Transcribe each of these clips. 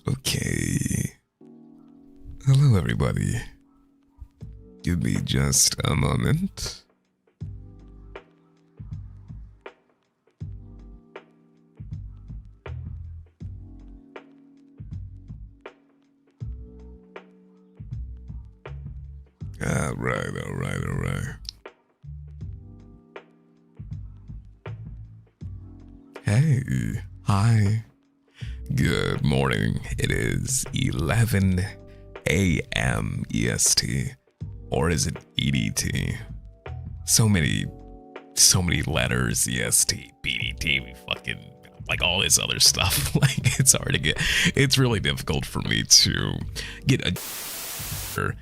Okay. Hello, everybody. Give me just a moment. All right. Hey, hi. Good morning. It is 11 a.m. EST. Or is it EDT? So many letters, EST, BDT, fucking, like all this other stuff. Like, it's hard to get, it's really difficult for me to get a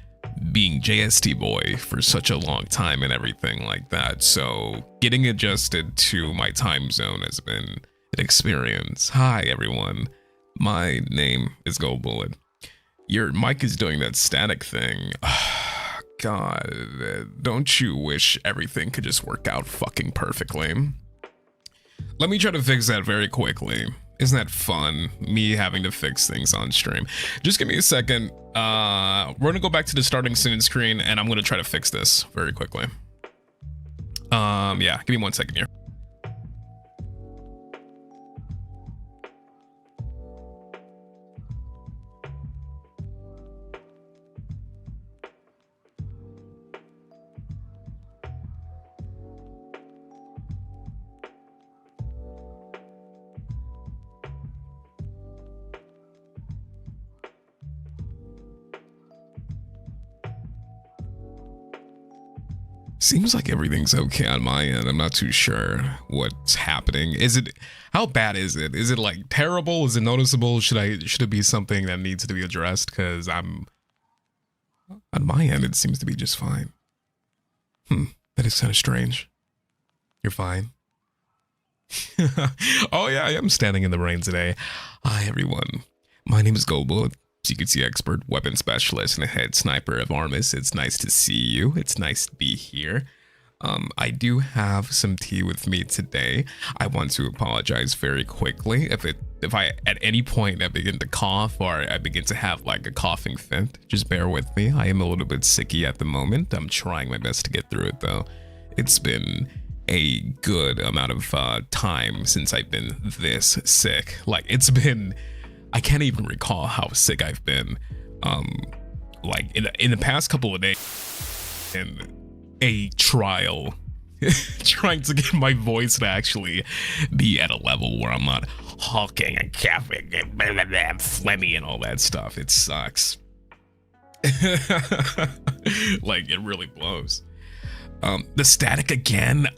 being JST boy for such a long time and everything like that. So getting adjusted to my time zone has been an experience. Hi, everyone. My name is Goldbullet. Your mic is doing that static thing. God, don't you wish everything could just work out fucking perfectly? Let me try to fix that very quickly. Isn't that fun? Me having to fix things on stream. Just give me a second. We're gonna go back to the starting soon screen and I'm gonna try to fix this very quickly. Yeah, give me 1 second here. Seems like everything's okay on my end. I'm not too sure what's happening. How bad is it? Is it like terrible? Is it noticeable? Should it be something that needs to be addressed? Because on my end, it seems to be just fine. That is kind of strange. You're fine. Oh yeah, I am standing in the rain today. Hi everyone. My name is Goldbullet. You can see expert weapon specialist and a head sniper of ARMIS. It's nice to see you. It's nice to be here. I do have some tea with me today. I want to apologize very quickly if I at any point I begin to cough or I begin to have like a coughing fit. Just bear with me. I am a little bit sicky at the moment. I'm trying my best to get through it though. It's been a good amount of time since I've been this sick. Like it's been, I can't even recall how sick I've been. Like in the past couple of days, in a trial, trying to get my voice to actually be at a level where I'm not hawking and coughing and blah, blah, blah, phlegmy and all that stuff. It sucks. Like it really blows. The static again.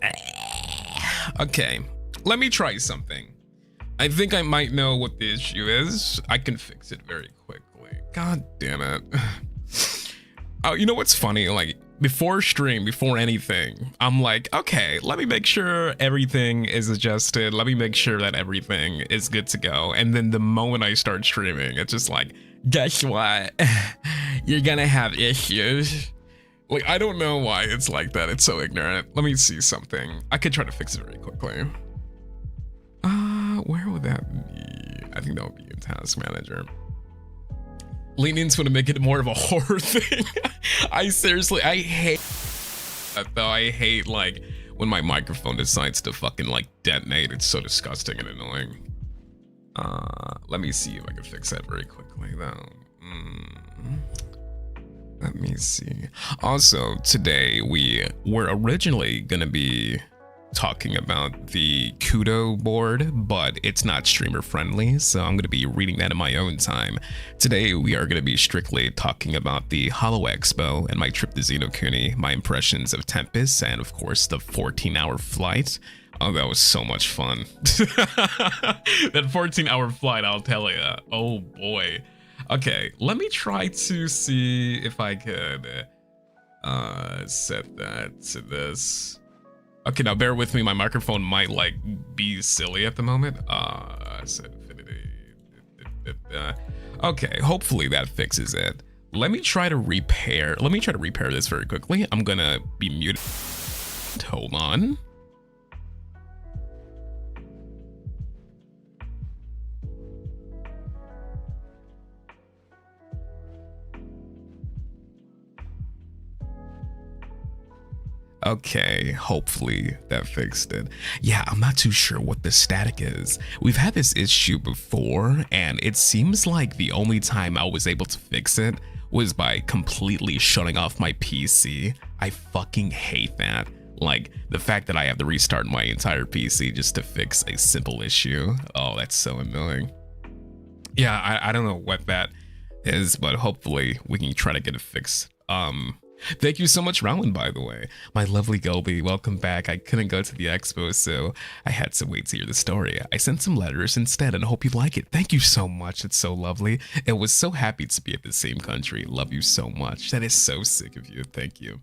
Okay, let me try something. I think I might know what the issue is. I can fix it very quickly. God damn it. Oh, you know what's funny? Like, before stream, before anything, I'm like, okay, let me make sure everything is adjusted. Let me make sure that everything is good to go. And then the moment I start streaming, it's just like, guess what? You're gonna have issues. Like, I don't know why it's like that. It's so ignorant. Let me see something. I could try to fix it very quickly. Where would that be? I think that would be in Task Manager. Lean into it to make it more of a horror thing. I hate that though. I hate like when my microphone decides to fucking like detonate. It's so disgusting and annoying. Let me see if I can fix that very quickly though. Let me see. Also, today we were originally gonna be talking about the Kudo board, but it's not streamer friendly, so I'm going to be reading that in my own time. Today we are going to be strictly talking about the Hololive Expo and my trip to Xenokuni, my impressions of Tempest, and of course the 14-hour flight. Oh, that was so much fun. That 14-hour flight, I'll tell you. Oh boy. Okay, let me try to see if I could set that to this. Okay, now bear with me. My microphone might like be silly at the moment. Set infinity. Okay, hopefully that fixes it. Let me try to repair this very quickly. I'm gonna be muted. Hold on. Okay, hopefully that fixed it. Yeah, I'm not too sure what the static is. We've had this issue before, and it seems like the only time I was able to fix it was by completely shutting off my PC. I fucking hate that. Like, the fact that I have to restart my entire PC just to fix a simple issue. Oh, that's so annoying. Yeah, I don't know what that is, but hopefully we can try to get it fixed. Thank you so much, Rowan, by the way. My lovely Goldie, welcome back. I couldn't go to the expo, so I had to wait to hear the story. I sent some letters instead and hope you like it. Thank you so much. It's so lovely. It was so happy to be at the same country. Love you so much. That is so sick of you. Thank you.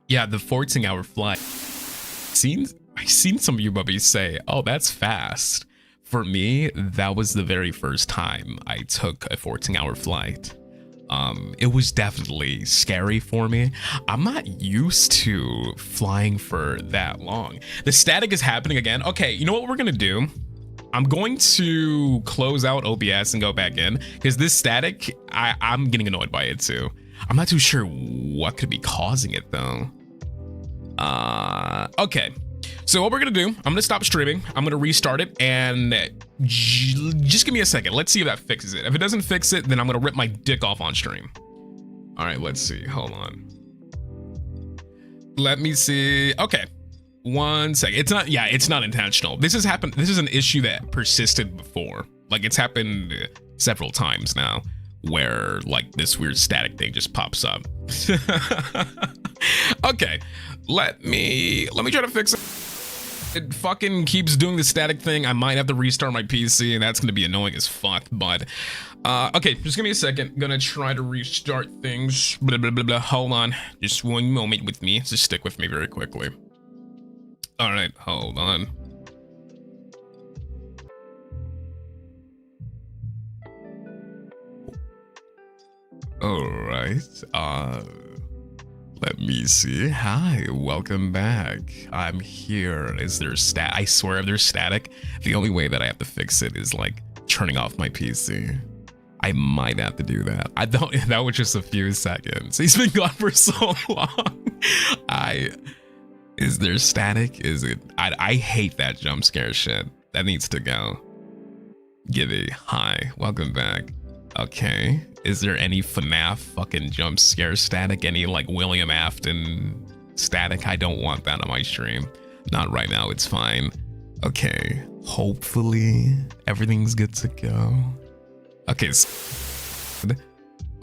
Yeah, the 14-hour flight. I've seen some of you bubbies say, oh, that's fast. For me, that was the very first time I took a 14-hour flight. It was definitely scary for me. I'm not used to flying for that long. The static is happening again. Okay, you know what we're gonna do? I'm going to close out OBS and go back in because this static, I'm getting annoyed by it too. I'm not too sure what could be causing it though. Okay. So what we're gonna do, I'm gonna stop streaming. I'm gonna restart it and just give me a second. Let's see if that fixes it. If it doesn't fix it, then I'm gonna rip my dick off on stream. All right, let's see, hold on. Let me see, okay. 1 second, it's not intentional. This has happened, this is an issue that persisted before. Like it's happened several times now where like this weird static thing just pops up. Okay, let me try to fix it. It fucking keeps doing the static thing. I might have to restart my PC and that's gonna be annoying as fuck, but okay, just give me a second. Gonna try to restart things. Blah, blah, blah, blah. Hold on, just one moment with me. Just stick with me very quickly. All right, hold on. All right, let me see. Hi, welcome back. I'm here. Is there I swear if there's static, the only way that I have to fix it is like turning off my PC. I might have to do that. That was just a few seconds. He's been gone for so long. Is there static? Is it? I hate that jump scare shit. That needs to go. Gibby, hi, welcome back. Okay. Is there any FNAF fucking jump scare static? Any like William Afton static? I don't want that on my stream. Not right now, it's fine. Okay, hopefully everything's good to go. Okay,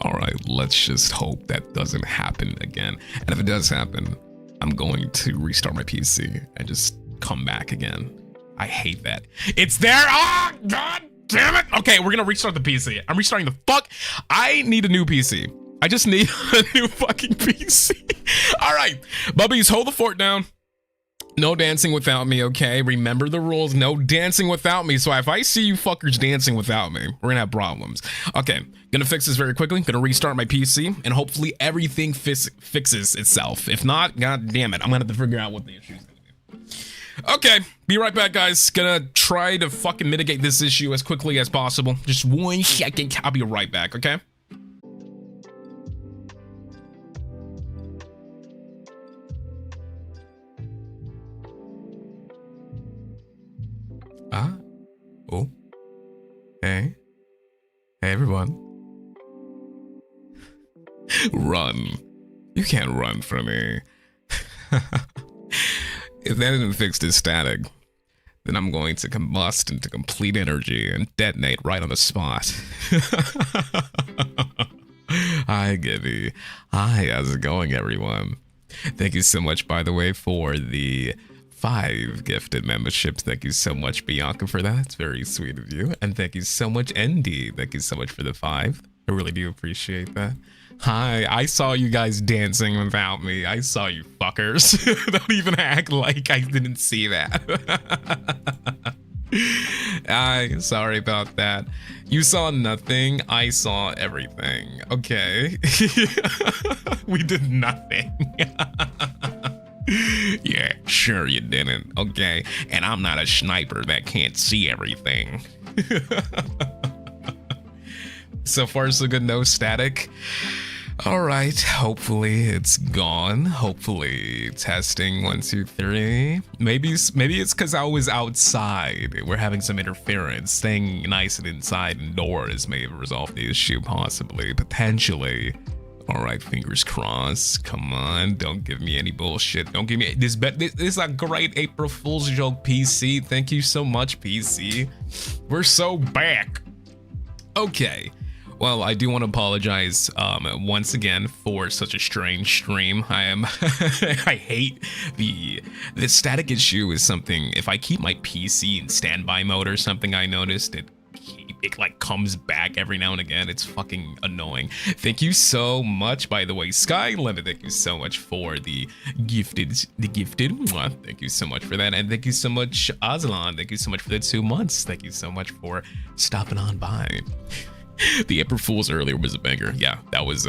all right, let's just hope that doesn't happen again. And if it does happen, I'm going to restart my PC and just come back again. I hate that. It's there, oh God! Damn it! Okay, we're gonna restart the PC. I'm restarting the fuck. I need a new PC. I just need a new fucking PC. All right, bubbies, hold the fort down. No dancing without me, okay? Remember the rules. No dancing without me. So if I see you fuckers dancing without me, we're gonna have problems. Okay, gonna fix this very quickly. Gonna restart my PC and hopefully everything fixes itself. If not, god damn it, I'm gonna have to figure out what the issue is gonna be. Okay, be right back, guys. Gonna try to fucking mitigate this issue as quickly as possible. Just 1 second. I'll be right back, okay? Oh. Hey. Hey, everyone. Run. You can't run from me. If that didn't fix this static, then I'm going to combust into complete energy and detonate right on the spot. Hi, Gibby. Hi, how's it going, everyone? Thank you so much, by the way, for the 5 gifted memberships. Thank you so much, Bianca, for that. It's very sweet of you. And thank you so much, Andy. Thank you so much for the 5. I really do appreciate that. Hi, I saw you guys dancing without me. I saw you fuckers. Don't even act like I didn't see that. Sorry about that. You saw nothing. I saw everything. Okay. We did nothing. Yeah, sure you didn't. Okay. And I'm not a sniper that can't see everything. So far, so good. No static. All right, hopefully it's gone. Hopefully testing 1 2 3. Maybe it's because I was outside. We're having some interference. Staying nice and inside indoors may have resolved the issue, possibly, potentially. All right, fingers crossed. Come on, don't give me any bullshit. Don't give me this. This is a great April Fool's joke, PC. Thank you so much, PC. We're so back. Okay. Well, I do want to apologize once again for such a strange stream. I hate the static issue is something. If I keep my PC in standby mode or something, I noticed it like comes back every now and again. It's fucking annoying. Thank you so much, by the way, Sky Limit. Thank you so much for the gifted. Mwah. Thank you so much for that, and thank you so much, Aslan. Thank you so much for the 2 months. Thank you so much for stopping on by. The April Fool's earlier was a banger. Yeah, that was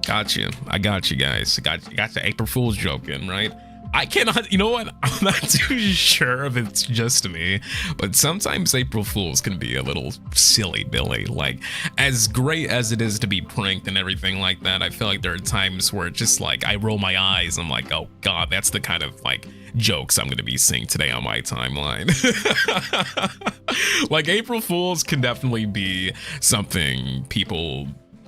gotcha. I got you guys. Got the April Fool's joke in, right? I cannot, you know what? I'm not too sure if it's just me, but sometimes April Fools can be a little silly, Billy. Like, as great as it is to be pranked and everything like that, I feel like there are times where just like I roll my eyes. I'm like, oh God, that's the kind of like jokes I'm gonna be seeing today on my timeline. Like, April Fools can definitely be something people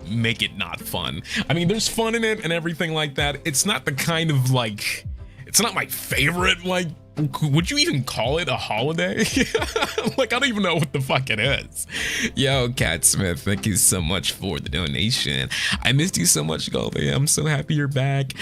make it not fun. I mean, there's fun in it and everything like that. It's not the kind of like, it's not my favorite, like, would you even call it a holiday? Like, I don't even know what the fuck it is. Yo, Cat Smith, thank you so much for the donation. I missed you so much, Goldie. I'm so happy you're back.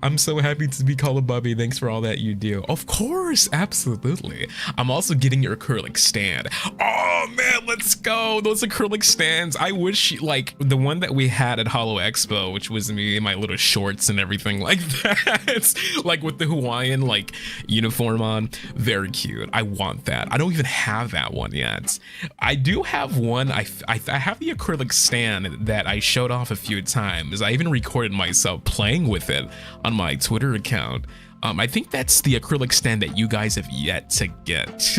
I'm so happy to be called a bubby. Thanks for all that you do. Of course, absolutely. I'm also getting your acrylic stand. Oh man, let's go. Those acrylic stands. I wish, like, the one that we had at Hololive Expo, which was me in my little shorts and everything like that. Like with the Hawaiian like uniform on. Very cute. I want that. I don't even have that one yet. I do have one. I have the acrylic stand that I showed off a few times. I even recorded myself playing with it on my Twitter account. I think that's the acrylic stand that you guys have yet to get.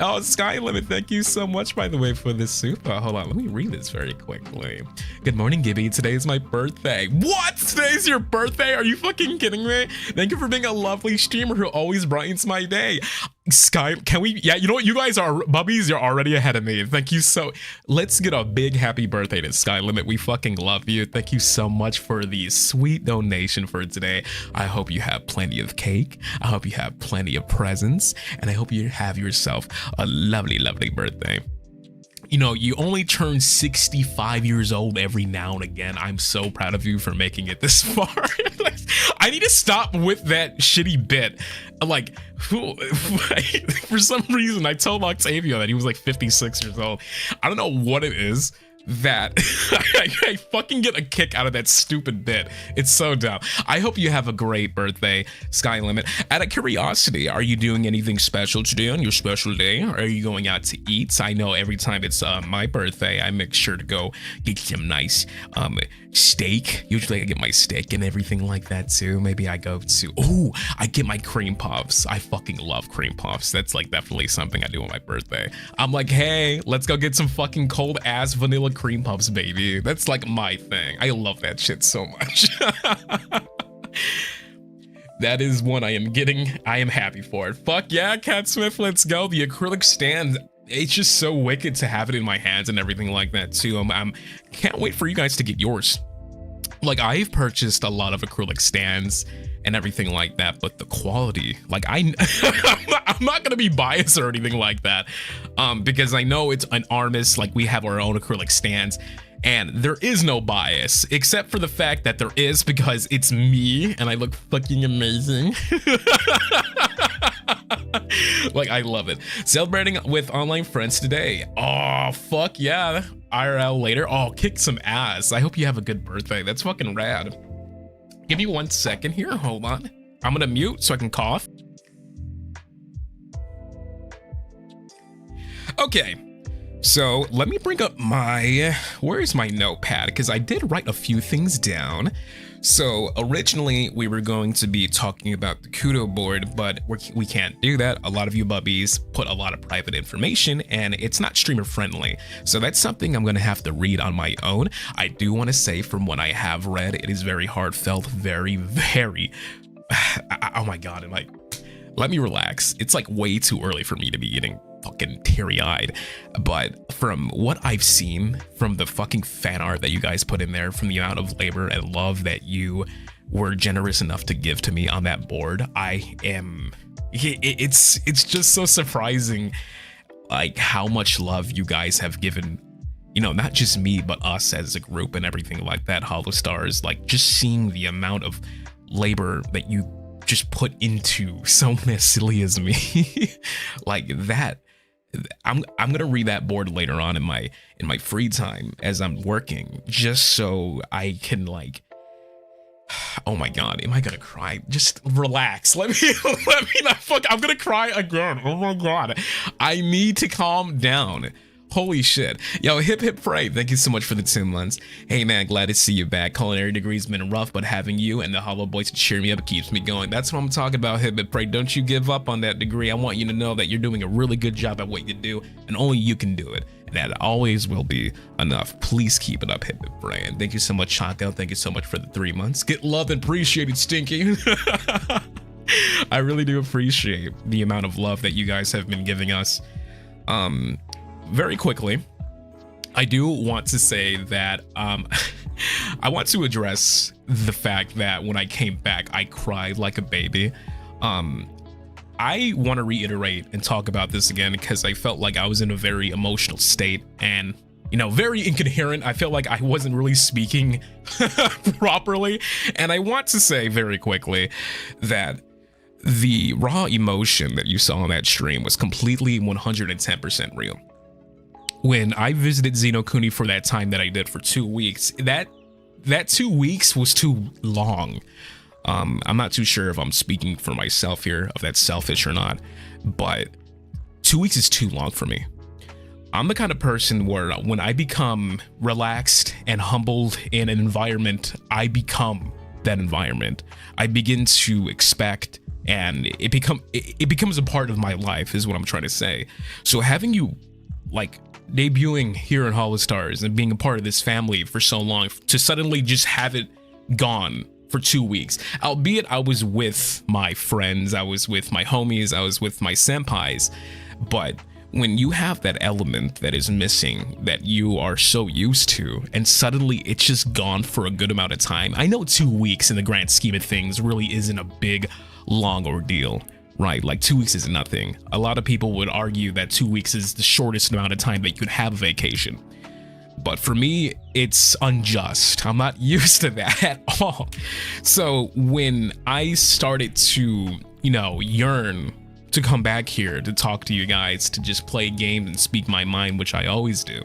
Oh, Sky Limit, thank you so much, by the way, for this super. Hold on, let me read this very quickly. Good morning, Gibby. Today is my birthday. What? Today's your birthday? Are you fucking kidding me? Thank you for being a lovely streamer who always brightens my day. Sky, can we, yeah, you know what, you guys are bubbies, you're already ahead of me. Thank you so, let's get a big happy birthday to Sky Limit. We fucking love you. Thank you so much for the sweet donation for today. I hope you have plenty of cake. I hope you have plenty of presents, and I hope you have yourself a lovely, lovely birthday. You know, you only turn 65 years old every now and again. I'm so proud of you for making it this far. I need to stop with that shitty bit. Like, for some reason, I told Octavio that he was like 56 years old. I don't know what it is that I fucking get a kick out of that stupid bit. It's so dumb. I hope you have a great birthday, Sky Limit. Out of curiosity, are you doing anything special today on your special day? Or are you going out to eat? I know every time it's my birthday, I make sure to go get some nice steak. Usually I get my steak and everything like that too. Maybe I go to, oh, I get my cream puffs. I fucking love cream puffs. That's like definitely something I do on my birthday. I'm like, hey, let's go get some fucking cold ass vanilla cream puffs, baby. That's like my thing. I love that shit so much. That is one I am getting. I am happy for it. Fuck yeah, Cat Smith, let's go. The acrylic stand, it's just so wicked to have it in my hands and everything like that too. I'm can't wait for you guys to get yours. Like, I've purchased a lot of acrylic stands and everything like that, but the quality, like, I'm not gonna be biased or anything like that, because I know it's an ARMIS, like, we have our own acrylic stands, and there is no bias, except for the fact that there is, because it's me, and I look fucking amazing. Like, I love it. Celebrating with online friends today. Oh, fuck yeah. IRL later. Oh, kick some ass. I hope you have a good birthday. That's fucking rad. Give me 1 second here. Hold on. I'm gonna mute so I can cough. Okay. So let me bring up where's my notepad? Because I did write a few things down. So originally we were going to be talking about the Kudo board, but we can't do that. A lot of you bubbies put a lot of private information and it's not streamer friendly. So that's something I'm going to have to read on my own. I do want to say from what I have read, it is very heartfelt, very, oh my God. Let me relax. It's like way too early for me to be getting fucking teary-eyed, but from what I've seen, from the fucking fan art that you guys put in there, from the amount of labor and love that you were generous enough to give to me on that board, it's just so surprising, like how much love you guys have given, you know, not just me, but us as a group and everything like that. HoloStars, like just seeing the amount of labor that you just put into someone as silly as me, like that. I'm gonna read that board later on in my free time as I'm working, just so I can like, oh my God, am I gonna cry? Just relax. Let me not fuck. I'm gonna cry again. Oh my God, I need to calm down. Holy shit. Yo, hip hip pray. Thank you so much for the 2 months. Hey man, glad to see you back. Culinary degree's been rough, but having you and the Hollow Boys to cheer me up keeps me going. That's what I'm talking about, hip hip pray. Don't you give up on that degree. I want you to know that you're doing a really good job at what you do, and only you can do it. And that always will be enough. Please keep it up, hip hip pray. And thank you so much, Chaco. Thank you so much for the 3 months. Get love and appreciate it, Stinky. I really do appreciate the amount of love that you guys have been giving us. Very quickly, I do want to say that I want to address the fact that when I came back, I cried like a baby. I want to reiterate and talk about this again because I felt like I was in a very emotional state and, you know, very incoherent. I felt like I wasn't really speaking properly. And I want to say very quickly that the raw emotion that you saw on that stream was completely 110% real. When I visited Xenokuni for that time that I did for 2 weeks, that 2 weeks was too long. I'm not too sure if I'm speaking for myself here, if that's selfish or not, but 2 weeks is too long for me. I'm the kind of person where when I become relaxed and humbled in an environment, I become that environment. I begin to expect, and it becomes a part of my life, is what I'm trying to say. So having you like debuting here in HoloStars and being a part of this family for so long, to suddenly just have it gone for 2 weeks, albeit I was with my friends, I was with my homies, I was with my senpais, but when you have that element that is missing that you are so used to, and suddenly it's just gone for a good amount of time. I know 2 weeks in the grand scheme of things really isn't a big long ordeal, right? Like 2 weeks is nothing. A lot of people would argue that 2 weeks is the shortest amount of time that you could have a vacation. But for me, it's unjust. I'm not used to that at all. So when I started to, you know, yearn to come back here to talk to you guys, to just play games and speak my mind, which I always do,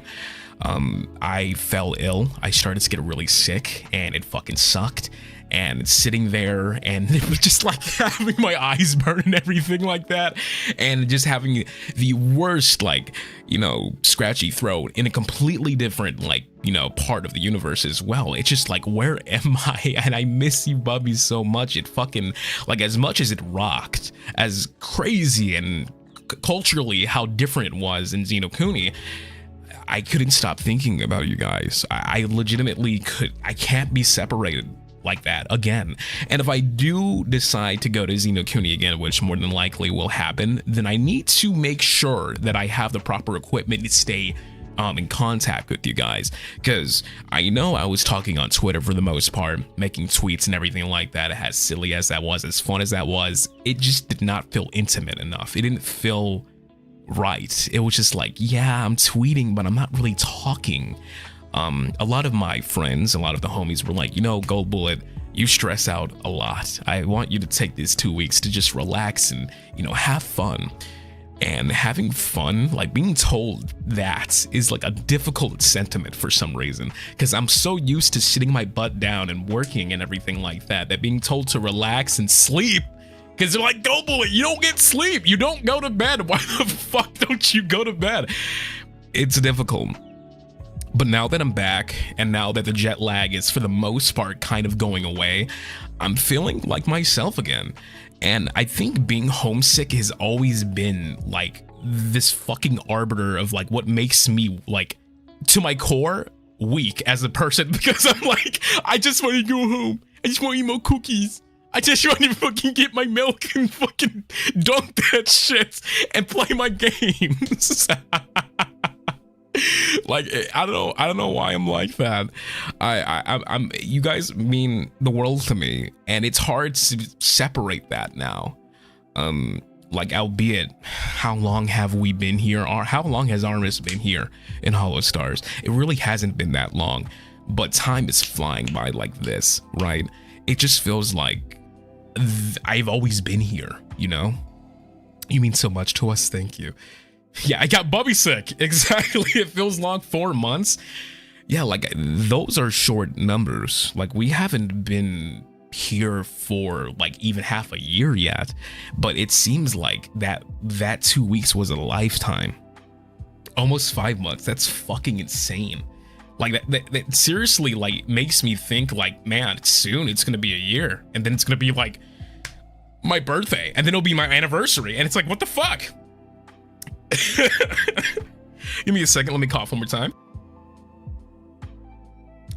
I fell ill. I started to get really sick and it fucking sucked. And sitting there and it was just like having my eyes burn and everything like that, and just having the worst, like, you know, scratchy throat in a completely different, like, you know, part of the universe as well. It's just like, where am I? And I miss you bubbies so much. It fucking, like, as much as it rocked, as crazy and culturally how different it was in Xenokuni, I couldn't stop thinking about you guys. I legitimately I can't be separated like that again. And if I do decide to go to Xenokuni again, which more than likely will happen, then I need to make sure that I have the proper equipment to stay in contact with you guys, because I know I was talking on Twitter for the most part, making tweets and everything like that. As silly as that was, as fun as that was, it just did not feel intimate enough. It didn't feel right. It was just like, yeah, I'm tweeting, but I'm not really talking. A lot of my friends, a lot of the homies were like, you know, Goldbullet, you stress out a lot. I want you to take these 2 weeks to just relax and, you know, have fun. And having fun, like being told that, is like a difficult sentiment for some reason, because I'm so used to sitting my butt down and working and everything like that, that being told to relax and sleep, because they're like, Goldbullet, you don't get sleep, you don't go to bed. Why the fuck don't you go to bed? It's difficult. But now that I'm back, and now that the jet lag is for the most part kind of going away, I'm feeling like myself again. And I think being homesick has always been like this fucking arbiter of like what makes me like to my core weak as a person, because I'm like, I just want to go home. I just want to eat more cookies. I just want to fucking get my milk and fucking dunk that shit and play my games. Like, I don't know why I'm like that. I'm you guys mean the world to me, and it's hard to separate that now. Like, albeit, how long have we been here, or how long has ARMIS been here in HOLOSTARS? It really hasn't been that long, but time is flying by like this, right? It just feels like I've always been here, you know? You mean so much to us, thank you. Yeah, I got Bubby sick. Exactly. It feels long. 4 months. Yeah, like those are short numbers. Like we haven't been here for like even half a year yet, but it seems like that 2 weeks was a lifetime. Almost 5 months. That's fucking insane. Like that seriously like makes me think like, man, soon it's gonna be a year, and then it's gonna be like my birthday, and then it'll be my anniversary, and it's like, what the fuck? Give me a second, let me cough one more time.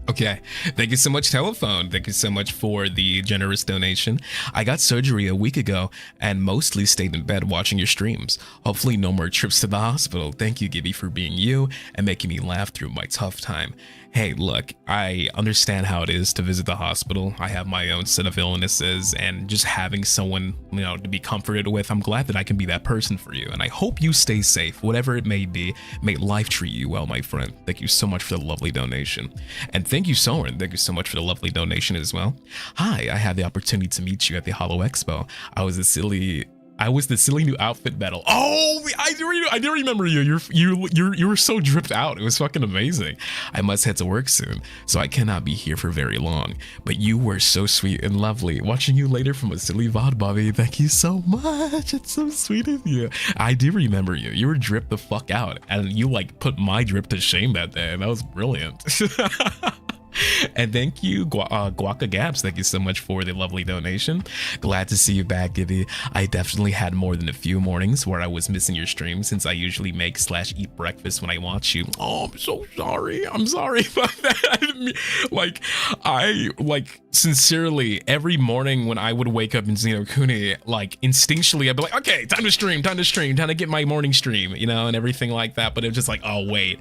Okay, thank you so much, Telephone. Thank you so much for the generous donation. I got surgery a week ago and mostly stayed in bed watching your streams. Hopefully no more trips to the hospital. Thank you, Gibby, for being you and making me laugh through my tough time. Hey, look, I understand how it is to visit the hospital. I have my own set of illnesses, and just having someone, you know, to be comforted with, I'm glad that I can be that person for you. And I hope you stay safe, whatever it may be. May life treat you well, my friend. Thank you so much for the lovely donation. And thank you, Soren. Thank you so much for the lovely donation as well. Hi, I had the opportunity to meet you at the Hololive Expo. I was the silly new outfit battle. Oh, I do remember you. You were so dripped out. It was fucking amazing. I must head to work soon, so I cannot be here for very long. But you were so sweet and lovely. Watching you later from a silly VOD, Bobby. Thank you so much. It's so sweet of you. I do remember you. You were dripped the fuck out, and you like put my drip to shame that day, and that was brilliant. And thank you, Guaca Gaps. Thank you so much for the lovely donation. Glad to see you back, Gibby. I definitely had more than a few mornings where I was missing your stream, since I usually make / eat breakfast when I watch you. Oh, I'm so sorry. I'm sorry about that. I sincerely, every morning when I would wake up in Xenokuni, like instinctually, I'd be like, okay, time to get my morning stream, you know, and everything like that. But it was just like, oh, wait.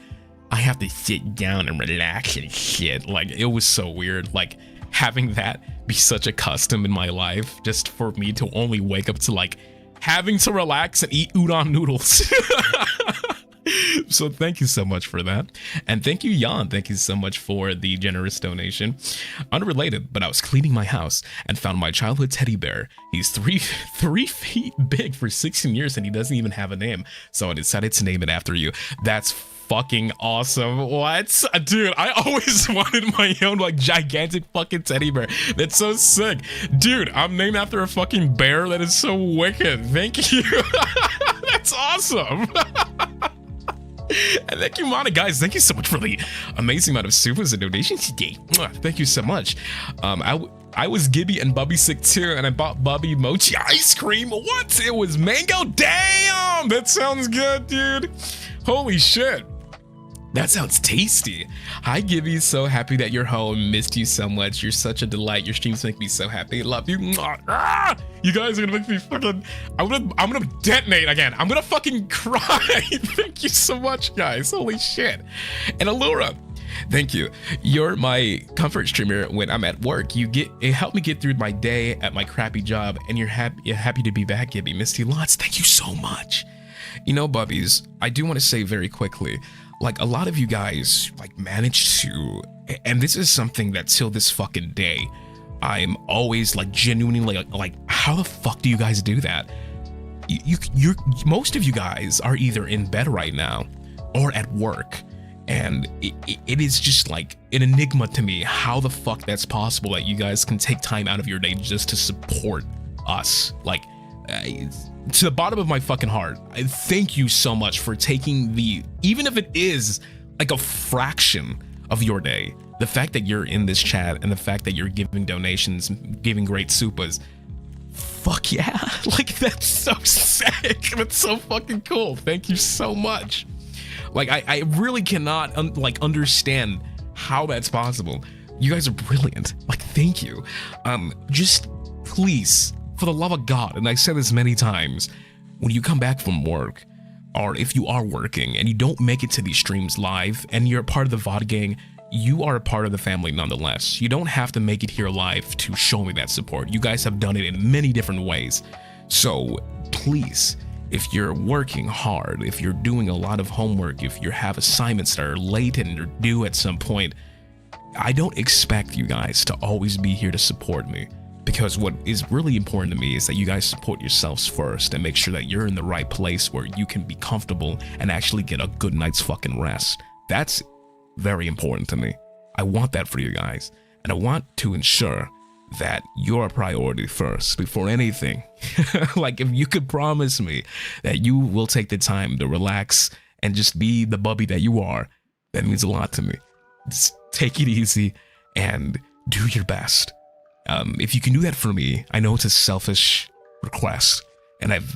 I have to sit down and relax and shit. Like, it was so weird, like having that be such a custom in my life, just for me to only wake up to like having to relax and eat udon noodles. So thank you so much for that. And thank you, Jan. Thank you so much for the generous donation. Unrelated, but I was cleaning my house and found my childhood teddy bear. He's three feet big for 16 years, and he doesn't even have a name. So I decided to name it after you. That's fucking awesome. What? Dude, I always wanted my own like gigantic fucking teddy bear. That's so sick. Dude, I'm named after a fucking bear. That is so wicked. Thank you. That's awesome. And thank you, Mana. Guys, thank you so much for the amazing amount of supers and donations today. Thank you so much. I was Gibby and Bubby sick too, and I bought Bubby mochi ice cream. What? It was mango? Damn! That sounds good, dude. Holy shit. That sounds tasty. Hi, Gibby. So happy that you're home. Missed you so much. You're such a delight. Your streams make me so happy. Love you. Ah! You guys are gonna make me fucking... I'm gonna detonate again. I'm gonna fucking cry. Thank you so much, guys. Holy shit. And Allura, thank you. You're my comfort streamer when I'm at work. It helped me get through my day at my crappy job, and you're happy to be back, Gibby. Misty lots. Thank you so much. You know, Bubbies, I do want to say very quickly, like, a lot of you guys like managed to, and this is something that till this fucking day, I'm always like genuinely like how the fuck do you guys do that? You're most of you guys are either in bed right now or at work, and it is just like an enigma to me how the fuck that's possible that you guys can take time out of your day just to support us. Like, to the bottom of my fucking heart, I thank you so much for taking even if it is like a fraction of your day, the fact that you're in this chat and the fact that you're giving donations, giving great supas. Fuck yeah. Like, that's so sick. That's so fucking cool. Thank you so much. Like, I really cannot understand how that's possible. You guys are brilliant. Like, thank you. Just please, for the love of God, and I said this many times, when you come back from work, or if you are working and you don't make it to these streams live and you're a part of the VOD gang, you are a part of the family nonetheless. You don't have to make it here live to show me that support. You guys have done it in many different ways. So please, if you're working hard, if you're doing a lot of homework, if you have assignments that are late and are due at some point, I don't expect you guys to always be here to support me. Because what is really important to me is that you guys support yourselves first and make sure that you're in the right place where you can be comfortable and actually get a good night's fucking rest. That's very important to me. I want that for you guys. And I want to ensure that you're a priority first before anything. Like, if you could promise me that you will take the time to relax and just be the bubby that you are, that means a lot to me. Just take it easy and do your best. If you can do that for me, I know it's a selfish request, and I've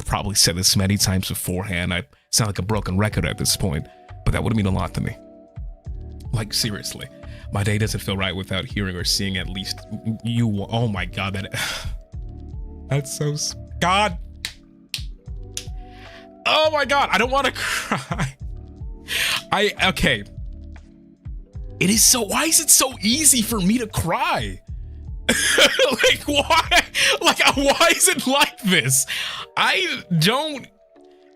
probably said this many times beforehand. I sound like a broken record at this point, but that would mean a lot to me. Like, seriously, my day doesn't feel right without hearing or seeing at least you. Oh my God, that's so, God. Oh my God, I don't want to cry. Okay. It is so, why is it so easy for me to cry? Like, why? Like, why is it like this? I don't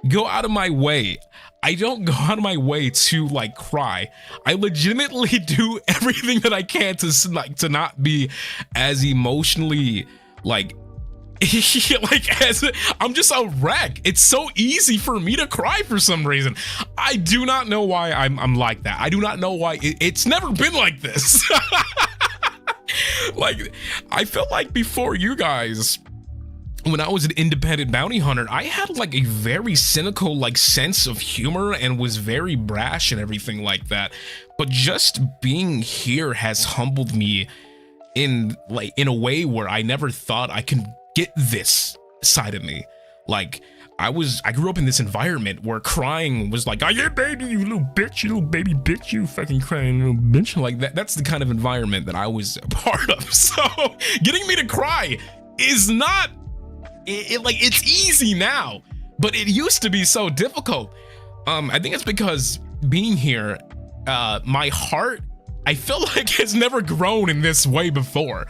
go out of my way. I don't go out of my way to like cry. I legitimately do everything that I can to not be as emotionally like as I'm just a wreck. It's so easy for me to cry for some reason. I do not know why I'm like that. I do not know why. It's never been like this. Like, I felt like before you guys, when I was an independent bounty hunter, I had like a very cynical like sense of humor and was very brash and everything like that. But just being here has humbled me in a way where I never thought I could get this side of me. Like, I grew up in this environment where crying was like, oh yeah, baby, you little bitch, you little baby bitch, you fucking crying little bitch. Like that's the kind of environment that I was a part of. So getting me to cry is not, it's easy now, but it used to be so difficult. I think it's because being here, my heart, I feel like has never grown in this way before.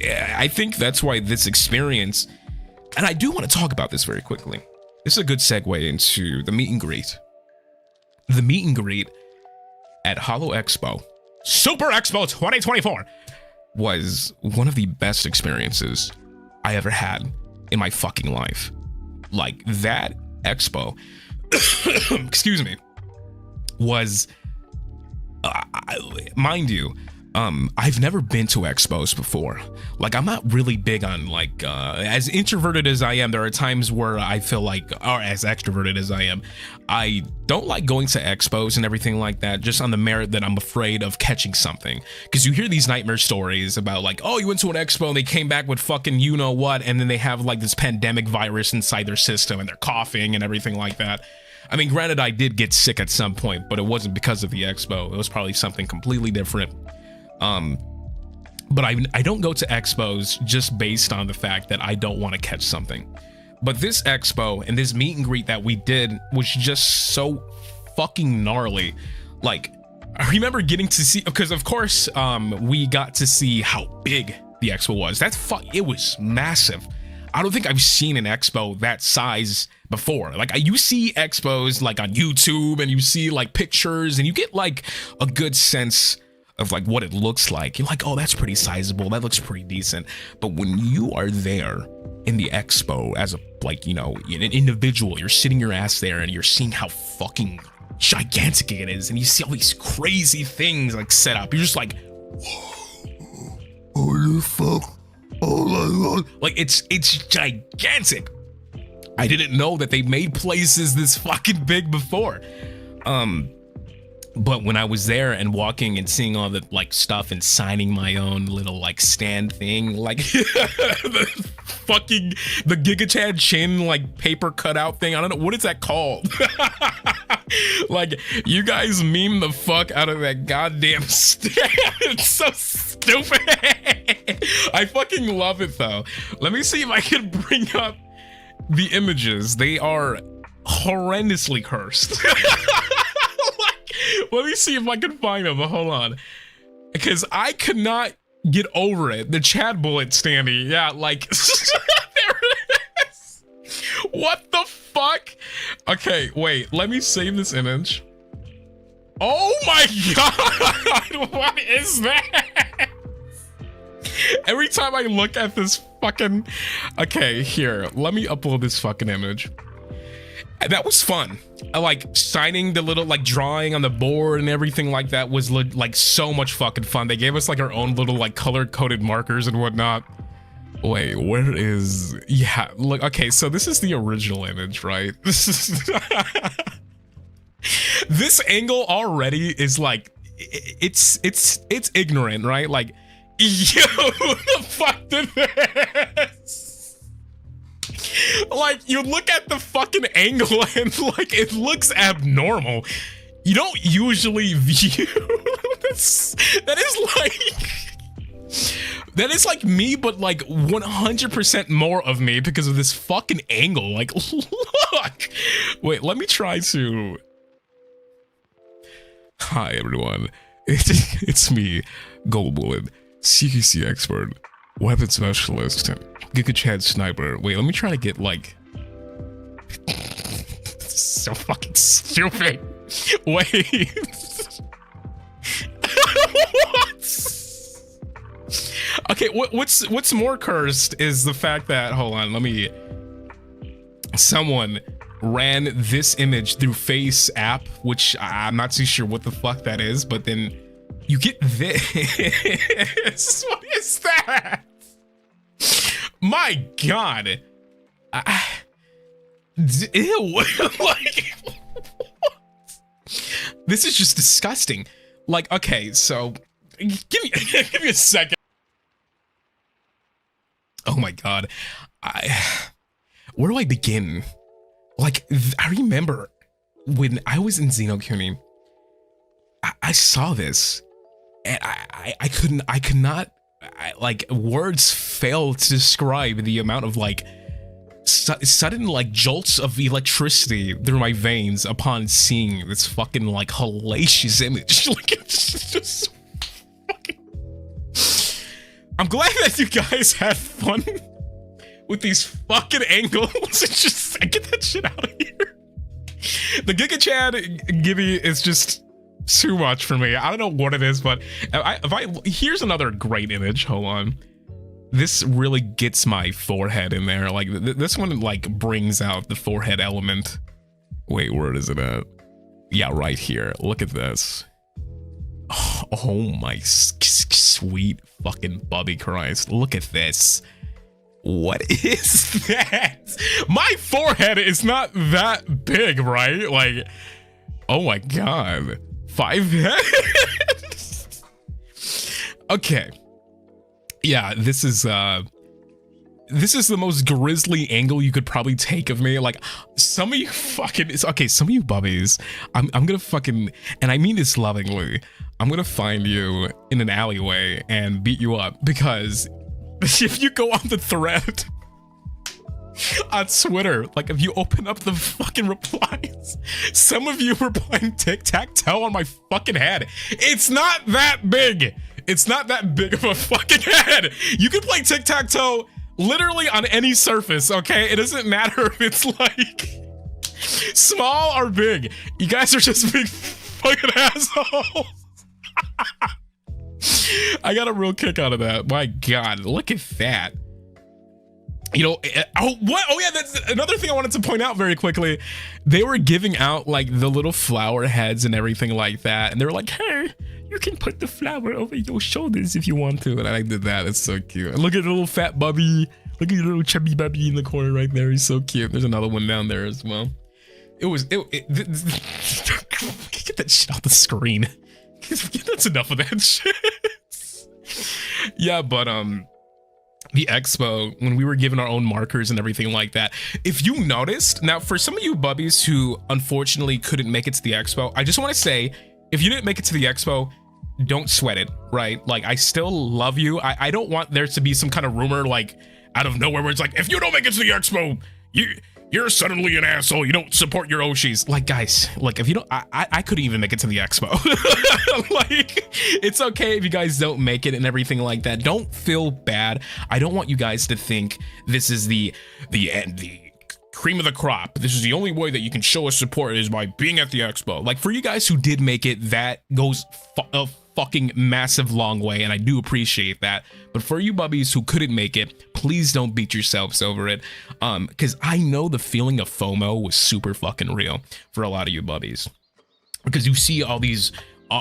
I think that's why this experience, and I do want to talk about this very quickly. This is a good segue into the meet and greet. The meet and greet at Holo Expo, Super Expo 2024, was one of the best experiences I ever had in my fucking life. Like, that expo, excuse me, was, mind you, I've never been to expos before. Like, I'm not really big on like, as introverted as I am, there are times where I feel like, or as extroverted as I am, I don't like going to expos and everything like that, just on the merit that I'm afraid of catching something. Because you hear these nightmare stories about like, oh, you went to an expo and they came back with fucking you know what, and then they have like this pandemic virus inside their system and they're coughing and everything like that. I mean, granted, I did get sick at some point, but it wasn't because of the expo. It was probably something completely different. But I don't go to expos just based on the fact that I don't want to catch something. But this expo and this meet and greet that we did was just so fucking gnarly. Like, I remember getting to see, because of course, we got to see how big the expo was. It was massive. I don't think I've seen an expo that size before. Like, you see expos like on YouTube and you see like pictures and you get like a good sense of like what it looks like. You're like, oh, that's pretty sizable, that looks pretty decent. But when you are there in the expo as a, like, you know, an individual, you're sitting your ass there and you're seeing how fucking gigantic it is, and you see all these crazy things like set up, you're just like, holy fuck, oh my god, like it's gigantic. I didn't know that they made places this fucking big before. But when I was there and walking and seeing all the like stuff and signing my own little like stand thing, like the Giga Chad chin like paper cutout thing. I don't know, what is that called? Like, you guys meme the fuck out of that goddamn stand. It's so stupid. I fucking love it though. Let me see if I can bring up the images. They are horrendously cursed. Let me see if I can find them. Hold on. Because I could not get over it. The Chad Bullet standee. Yeah, like, there it is. What the fuck? Okay, wait. Let me save this image. Oh my god. What is that? Every time I look at this fucking... Okay, here. Let me upload this fucking image. That was fun. Like signing the little like drawing on the board and everything like that was like so much fucking fun. They gave us like our own little like color coded markers and whatnot. Wait, where is... Yeah, look, okay, so this is the original image, right? This is... This angle already is like, it's ignorant, right? Like, yo, who the fuck did this? Like, you look at the fucking angle and like it looks abnormal. You don't usually view this. That is like me, but like 100% more of me because of this fucking angle. Like, look. Wait, let me try to... Hi everyone, it's me, Goldbullet, CQC expert, weapon specialist, Giga Chad sniper. Wait, let me try to get like... So fucking stupid. Wait. What? Okay, what's more cursed is the fact that, hold on, let me... Someone ran this image through Face app, which I'm not too sure what the fuck that is, but then you get this. What is that? My god. Ew. Like, what? This is just disgusting. Like, okay, so give me a second. Oh my god. Where do I begin? Like, I remember when I was in Xenokuni, I saw this and I could not, like, words fail to describe the amount of like sudden like jolts of electricity through my veins upon seeing this fucking like hellacious image. Like, it's just fucking... I'm glad that you guys had fun with these fucking angles. It's just, get that shit out of here. The Giga Chad Gibby is just too much for me. I don't know what it is, but here's another great image. Hold on. This really gets my forehead in there. Like, this one like brings out the forehead element. Wait, where is it at? Yeah, right here. Look at this. Oh my sweet fucking Bubby Christ. Look at this. What is that? My forehead is not that big, right? Like, oh my god. 5 heads? Okay. Yeah, this is the most grisly angle you could probably take of me. Like, some of you fucking... Okay, some of you bubbies, I'm gonna fucking... And I mean this lovingly. I'm gonna find you in an alleyway and beat you up because... If you go on the thread on Twitter, like if you open up the fucking replies, some of you were playing tic-tac-toe on my fucking head. It's not that big. It's not that big of a fucking head. You can play tic-tac-toe literally on any surface, okay? It doesn't matter if it's like small or big. You guys are just big fucking assholes. I got a real kick out of that. My god, look at that. You know, what? Oh yeah, that's another thing I wanted to point out very quickly. They were giving out like the little flower heads and everything like that, and they were like, hey, you can put the flower over your shoulders if you want to. And I did that. It's so cute. And look at the little fat Bubby. Look at your little chubby baby in the corner right there. He's so cute. There's another one down there as well. Get that shit off the screen. That's enough of that shit. Yeah, but the expo, when we were given our own markers and everything like that, if you noticed, now for some of you bubbies who unfortunately couldn't make it to the expo, I just want to say, if you didn't make it to the expo, don't sweat it, right? Like, I still love you. I don't want there to be some kind of rumor like out of nowhere where it's like, if you don't make it to the expo, you're suddenly an asshole. You don't support your Oshis. Like, guys, like, if you don't, I couldn't even make it to the expo. Like, it's okay if you guys don't make it and everything like that. Don't feel bad. I don't want you guys to think this is the cream of the crop. This is the only way that you can show us support is by being at the expo. Like, for you guys who did make it, that goes a fucking massive long way, and I do appreciate that. But for you bubbies who couldn't make it, please don't beat yourselves over it, because I know the feeling of FOMO was super fucking real for a lot of you bubbies, because you see all these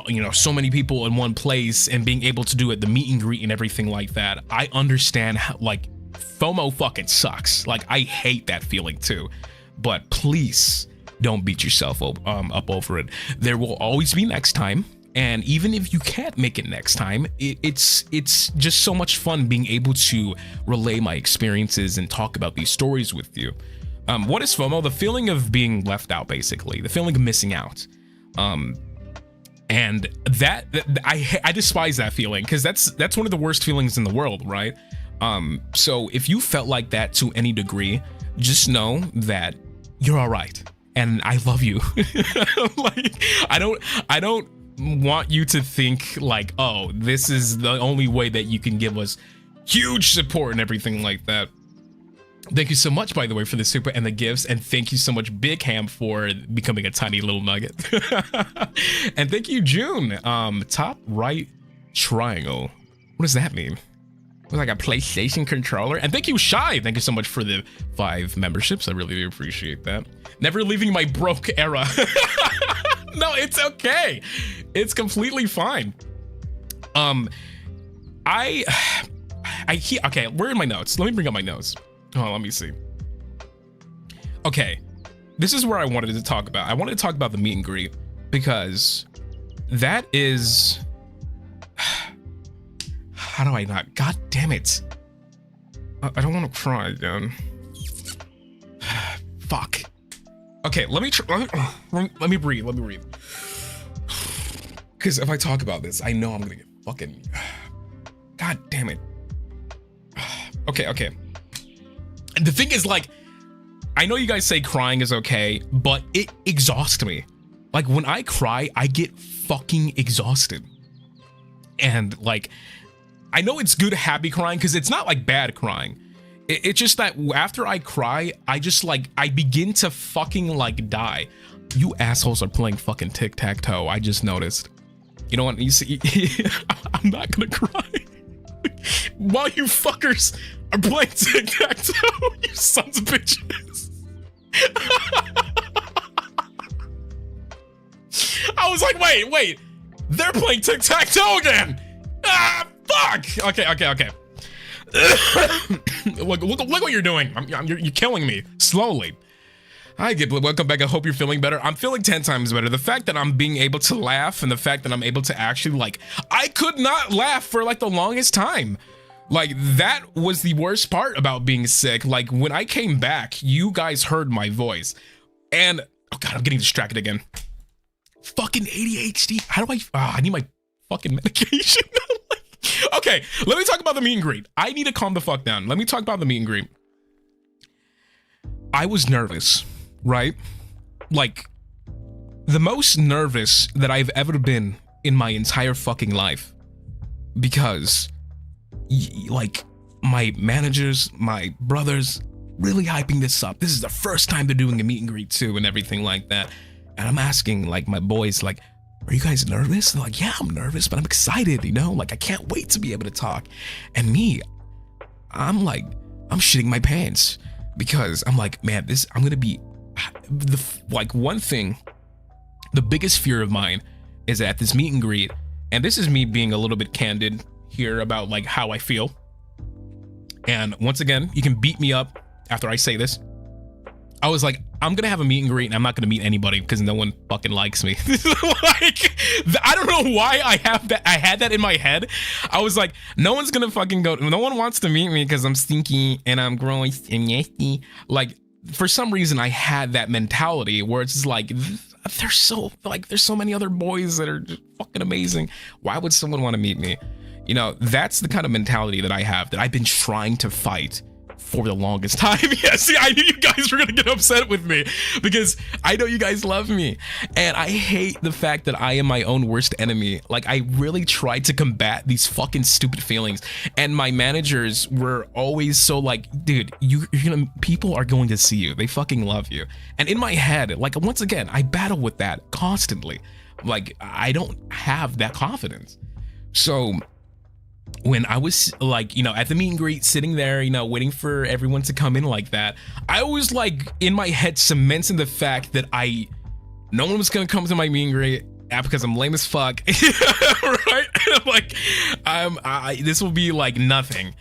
you know, so many people in one place and being able to do it, the meet and greet and everything like that. I understand how, like, FOMO fucking sucks. Like, I hate that feeling too, but please don't beat yourself up over it. There will always be next time. And even if you can't make it next time, it's just so much fun being able to relay my experiences and talk about these stories with you. What is FOMO? The feeling of being left out, basically. The feeling of missing out. And that I despise that feeling, because that's one of the worst feelings in the world, right? So if you felt like that to any degree, just know that you're all right. And I love you. Like, I don't want you to think like, oh, this is the only way that you can give us huge support and everything like that. Thank you so much, by the way, for the super and the gifts, and thank you so much, Big Ham, for becoming a tiny little nugget. And thank you, June. Top right triangle. What does that mean? Like a PlayStation controller. And thank you, Shy. Thank you so much for the 5 memberships. I really do appreciate that. Never leaving my broke era. No, it's okay. It's completely fine. Okay, where are my notes? Let me bring up my notes. Oh, let me see. Okay, this is where I wanted to talk about. I wanted to talk about the meet and greet, because that is... How do I not? God damn it. I don't want to cry again. Fuck. Okay, let me breathe. Let me breathe. Because if I talk about this, I know I'm gonna get fucking... God damn it. Okay. And the thing is, like, I know you guys say crying is okay, but it exhausts me. Like, when I cry, I get fucking exhausted. And, like, I know it's good happy crying, because it's not like bad crying. It's just that after I cry, I just, like, I begin to fucking, like, die. You assholes are playing fucking tic-tac-toe. I just noticed. You know what? You see, I'm not gonna cry. While you fuckers are playing tic-tac-toe, you sons of bitches. I was like, wait. They're playing tic-tac-toe again. Ah, fuck. Okay. Look what you're doing. You're killing me slowly. Hi, Giblet. Welcome back. I hope you're feeling better. I'm feeling 10 times better. The fact that I'm being able to laugh, and the fact that I'm able to actually, like, I could not laugh for like the longest time. Like, that was the worst part about being sick. Like, when I came back, you guys heard my voice, and oh god, I'm getting distracted again. Fucking ADHD. How do I need my fucking medication. Okay, let me talk about the meet and greet. I need to calm the fuck down. Let me talk about the meet and greet. I was nervous, right? Like, the most nervous that I've ever been in my entire fucking life. Because, like, my managers, my brothers, really hyping this up. This is the first time they're doing a meet and greet too, and everything like that. And I'm asking, like, my boys, like, are you guys nervous? They're like, yeah, I'm nervous, but I'm excited, you know? Like, I can't wait to be able to talk. And me, I'm like, I'm shitting my pants. Because I'm like, man, I'm gonna be, one thing, the biggest fear of mine is that at this meet and greet, and this is me being a little bit candid here about, like, how I feel, And once again, you can beat me up after I say this. I was like, I'm gonna have a meet and greet and I'm not gonna meet anybody because no one fucking likes me. Like, I don't know why I had that in my head. I was like, no one's gonna fucking go, no one wants to meet me because I'm stinky and I'm gross and nasty. Like, for some reason I had that mentality where it's just like, there's so many other boys that are just fucking amazing. Why would someone want to meet me? You know, that's the kind of mentality that I have, that I've been trying to fight for the longest time. Yeah, see, I knew you guys were gonna get upset with me because I know you guys love me, and I hate the fact that I am my own worst enemy. Like, I really tried to combat these fucking stupid feelings, and my managers were always so like, dude, people are going to see you, they fucking love you. And in my head, like, once again, I battle with that constantly. Like, I don't have that confidence. So when I was like, you know, at the meet and greet, sitting there, you know, waiting for everyone to come in like that, I was like, in my head, cementing the fact that no one was gonna come to my meet and greet because I'm lame as fuck, right? Like, this will be like nothing.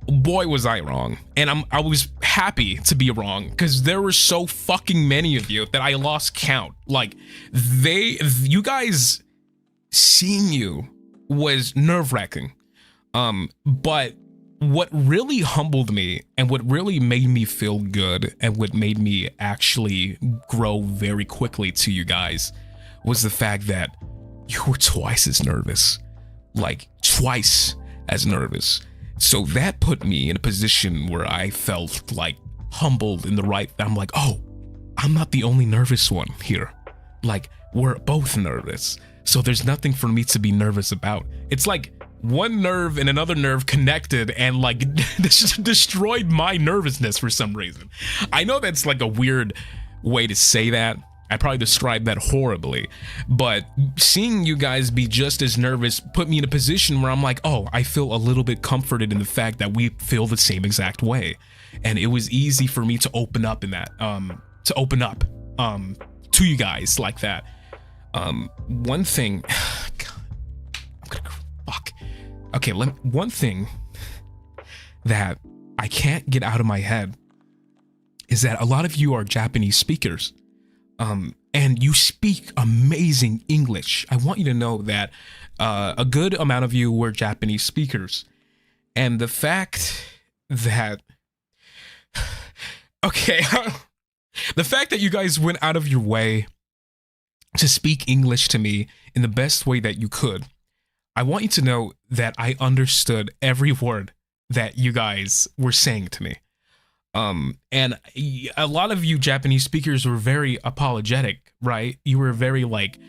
Boy, was I wrong, and I was happy to be wrong because there were so fucking many of you that I lost count. Like, you guys seeing you was nerve-wracking. But what really humbled me and what really made me feel good and what made me actually grow very quickly to you guys was the fact that you were twice as nervous, like twice as nervous. So that put me in a position where I felt like humbled in the right. I'm like, oh, I'm not the only nervous one here. Like, we're both nervous. So there's nothing for me to be nervous about. It's like one nerve and another nerve connected and like destroyed my nervousness for some reason. I know that's like a weird way to say that. I probably described that horribly, but seeing you guys be just as nervous put me in a position where I'm like, oh, I feel a little bit comforted in the fact that we feel the same exact way. And it was easy for me to open up in that, to you guys like that. One thing, God, I'm gonna fuck. Okay, one thing that I can't get out of my head is that a lot of you are Japanese speakers, and you speak amazing English. I want you to know that a good amount of you were Japanese speakers, and the fact that, okay, the fact that you guys went out of your way to speak English to me in the best way that you could, I want you to know that I understood every word that you guys were saying to me. And a lot of you Japanese speakers were very apologetic, right? You were very like,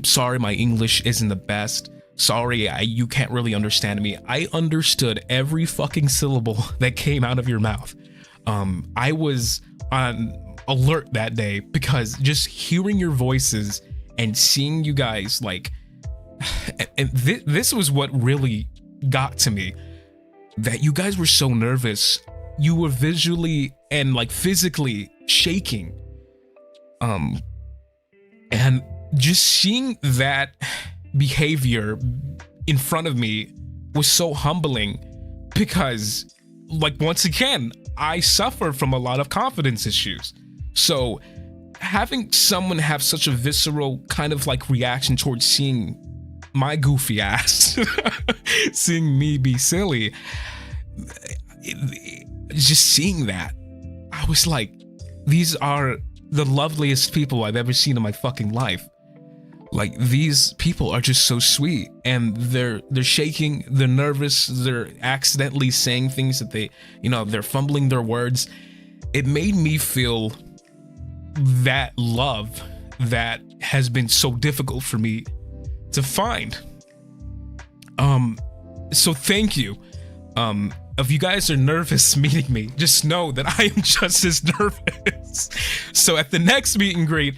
sorry, my English isn't the best. Sorry, you can't really understand me. I understood every fucking syllable that came out of your mouth. I was on alert that day because just hearing your voices and seeing you guys like, and this was what really got to me, that you guys were so nervous. You were visually and like physically shaking. And just seeing that behavior in front of me was so humbling because, like, once again, I suffer from a lot of confidence issues. So having someone have such a visceral kind of like reaction towards seeing my goofy ass, seeing me be silly, just seeing that, I was like, these are the loveliest people I've ever seen in my fucking life. Like, these people are just so sweet, and they're shaking, they're nervous, they're accidentally saying things that they're fumbling their words. It made me feel that love that has been so difficult for me to find. So thank you. If you guys are nervous meeting me, just know that I am just as nervous. So at the next meet and greet,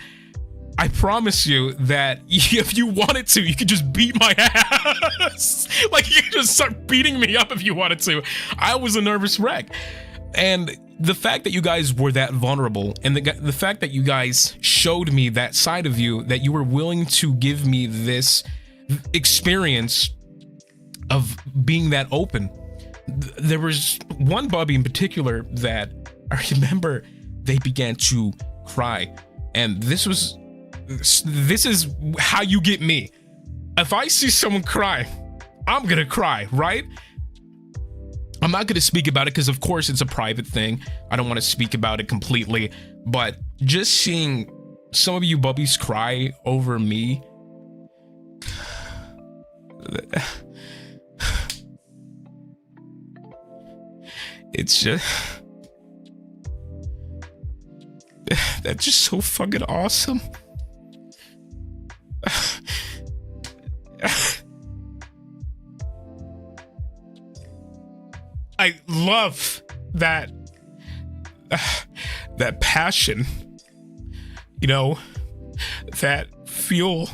I promise you that if you wanted to, you could just beat my ass. Like, you could just start beating me up if you wanted to. I was a nervous wreck. And the fact that you guys were that vulnerable, and the fact that you guys showed me that side of you, that you were willing to give me this experience of being that open, there was one Bubby in particular that I remember they began to cry, and this is how you get me. If I see someone cry, I'm gonna cry, right? I'm not gonna speak about it because of course it's a private thing. I don't want to speak about it completely, but just seeing some of you Bubbies cry over me, it's just, that's just so fucking awesome. I love that that passion, you know, that fuel,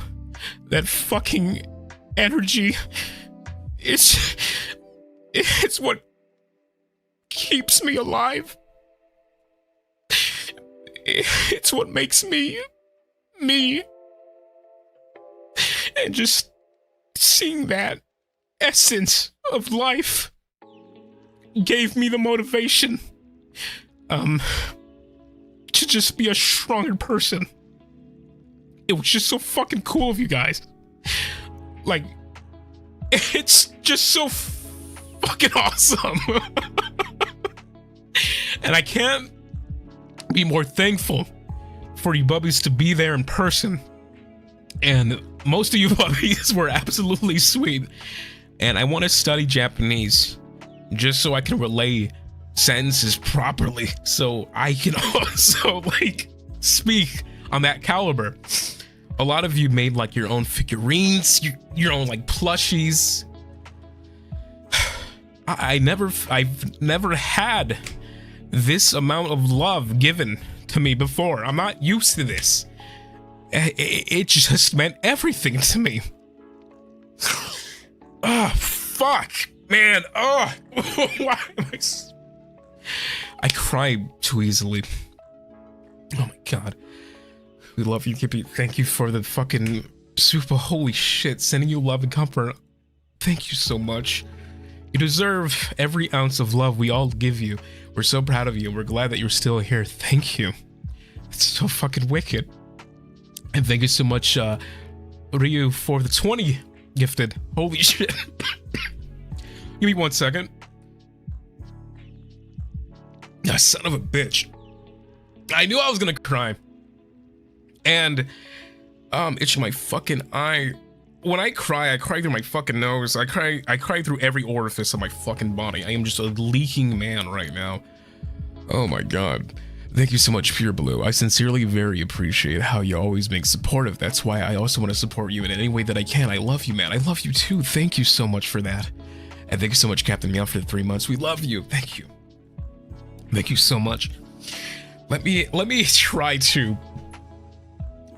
that fucking energy. It's what keeps me alive. It's what makes me me. And just seeing that essence of life gave me the motivation to just be a stronger person. It was just so fucking cool of you guys. Like, it's just so fucking awesome. And I can't be more thankful for you Bubbies to be there in person. And most of you Bubbies were absolutely sweet. And I want to study Japanese just so I can relay sentences properly, so I can also like speak on that caliber. A lot of you made like your own figurines, your own like plushies. I've never had this amount of love given to me before. I'm not used to this. It just meant everything to me. Oh, fuck, man. Oh, why am I cry too easily. Oh my god. We love you, Kippy. Thank you for the fucking super holy shit. Sending you love and comfort. Thank you so much. You deserve every ounce of love we all give you. We're so proud of you. We're glad that you're still here. Thank you. It's so fucking wicked. And thank you so much, Ryu, for the 20 gifted. Holy shit. Give me 1 second. Ah, son of a bitch. I knew I was gonna cry. And itching my fucking eye. When I cry through my fucking nose. I cry through every orifice of my fucking body. I am just a leaking man right now. Oh my god. Thank you so much, Pure Blue. I sincerely very appreciate how you always being supportive. That's why I also want to support you in any way that I can. I love you, man. I love you too. Thank you so much for that. And thank you so much, Captain Meow, for the 3 months. We love you. Thank you. Thank you so much. Let me try to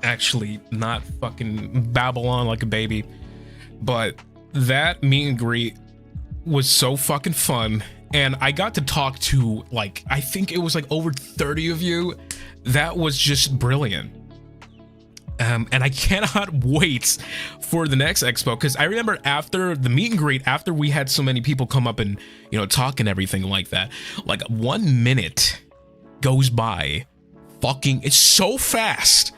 actually not fucking babble on like a baby. But that meet and greet was so fucking fun. And I got to talk to, like, I think it was like over 30 of you. That was just brilliant. And I cannot wait for the next expo, because I remember after the meet and greet, after we had so many people come up and, you know, talk and everything like that, like 1 minute goes by fucking, it's so fast.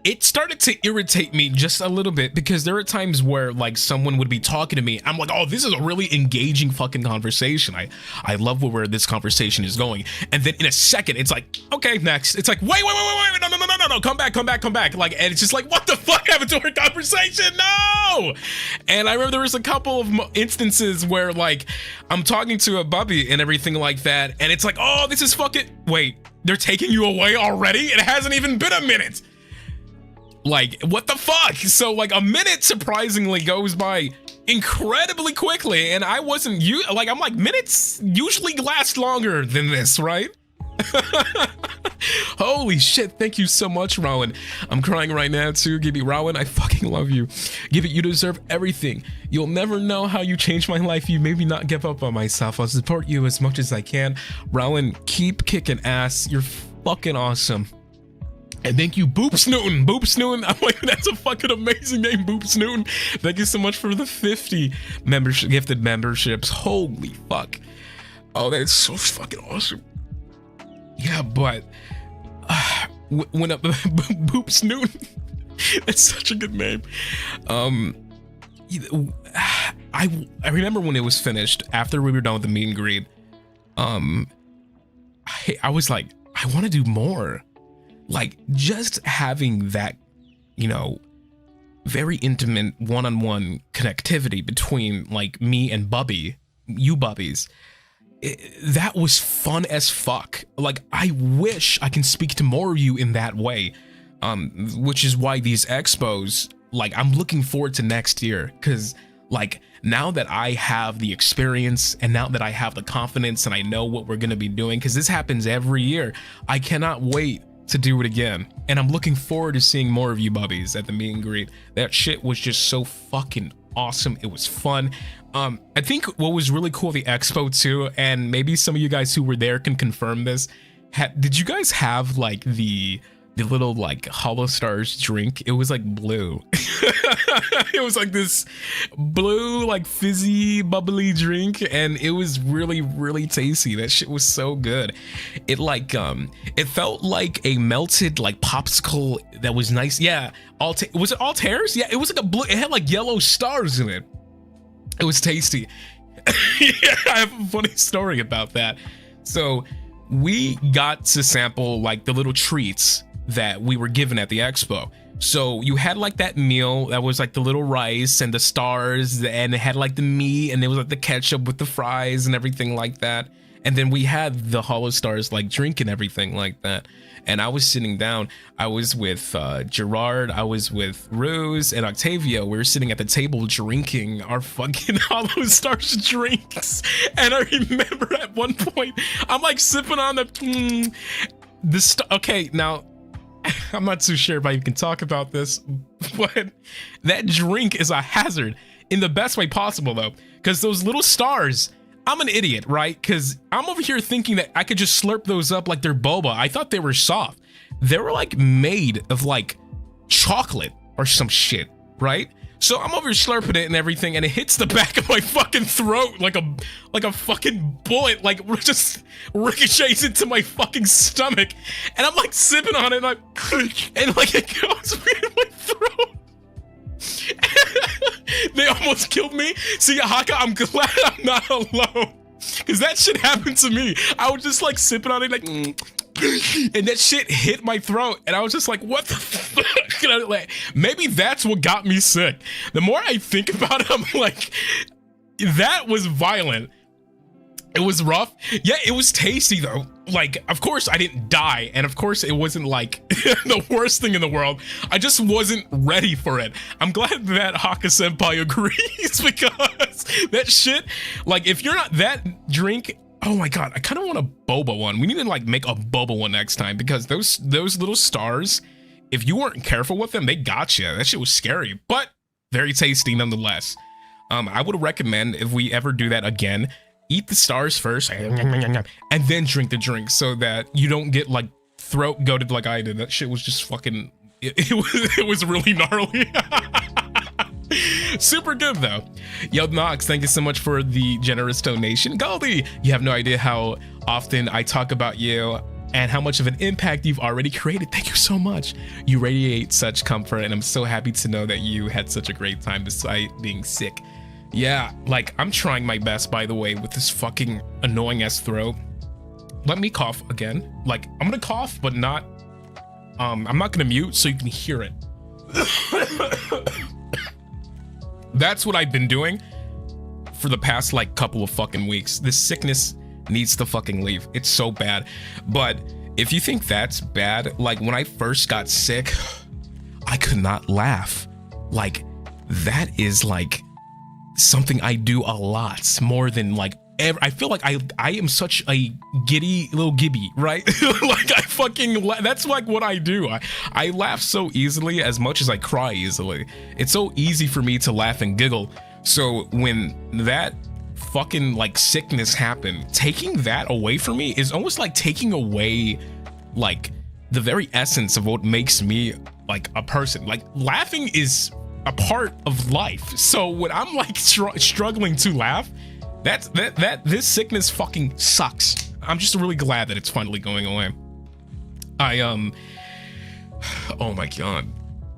It started to irritate me just a little bit, because there are times where like someone would be talking to me. I'm like, oh, this is a really engaging fucking conversation. I love where this conversation is going. And then in a second, it's like, okay, next. It's like, wait, no, come back. Like, and it's just like, what the fuck happened to our conversation? No! And I remember there was a couple of instances where like I'm talking to a Bubby and everything like that. And it's like, oh, this is fucking, wait, they're taking you away already? It hasn't even been a minute. Like, what the fuck? So like a minute surprisingly goes by incredibly quickly, and I wasn't like, I'm like, minutes usually last longer than this, right? Holy shit, thank you so much, Rowan. I'm crying right now too. Gibby, Rowan, I fucking love you. Gibby, you deserve everything. You'll never know how you changed my life. You made me not give up on myself. I'll support you as much as I can. Rowan, keep kicking ass. You're fucking awesome. And thank you, Boop Snootin. Boop Snootin. I'm like, that's a fucking amazing name, Boop Snootin. Thank you so much for the 50 gifted memberships. Holy fuck. Oh, that's so fucking awesome. Yeah, but when Boop Snootin. That's such a good name. I remember when it was finished, after we were done with the meet and greet, I was like, I want to do more. Like, just having that, you know, very intimate one-on-one connectivity between like me and Bubby, you Bubbies, that was fun as fuck. Like, I wish I can speak to more of you in that way, which is why these expos, like, I'm looking forward to next year, because like, now that I have the experience and now that I have the confidence and I know what we're gonna be doing, because this happens every year, I cannot wait to do it again. And I'm looking forward to seeing more of you Bubbies at the meet and greet. That shit was just so fucking awesome. It was fun. I think what was really cool at the expo too, and maybe some of you guys who were there can confirm this, did you guys have like the little like HOLOSTARS drink? It was like blue. It was like this blue, like fizzy, bubbly drink, and it was really, really tasty. That shit was so good. It like it felt like a melted like popsicle that was nice. Yeah, was it Altair's? Yeah, it was like a blue. It had like yellow stars in it. It was tasty. Yeah, I have a funny story about that. So we got to sample like the little treats that we were given at the expo. So you had like that meal that was like the little rice and the stars, and it had like the meat, and it was like the ketchup with the fries and everything like that. And then we had the HOLOSTARS like drink and everything like that. And I was sitting down, I was with Jurard, I was with Ruze and Octavio. We were sitting at the table drinking our fucking HOLOSTARS drinks. And I remember at one point, I'm like sipping on okay, now, I'm not too sure if I can talk about this, but that drink is a hazard in the best way possible though, because those little stars, I'm an idiot, right? Because I'm over here thinking that I could just slurp those up like they're boba. I thought they were soft. They were like made of like chocolate or some shit, right? So I'm over slurping it and everything, and it hits the back of my fucking throat like a fucking bullet, like just ricochets into my fucking stomach, and I'm like sipping on it, and like it goes in my throat. They almost killed me. See, Haka, I'm glad I'm not alone, because that shit happened to me. I was just like sipping on it, like, and that shit hit my throat, and I was just like, what the fuck? Like, maybe that's what got me sick. The more I think about it, I'm like, that was violent. It was rough. Yeah, it was tasty though. Like, of course I didn't die, and of course it wasn't like the worst thing in the world. I just wasn't ready for it. I'm glad that Haka Senpai agrees, because that shit, like, if you're not that drink, oh my god, I kind of want a boba one. We need to like make a boba one next time, because those little stars, if you weren't careful with them, they got you. That shit was scary, but very tasty nonetheless. I would recommend, if we ever do that again, eat the stars first and then drink the drink, so that you don't get like throat goated like I did. That shit was just fucking, it was really gnarly. Super good though. Yo, Nox, thank you so much for the generous donation. Goldie, you have no idea how often I talk about you and how much of an impact you've already created. Thank you so much. You radiate such comfort, and I'm so happy to know that you had such a great time despite being sick. Yeah, like, I'm trying my best, by the way, with this fucking annoying ass throat. Let me cough again. Like, I'm gonna cough, but not, I'm not gonna mute so you can hear it. That's what I've been doing for the past like couple of fucking weeks. This sickness needs to fucking leave. It's so bad. But if you think that's bad, like when I first got sick, I could not laugh. Like, that is like something I do a lot more than like ever. I feel like I am such a giddy little gibby, right? Like, I fucking that's like what I do. I laugh so easily as much as I cry easily. It's so easy for me to laugh and giggle. So when that fucking like sickness happened, taking that away from me is almost like taking away like the very essence of what makes me like a person. Like laughing is a part of life. So when I'm like struggling to laugh, this sickness fucking sucks. I'm just really glad that it's finally going away. Oh my god.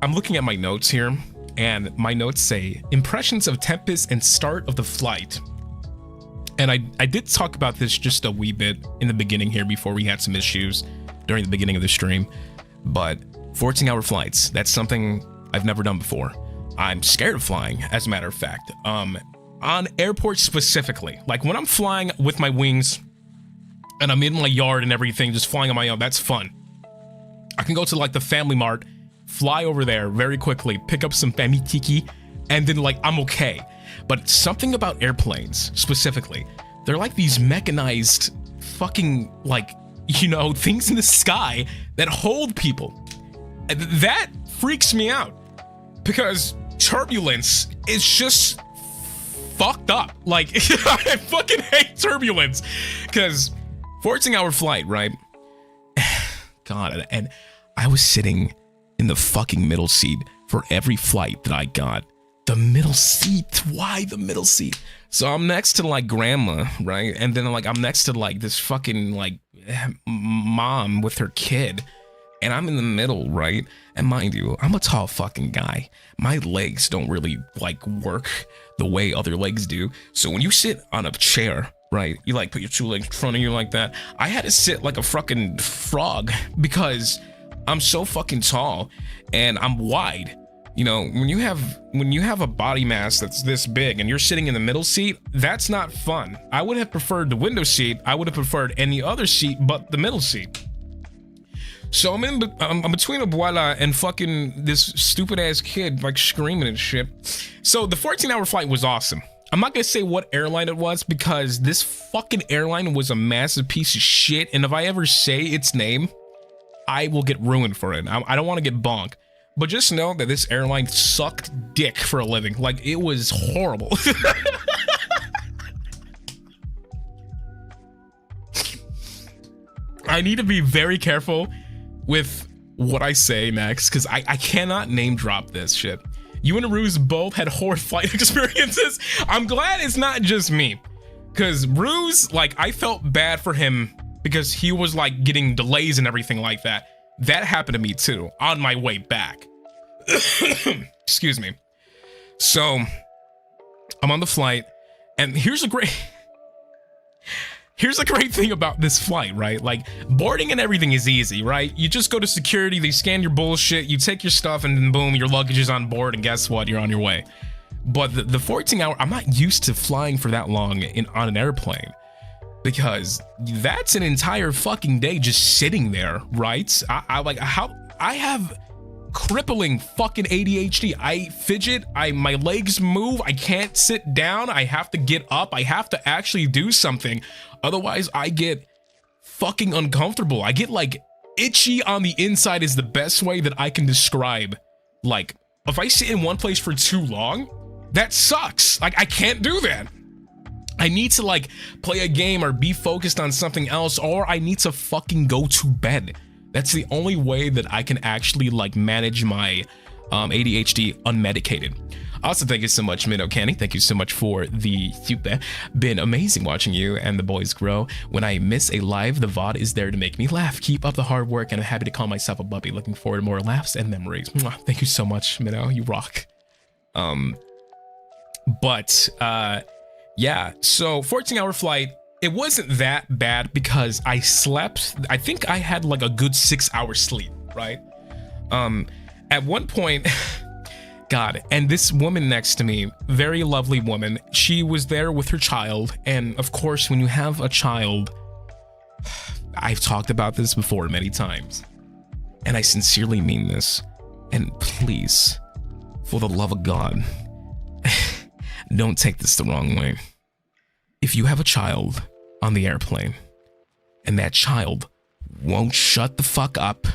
I'm looking at my notes here, and my notes say impressions of Tempest and start of the flight. And I did talk about this just a wee bit in the beginning here before we had some issues during the beginning of the stream. But 14-hour flights, that's something I've never done before. I'm scared of flying, as a matter of fact. On airports specifically, like when I'm flying with my wings and I'm in my yard and everything, just flying on my own, that's fun. I can go to like the Family Mart, fly over there very quickly, pick up some fami tiki, and then like I'm okay. But something about airplanes specifically, they're like these mechanized fucking like, you know, things in the sky that hold people. And that freaks me out because turbulence is just fucked up. Like I fucking hate turbulence because 14-hour flight, right? God, and I was sitting in the fucking middle seat for every flight that I got. The middle seat, why the middle seat? So I'm next to like grandma, right? And then like I'm next to like this fucking like mom with her kid. And I'm in the middle, right? And mind you, I'm a tall fucking guy. My legs don't really like work the way other legs do. So when you sit on a chair, right, you like put your two legs in front of you like that. I had to sit like a fucking frog because I'm so fucking tall and I'm wide. You know, when you have a body mass that's this big and you're sitting in the middle seat, that's not fun. I would have preferred the window seat. I would have preferred any other seat but the middle seat. So I'm between Abuela and fucking this stupid ass kid like screaming and shit. So the 14-hour flight was awesome. I'm not gonna say what airline it was because this fucking airline was a massive piece of shit. And if I ever say its name, I will get ruined for it. I don't want to get bonked. But just know that this airline sucked dick for a living. Like, it was horrible. I need to be very careful with what I say next, because I cannot name drop this shit. You and Ruze both had horrid flight experiences. I'm glad it's not just me. Because Ruze, like, I felt bad for him because he was, like, getting delays and everything like that. That happened to me too, on my way back. Excuse me. So, I'm on the flight, and here's a great thing about this flight, right? Like, boarding and everything is easy, right? You just go to security, they scan your bullshit, you take your stuff, and then boom, your luggage is on board, and guess what? You're on your way. But the 14-hour, I'm not used to flying for that long on an airplane. Because that's an entire fucking day just sitting there, right? I have crippling fucking ADHD. I fidget, my legs move, I can't sit down, I have to get up, I have to actually do something. Otherwise, I get fucking uncomfortable. I get like itchy on the inside is the best way that I can describe. Like, if I sit in one place for too long, that sucks. Like, I can't do that. I need to like play a game or be focused on something else, or I need to fucking go to bed. That's the only way that I can actually like manage my ADHD unmedicated. Also, thank you so much, Minnow Candy. Thank you so much for the super. Been amazing watching you and the boys grow. When I miss a live, the VOD is there to make me laugh. Keep up the hard work, and I'm happy to call myself a puppy. Looking forward to more laughs and memories. Mwah. Thank you so much, Minnow. You rock. Yeah, so 14-hour flight, it wasn't that bad because I slept, I think I had like a good 6 hours sleep, right? At one point, God, and this woman next to me, very lovely woman, she was there with her child. And of course, when you have a child, I've talked about this before many times, and I sincerely mean this. And please, for the love of God, don't take this the wrong way. If you have a child on the airplane and that child won't shut the fuck up,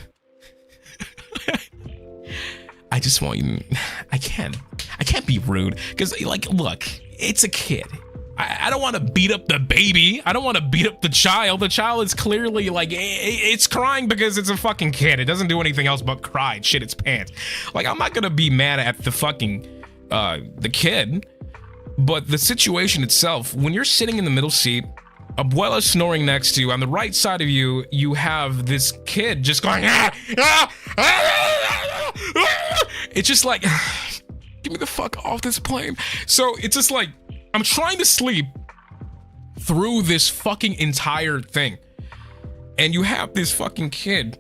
I just want you, I can't be rude, because like, look, it's a kid. I don't want to beat up the baby. I don't want to beat up the child. The child is clearly like, it's crying because it's a fucking kid. It doesn't do anything else but cry and shit its pants. Like, I'm not gonna be mad at the fucking, the kid, but the situation itself, when you're sitting in the middle seat, Abuela snoring next to you, on the right side of you, you have this kid just going, it's just like, get me the fuck off this plane. So it's just like, I'm trying to sleep through this fucking entire thing. And you have this fucking kid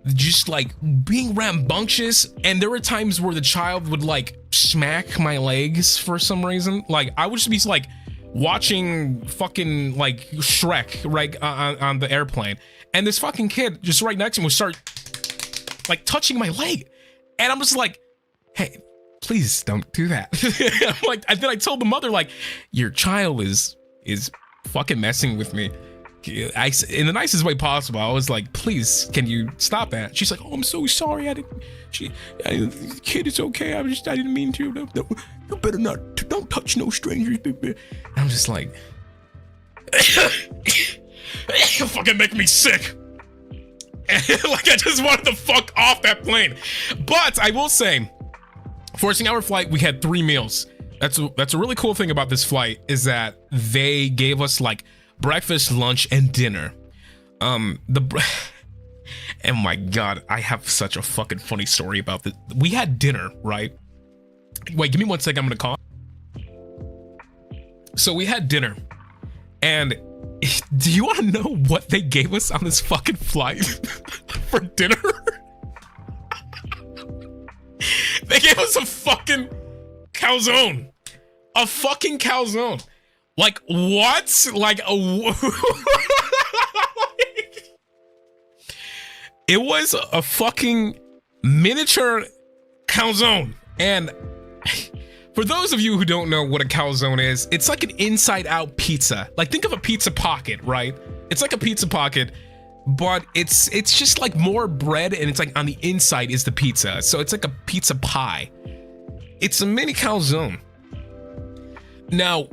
just like being rambunctious. And there were times where the child would like smack my legs for some reason. Like I would just be like watching fucking like Shrek right on the airplane. And this fucking kid just right next to me would start like touching my leg. And I'm just like, hey, please don't do that. I'm like, and then I told the mother, like, your child is fucking messing with me. In the nicest way possible. I was like, please, can you stop that? She's like, oh, I'm so sorry. The kid is okay. I didn't mean to. No, you better not, don't touch no strangers. And I'm just like, you're fucking making me sick. Like, I just wanted to fuck off that plane. But I will say, for a 6-hour flight, we had 3 meals. That's a really cool thing about this flight is that they gave us like breakfast, lunch, and dinner. And my God, I have such a fucking funny story about this. We had dinner, right? Wait, give me 1 second. I'm gonna call. So we had dinner, and do you want to know what they gave us on this fucking flight for dinner? They gave us a fucking calzone. A fucking calzone. Like, what? Like, it was a fucking miniature calzone. And for those of you who don't know what a calzone is, it's like an inside-out pizza. Like, think of a pizza pocket, right? It's like a pizza pocket, but it's just like more bread, and it's like on the inside is the pizza. So it's like a pizza pie. It's a mini calzone. Now,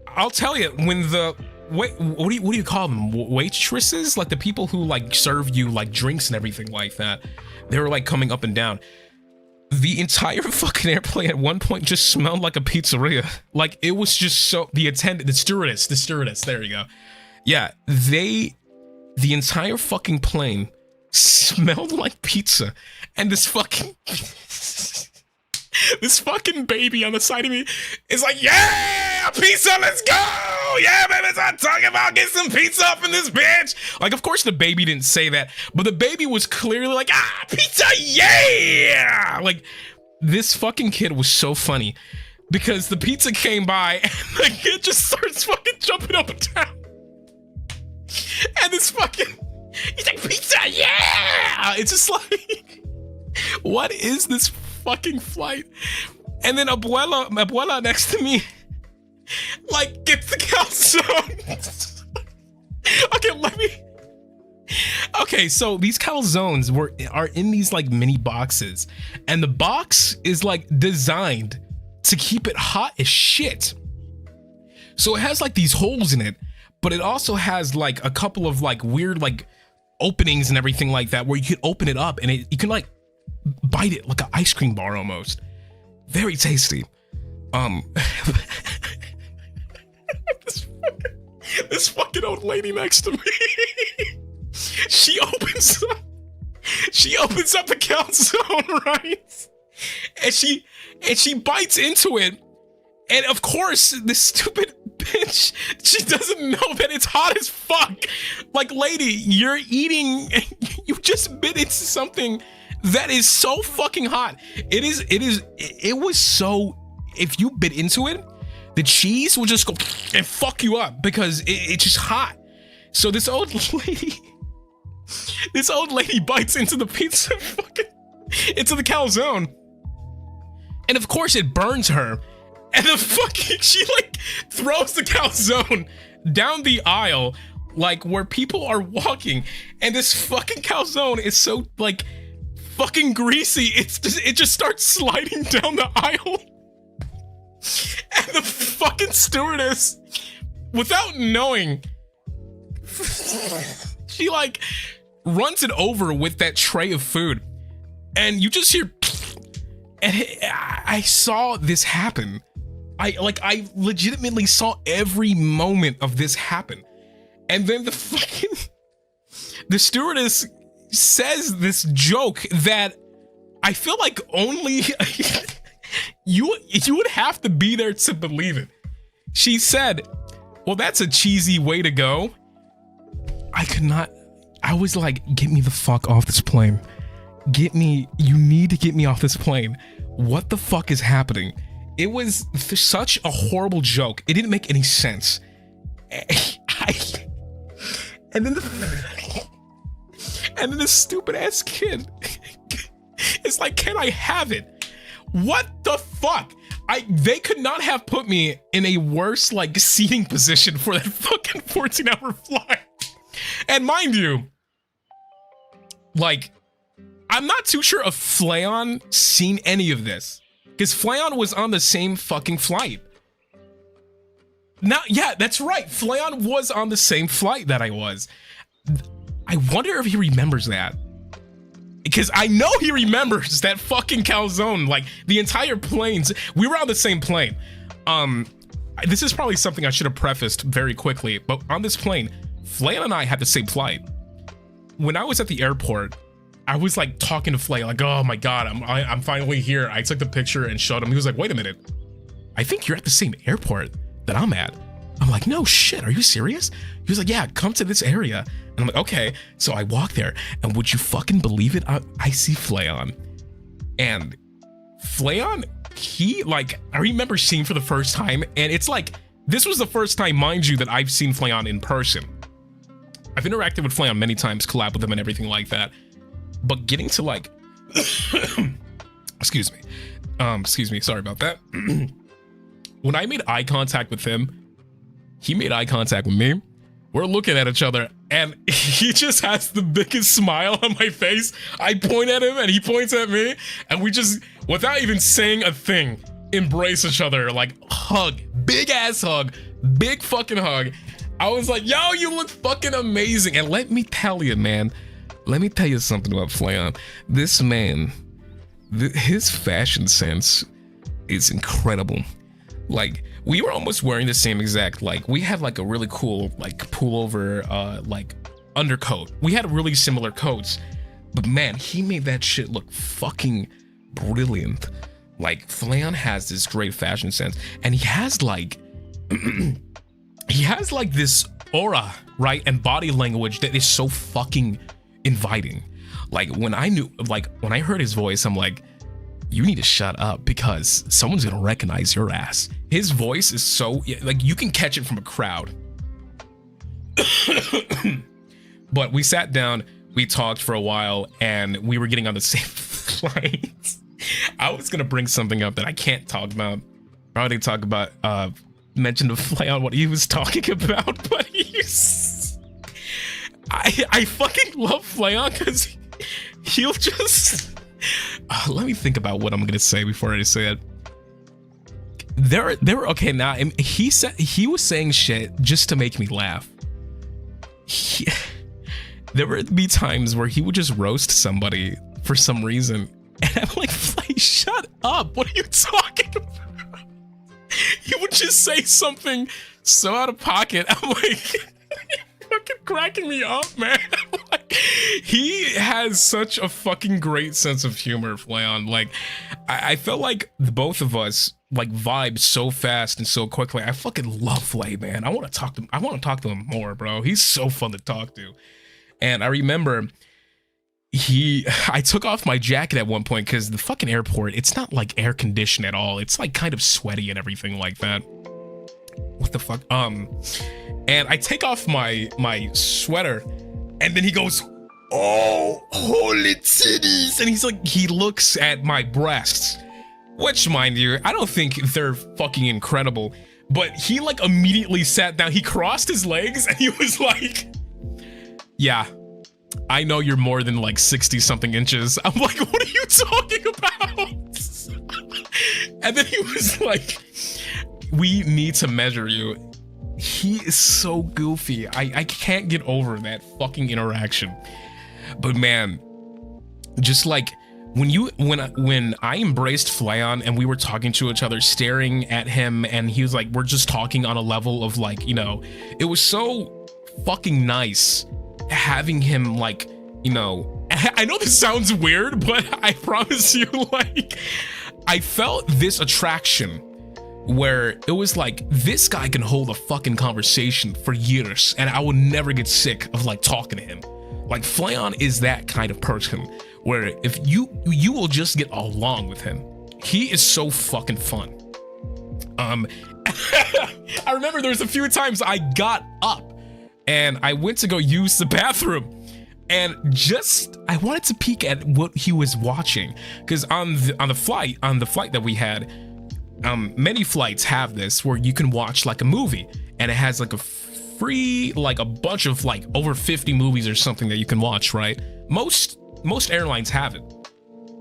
I'll tell you, when the what do you call them? Waitresses, like the people who like serve you like drinks and everything like that. They were like coming up and down. The entire fucking airplane at one point just smelled like a pizzeria. Like it was just so the stewardess. There you go. Yeah, the entire fucking plane smelled like pizza, and this fucking baby on the side of me is like, yeah, pizza, let's go, yeah, baby, that's what I'm talking about, get some pizza up in this bitch. Like, of course the baby didn't say that, but the baby was clearly like, pizza, yeah. Like, this fucking kid was so funny because the pizza came by and the kid just starts fucking jumping up and down. And this fucking, he's like, pizza, yeah! It's just like, what is this fucking flight? And then Abuela next to me, like, gets the calzone. Okay, so these calzones are in these, like, mini boxes. And the box is, like, designed to keep it hot as shit. So it has, like, these holes in it. But it also has like a couple of like weird like openings and everything like that where you can open it up and you can like bite it like an ice cream bar almost. Very tasty. This fucking old lady next to me. She opens up the calzone, right? And she bites into it. And of course, this stupid bitch, she doesn't know that it's hot as fuck. Like, lady, you're eating, you just bit into something that is so fucking hot. It was so, if you bit into it, the cheese will just go and fuck you up because it's just hot. So this old lady bites into the pizza, into the calzone. And of course it burns her. And she like throws the calzone down the aisle, like where people are walking. And this fucking calzone is so like fucking greasy. It just starts sliding down the aisle. And the fucking stewardess, without knowing, she like runs it over with that tray of food. And you just hear, and I saw this happen. I legitimately saw every moment of this happen. And then the stewardess says this joke that I feel like only you would have to be there to believe it. She said, well, that's a cheesy way to go. I could not, I was like, get me the fuck off this plane. You need to get me off this plane. What the fuck is happening? It was such a horrible joke. It didn't make any sense. And then this stupid ass kid is like, can I have it? What the fuck? They could not have put me in a worse like seating position for that fucking 14-hour flight. And mind you, like, I'm not too sure if Flayon seen any of this, because Flayon was on the same fucking flight. Now, yeah, that's right. Flayon was on the same flight that I was. I wonder if he remembers that. Because I know he remembers that fucking calzone, like the entire planes. We were on the same plane. This is probably something I should have prefaced very quickly, but on this plane, Flayon and I had the same flight. When I was at the airport, I was like talking to Flay, like, oh my God, I'm finally here. I took the picture and showed him. He was like, wait a minute. I think you're at the same airport that I'm at. I'm like, no shit, are you serious? He was like, yeah, come to this area. And I'm like, okay. So I walk there, and would you fucking believe it? I see Flayon. And Flayon, he, like, I remember seeing for the first time, and it's like, this was the first time, mind you, that I've seen Flayon in person. I've interacted with Flayon many times, collab with him and everything like that. But getting to like, excuse me, sorry about that. When I made eye contact with him, he made eye contact with me. We're looking at each other, and he just has the biggest smile on my face. I point at him, and he points at me, and we just, without even saying a thing, embrace each other, like hug, big ass hug, big fucking hug. I was like, yo, you look fucking amazing. And let me tell you, man, let me tell you something about Flayon. This man, his fashion sense is incredible. Like, we were almost wearing the same exact, like, we had like a really cool, like, pullover, like, undercoat. We had really similar coats, but man, he made that shit look fucking brilliant. Like, Flayon has this great fashion sense, and he has like, he has like this aura, right, and body language that is so fucking inviting. Like, when I heard his voice, I'm like, you need to shut up, because someone's gonna recognize your ass. His voice is so, like, you can catch it from a crowd. But we sat down, we talked for a while, and we were getting on the same flight. I was gonna bring something up that I can't talk about. I didn't talk about, mention to Flay on what he was talking about, but I fucking love Flayon, because he'll just, let me think about what I'm gonna say before I say it. There were, okay, now he was saying shit just to make me laugh. There would be times where he would just roast somebody for some reason, and I'm like, Flay, shut up, what are you talking about? He would just say something so out of pocket. I'm like, fucking cracking me up, man. Like, he has such a fucking great sense of humor, Flayon. Like, I felt like the both of us like vibed so fast and so quickly. I fucking love Flay, man. I want to talk to him more, bro. He's so fun to talk to. And I remember I took off my jacket at one point, because the fucking airport, it's not like air conditioned at all. It's like kind of sweaty and everything like that. What the fuck? And I take off my sweater, and then he goes, oh, holy titties. And he's like, he looks at my breasts, which, mind you, I don't think they're fucking incredible, but he like immediately sat down. He crossed his legs, and he was like, yeah, I know you're more than like 60 something inches. I'm like, what are you talking about? And then he was like, we need to measure you. He is so goofy. I can't get over that fucking interaction. But man, just like when I embraced Flayon and we were talking to each other, staring at him, and he was like, we're just talking on a level of like, you know, it was so fucking nice having him like, you know, I know this sounds weird, but I promise you, like, I felt this attraction where it was like, this guy can hold a fucking conversation for years and I will never get sick of like talking to him. Like Flayon is that kind of person where if you will just get along with him. He is so fucking fun. I remember there was a few times I got up and I went to go use the bathroom, and just I wanted to peek at what he was watching, because on the flight that we had, many flights have this where you can watch like a movie and it has like a free, like a bunch of like over 50 movies or something that you can watch, right? Most airlines have it.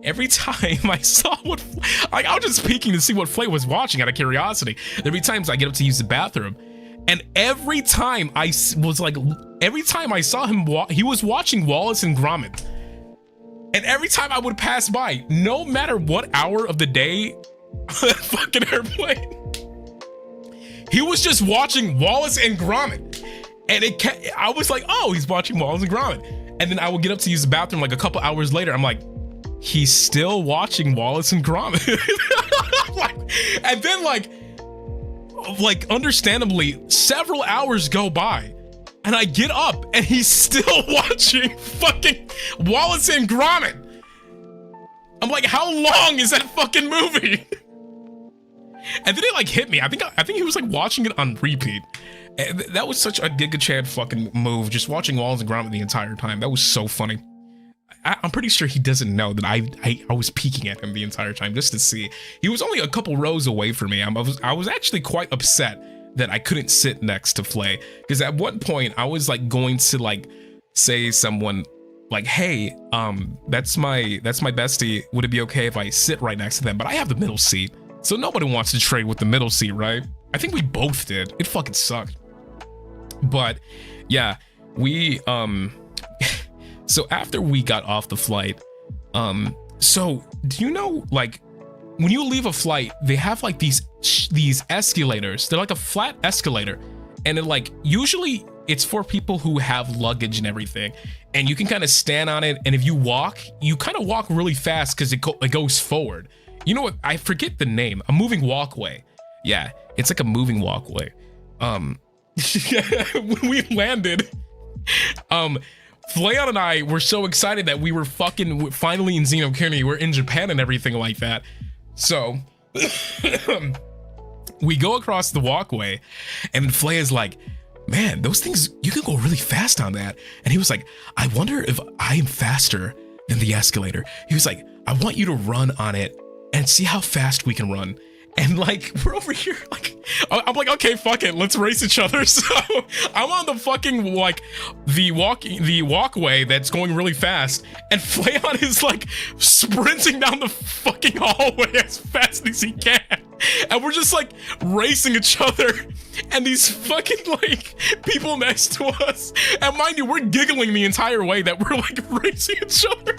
Every time I saw what, like, I was just peeking to see what Flay was watching out of curiosity. There'd be times I get up to use the bathroom, and every time I saw him, he was watching Wallace and Gromit. And every time I would pass by, no matter what hour of the day on that fucking airplane, he was just watching Wallace and Gromit. And I was like, oh, he's watching Wallace and Gromit. And then I would get up to use the bathroom like a couple hours later. I'm like, he's still watching Wallace and Gromit. And then like understandably, several hours go by and I get up and he's still watching fucking Wallace and Gromit. I'm like, how long is that fucking movie? And then it like hit me. I think he was like watching it on repeat. And that was such a Giga Chad fucking move, just watching Wallace and Gromit the entire time. That was so funny. I'm pretty sure he doesn't know that I was peeking at him the entire time just to see. He was only a couple rows away from me. I was actually quite upset that I couldn't sit next to Flay, because at one point I was like going to like say someone like, hey, that's my bestie. Would it be okay if I sit right next to them? But I have the middle seat, so nobody wants to trade with the middle seat, right? I think we both did. It fucking sucked. But yeah, we so after we got off the flight, so do you know, like, when you leave a flight, they have like these escalators. They're like a flat escalator, and it like, usually it's for people who have luggage and everything, and you can kind of stand on it, and if you walk, you kind of walk really fast because it goes forward. You know what? I forget the name. A moving walkway. Yeah, it's like a moving walkway. When we landed, Flayon and I were so excited that we were fucking finally in Xenokuni. We're in Japan and everything like that. So we go across the walkway, and Flay is like, man, those things, you can go really fast on that. And he was like, I wonder if I am faster than the escalator. He was like, I want you to run on it and see how fast we can run. And like, we're over here, like, I'm like, okay, fuck it, let's race each other. So I'm on the fucking, like, the walkway that's going really fast, and Flayon is like sprinting down the fucking hallway as fast as he can. And we're just like racing each other, and these fucking like people next to us, and mind you, we're giggling the entire way that we're like racing each other.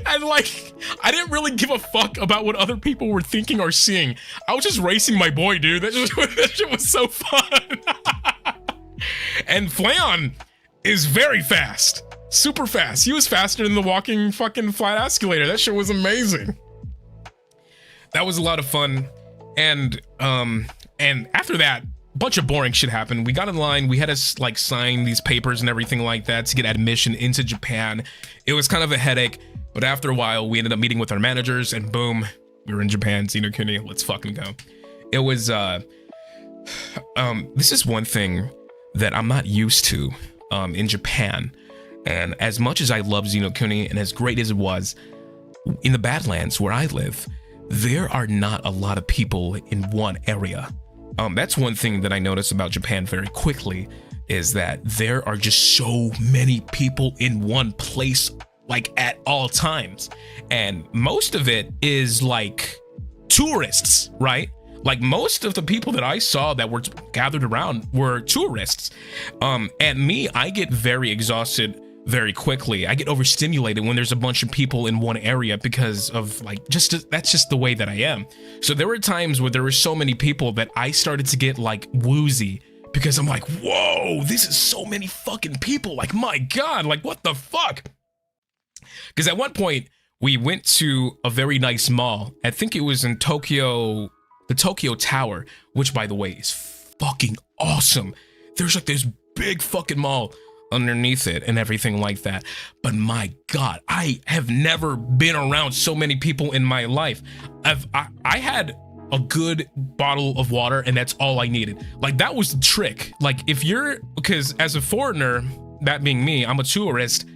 And like, I didn't really give a fuck about what other people were thinking or seeing. I was just racing my boy, dude. That shit was so fun. And Flayon is very fast. Super fast. He was faster than the walking fucking flat escalator. That shit was amazing. That was a lot of fun. And after that, a bunch of boring shit happened. We got in line. We had to like sign these papers and everything like that to get admission into Japan. It was kind of a headache, but after a while, we ended up meeting with our managers, and boom, we were in Japan, Xenokuni. Let's fucking go. It was this is one thing that I'm not used to in Japan. And as much as I love Xenokuni and as great as it was, in the Badlands where I live, there are not a lot of people in one area. That's one thing that I noticed about Japan very quickly, is that there are just so many people in one place like at all times. And most of it is like tourists, right? Like most of the people that I saw that were gathered around were tourists. And me, I get very exhausted very quickly. I get overstimulated when there's a bunch of people in one area because of like, that's just the way that I am. So there were times where there were so many people that I started to get like woozy because I'm like, whoa, this is so many fucking people. Like, my God, like what the fuck? Because at one point we went to a very nice mall. I think it was in Tokyo, the Tokyo Tower, which by the way is fucking awesome. There's like this big fucking mall underneath it and everything like that. But my God, I have never been around so many people in my life. I had a good bottle of water and that's all I needed. Like that was the trick. Like if you're, because as a foreigner, that being me, I'm a tourist,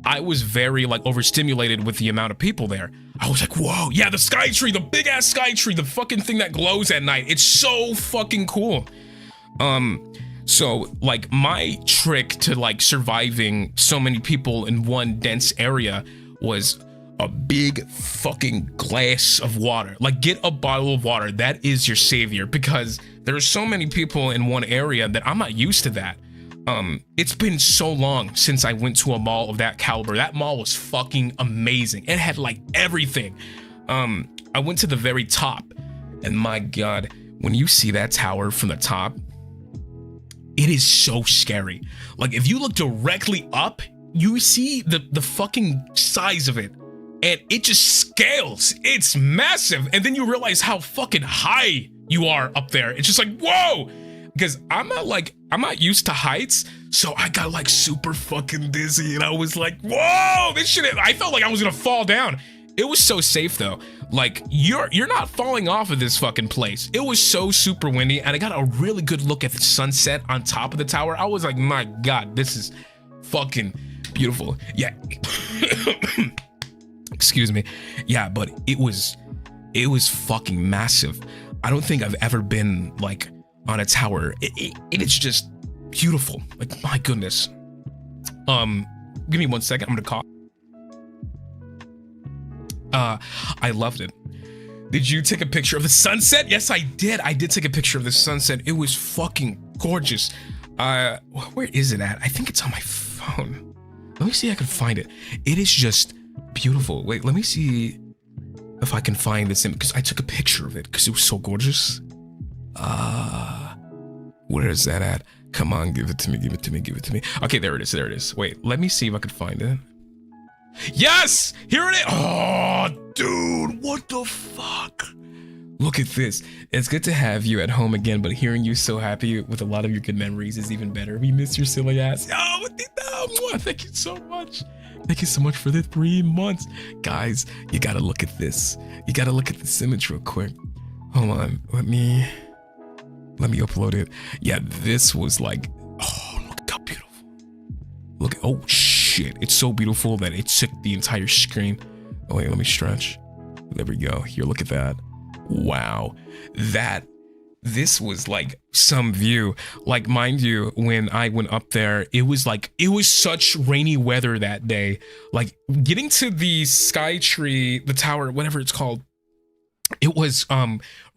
I was very like overstimulated with the amount of people there. I was like, whoa, yeah, the sky tree, the big ass sky tree, the fucking thing that glows at night. It's so fucking cool. So like my trick to like surviving so many people in one dense area was a big fucking glass of water. Like get a bottle of water. That is your savior because there's so many people in one area that I'm not used to that. It's been so long since I went to a mall of that caliber. That mall was fucking amazing. It had like everything. I went to the very top and my God, when you see that tower from the top, it is so scary. Like if you look directly up, you see the fucking size of it and it just scales. It's massive. And then you realize how fucking high you are up there. It's just like, whoa. Because I'm not used to heights, so I got like super fucking dizzy and I was like, whoa, this shit, I felt like I was gonna fall down. It was so safe though. Like you're not falling off of this fucking place. It was so super windy and I got a really good look at the sunset on top of the tower. I was like, my God, this is fucking beautiful. Yeah. Excuse me. Yeah, but it was fucking massive. I don't think I've ever been like on a tower. It is just beautiful. Like my goodness. Give me 1 second. I'm gonna call. I loved it. Did you take a picture of the sunset? Yes, I did. I did take a picture of the sunset. It was fucking gorgeous. Where is it at? I think it's on my phone. Let me see if I can find it. It is just beautiful. Wait, let me see if I can find this in because I took a picture of it because it was so gorgeous. Where is that at? Come on, give it to me, give it to me, give it to me. Okay, there it is, there it is. Wait, let me see if I can find it. Yes! Here it is! Oh, dude, what the fuck? Look at this. It's good to have you at home again, but hearing you so happy with a lot of your good memories is even better. We miss your silly ass. Oh, thank you so much. Thank you so much for the 3 months. Guys, you gotta look at this. You gotta look at this image real quick. Hold on, let me upload it. Yeah, this was like, oh, look how beautiful. Look, oh shit, it's so beautiful that it took the entire screen. Oh wait, let me stretch. There we go. Here, look at that. Wow, this was like some view. Like, mind you, when I went up there, it was such rainy weather that day. Like getting to the sky tree, the tower, whatever it's called, it was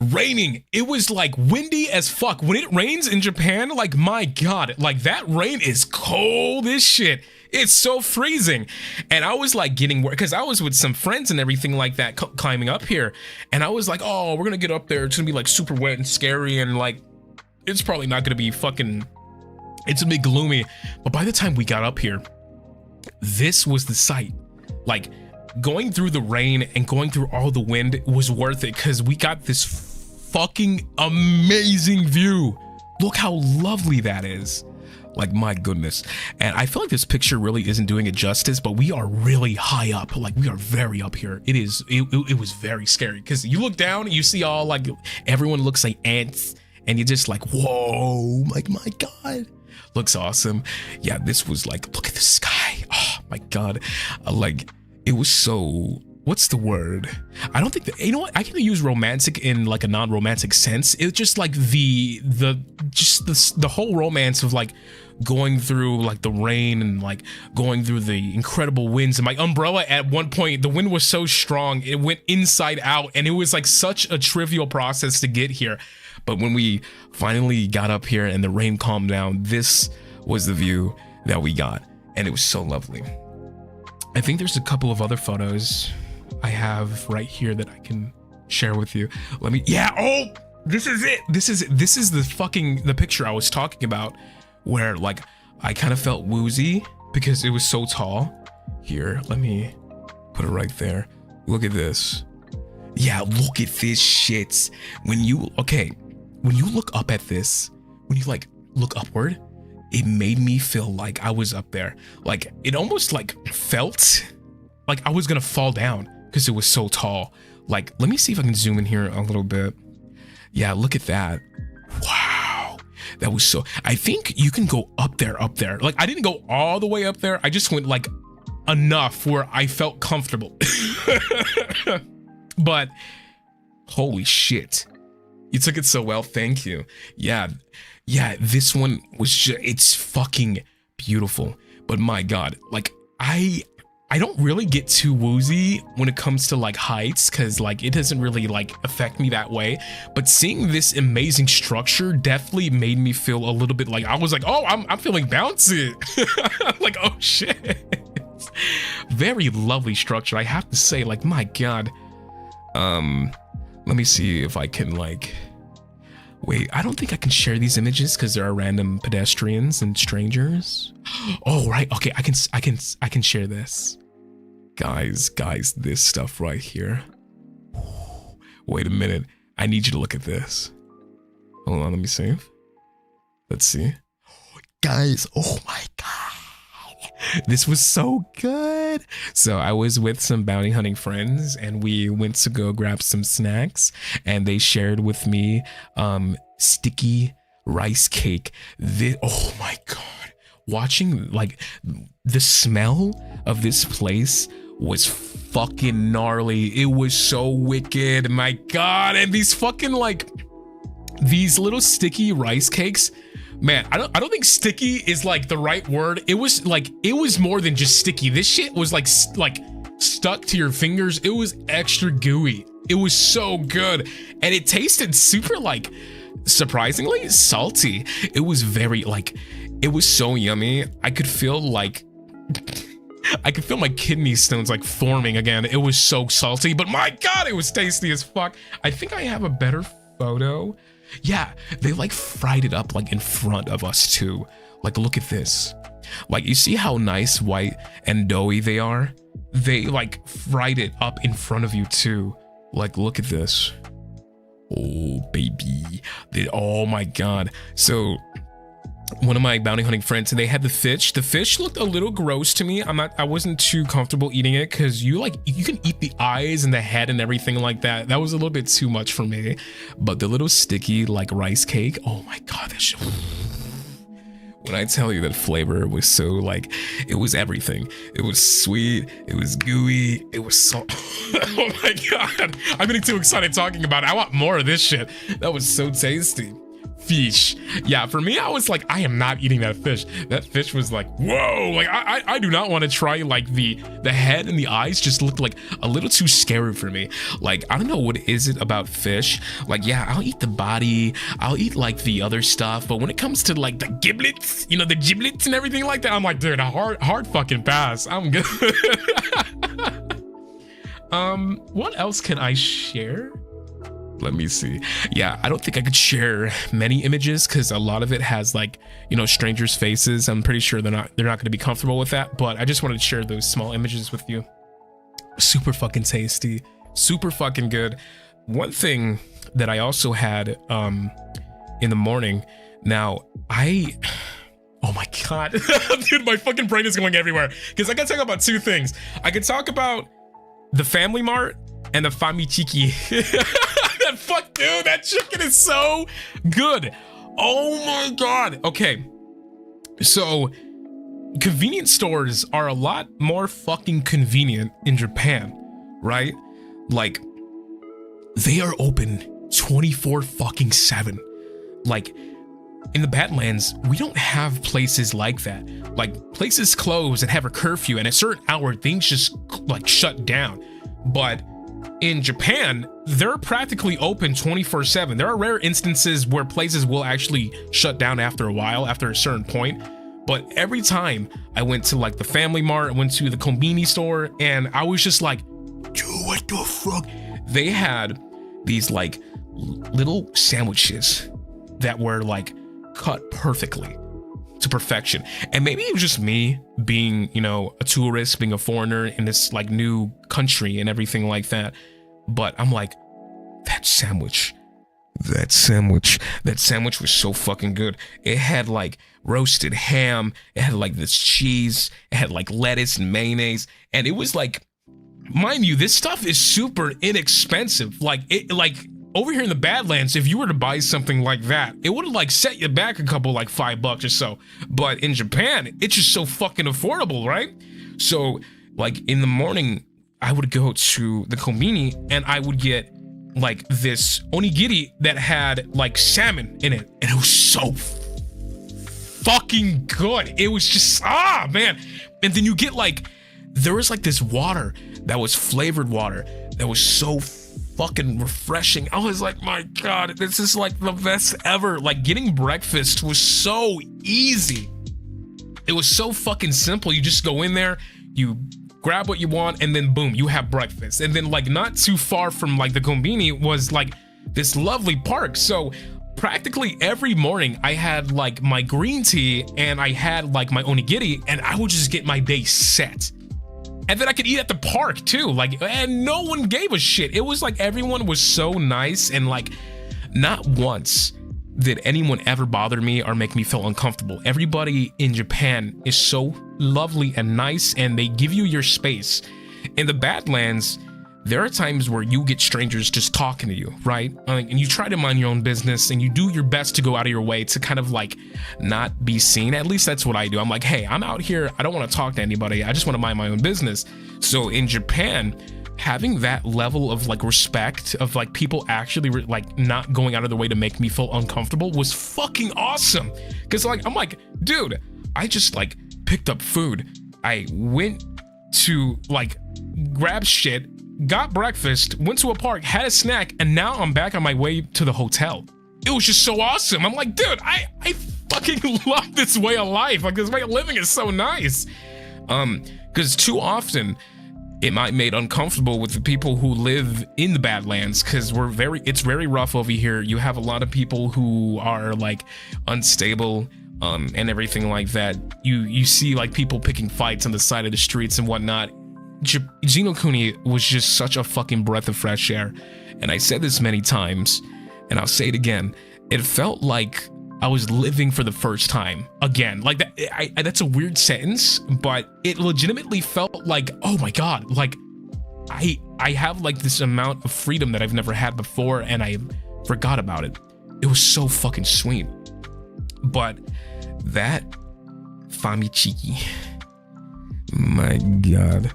raining. It was like windy as fuck. When it rains in Japan, like my God, like that rain is cold as shit. It's so freezing. And I was like getting worried because I was with some friends and everything like that climbing up here. And I was like, oh, we're gonna get up there. It's gonna be like super wet and scary and like it's probably not gonna be fucking, it's gonna be gloomy. But by the time we got up here, this was the sight. Like going through the rain and going through all the wind was worth it because we got this fucking amazing view. Look how lovely that is. Like, my goodness. And I feel like this picture really isn't doing it justice, but we are really high up. Like, we are very up here. It was very scary because you look down and you see all like everyone looks like ants and you're just like, whoa, like my God. Looks awesome. Yeah, this was like, look at the sky. Oh my God. Like, it was so, what's the word? I don't think that, you know what? I can use romantic in like a non-romantic sense. It's just like the whole romance of like going through like the rain and like going through the incredible winds. And my umbrella at one point, the wind was so strong, it went inside out, and it was like such a trivial process to get here. But when we finally got up here and the rain calmed down, this was the view that we got, and it was so lovely. I think there's a couple of other photos I have right here that I can share with you. Let me, yeah, oh, this is it. This is the picture I was talking about, where like I kind of felt woozy because it was so tall. Here, let me put it right there. Look at this. Yeah, look at this shit. When you look up at this, when you like look upward, it made me feel like I was up there. Like it almost like felt like I was gonna fall down because it was so tall. Like, let me see if I can zoom in here a little bit. Yeah, look at that. Wow. That was so, I think you can go up there. Like I didn't go all the way up there. I just went like enough where I felt comfortable. But holy shit. You took it so well. Thank you. Yeah, this one was just, it's fucking beautiful. But my God, like I don't really get too woozy when it comes to like heights, because like it doesn't really like affect me that way. But seeing this amazing structure definitely made me feel a little bit like, I was like, oh, I'm feeling bouncy. Like, oh shit. Very lovely structure, I have to say. Like, my God. Let me see if I can like, wait, I don't think I can share these images because there are random pedestrians and strangers. Oh, right. Okay, I can share this. Guys, this stuff right here. Wait a minute. I need you to look at this. Hold on, let me save. Let's see. Guys, oh my God. This was so good. So I was with some bounty hunting friends and we went to go grab some snacks, and they shared with me sticky rice cake. Oh my God. Watching like the smell of this place was fucking gnarly. It was so wicked. My God. And these fucking like these little sticky rice cakes, man, I don't think sticky is like the right word. It was more than just sticky. This shit was like stuck to your fingers. It was extra gooey. It was so good. And it tasted super like surprisingly salty. It was very like, it was so yummy. I could feel my kidney stones like forming again. It was so salty, but my God, it was tasty as fuck. I think I have a better photo. Yeah, they like fried it up like in front of us too. Like, look at this. Like, you see how nice, white, and doughy they are? They like fried it up in front of you too. Like, look at this. Oh, baby. Oh my God. So one of my bounty hunting friends, and they had the fish. The fish looked a little gross to me. I wasn't too comfortable eating it because you can eat the eyes and the head and everything like that. That was a little bit too much for me. But the little sticky like rice cake, oh my God, that shit. When I tell you that flavor was so like, it was everything. It was sweet, it was gooey, it was so, oh my God. I'm getting too excited talking about it. I want more of this shit. That was so tasty. Fish. Yeah, for me, I was like, I am not eating that fish. That fish was like, whoa, like I do not want to try. Like the head and the eyes just looked like a little too scary for me. Like, I don't know what is it about fish. Like, yeah, I'll eat the body, I'll eat like the other stuff, but when it comes to like the giblets, you know, the giblets and everything like that, I'm like, dude, a hard fucking pass. I'm good. What else can I share? Let me see. Yeah, I don't think I could share many images because a lot of it has like, you know, strangers' faces. I'm pretty sure they're not going to be comfortable with that, but I just wanted to share those small images with you. Super fucking tasty, super fucking good. One thing that I also had in the morning. Now, oh my God, dude, my fucking brain is going everywhere because I can talk about two things. I could talk about the Family Mart and the Famichiki. Fuck, dude, that chicken is so good. Oh my God. Okay, so convenience stores are a lot more fucking convenient in Japan, right? Like, they are open 24 fucking 7. Like, in the Badlands, we don't have places like that. Like places close and have a curfew, and at a certain hour, things just like shut down. But in Japan, they're practically open 24/7. There are rare instances where places will actually shut down after a while, after a certain point. But every time I went to like the Family Mart, I went to the Konbini store, and I was just like, dude, what the fuck? They had these like little sandwiches that were like cut perfectly to perfection. And maybe it was just me being, you know, a tourist, being a foreigner in this like new country and everything like that. But I'm like, that sandwich was so fucking good. It had like roasted ham, it had like this cheese, it had like lettuce and mayonnaise, and it was like, mind you, this stuff is super inexpensive. Like it, like over here in the Badlands, if you were to buy something like that, it would have like set you back a couple, like $5 or so. But in Japan, it's just so fucking affordable, right? So like in the morning, I would go to the Konbini and I would get like this onigiri that had like salmon in it, and it was so fucking good. It was just, ah, man. And then you get like, there was like this water that was flavored water that was so fucking refreshing. I was like, my God, this is like the best ever. Like getting breakfast was so easy. It was so fucking simple. You just go in there, you grab what you want, and then boom, you have breakfast. And then like not too far from like the Konbini was like this lovely park. So practically every morning I had like my green tea and I had like my onigiri, and I would just get my day set. And then I could eat at the park too, like, and no one gave a shit. It was like everyone was so nice, and like not once did anyone ever bother me or make me feel uncomfortable. Everybody in Japan is so lovely and nice, and they give you your space. In the Badlands, there are times where you get strangers just talking to you, right? And you try to mind your own business, and you do your best to go out of your way to kind of like not be seen. At least that's what I do. I'm like, hey, I'm out here, I don't want to talk to anybody, I just want to mind my own business. So in Japan, having that level of like respect, of like people actually like not going out of their way to make me feel uncomfortable, was fucking awesome. Because like, I'm like, dude, I just like picked up food, I went to like grab shit, got breakfast, went to a park, had a snack, and now I'm back on my way to the hotel. It was just so awesome. I'm like, dude, I fucking love this way of life. Like, this way of living is so nice. Because too often it might made uncomfortable with the people who live in the Badlands, because it's very rough over here. You have a lot of people who are like unstable, and everything like that. You see like people picking fights on the side of the streets and whatnot. Xenokuni was just such a fucking breath of fresh air. And I said this many times, and I'll say it again. It felt like I was living for the first time again. Like that, that's a weird sentence, but it legitimately felt like, oh my God, like I have like this amount of freedom that I've never had before, and I forgot about it. It was so fucking sweet. But that famichiki, my God.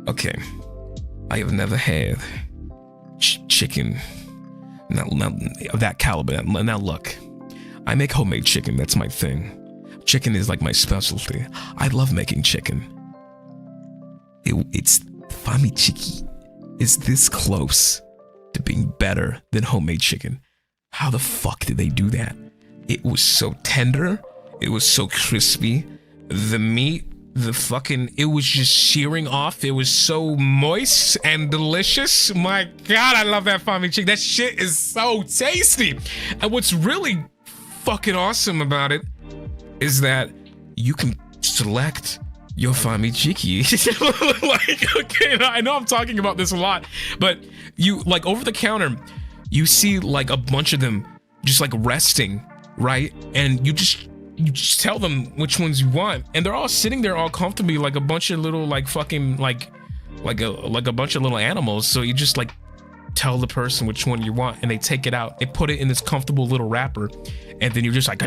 Okay, I have never had chicken of that caliber. Now look, I make homemade chicken, that's my thing. Chicken is like my specialty. I love making chicken. It's famichiki is this close to being better than homemade chicken. How the fuck did they do that? It was so tender, it was so crispy, the meat, it was just shearing off. It was so moist and delicious. My God, I love that famichiki. That shit is so tasty. And what's really fucking awesome about it is that you can select your famichiki. Like, okay, I know I'm talking about this a lot, but you like over the counter, you see like a bunch of them just like resting, right? And you just tell them which ones you want, and they're all sitting there all comfortably like a bunch of little like fucking like a bunch of little animals. So you just like tell the person which one you want, and they take it out, they put it in this comfortable little wrapper, and then you're just like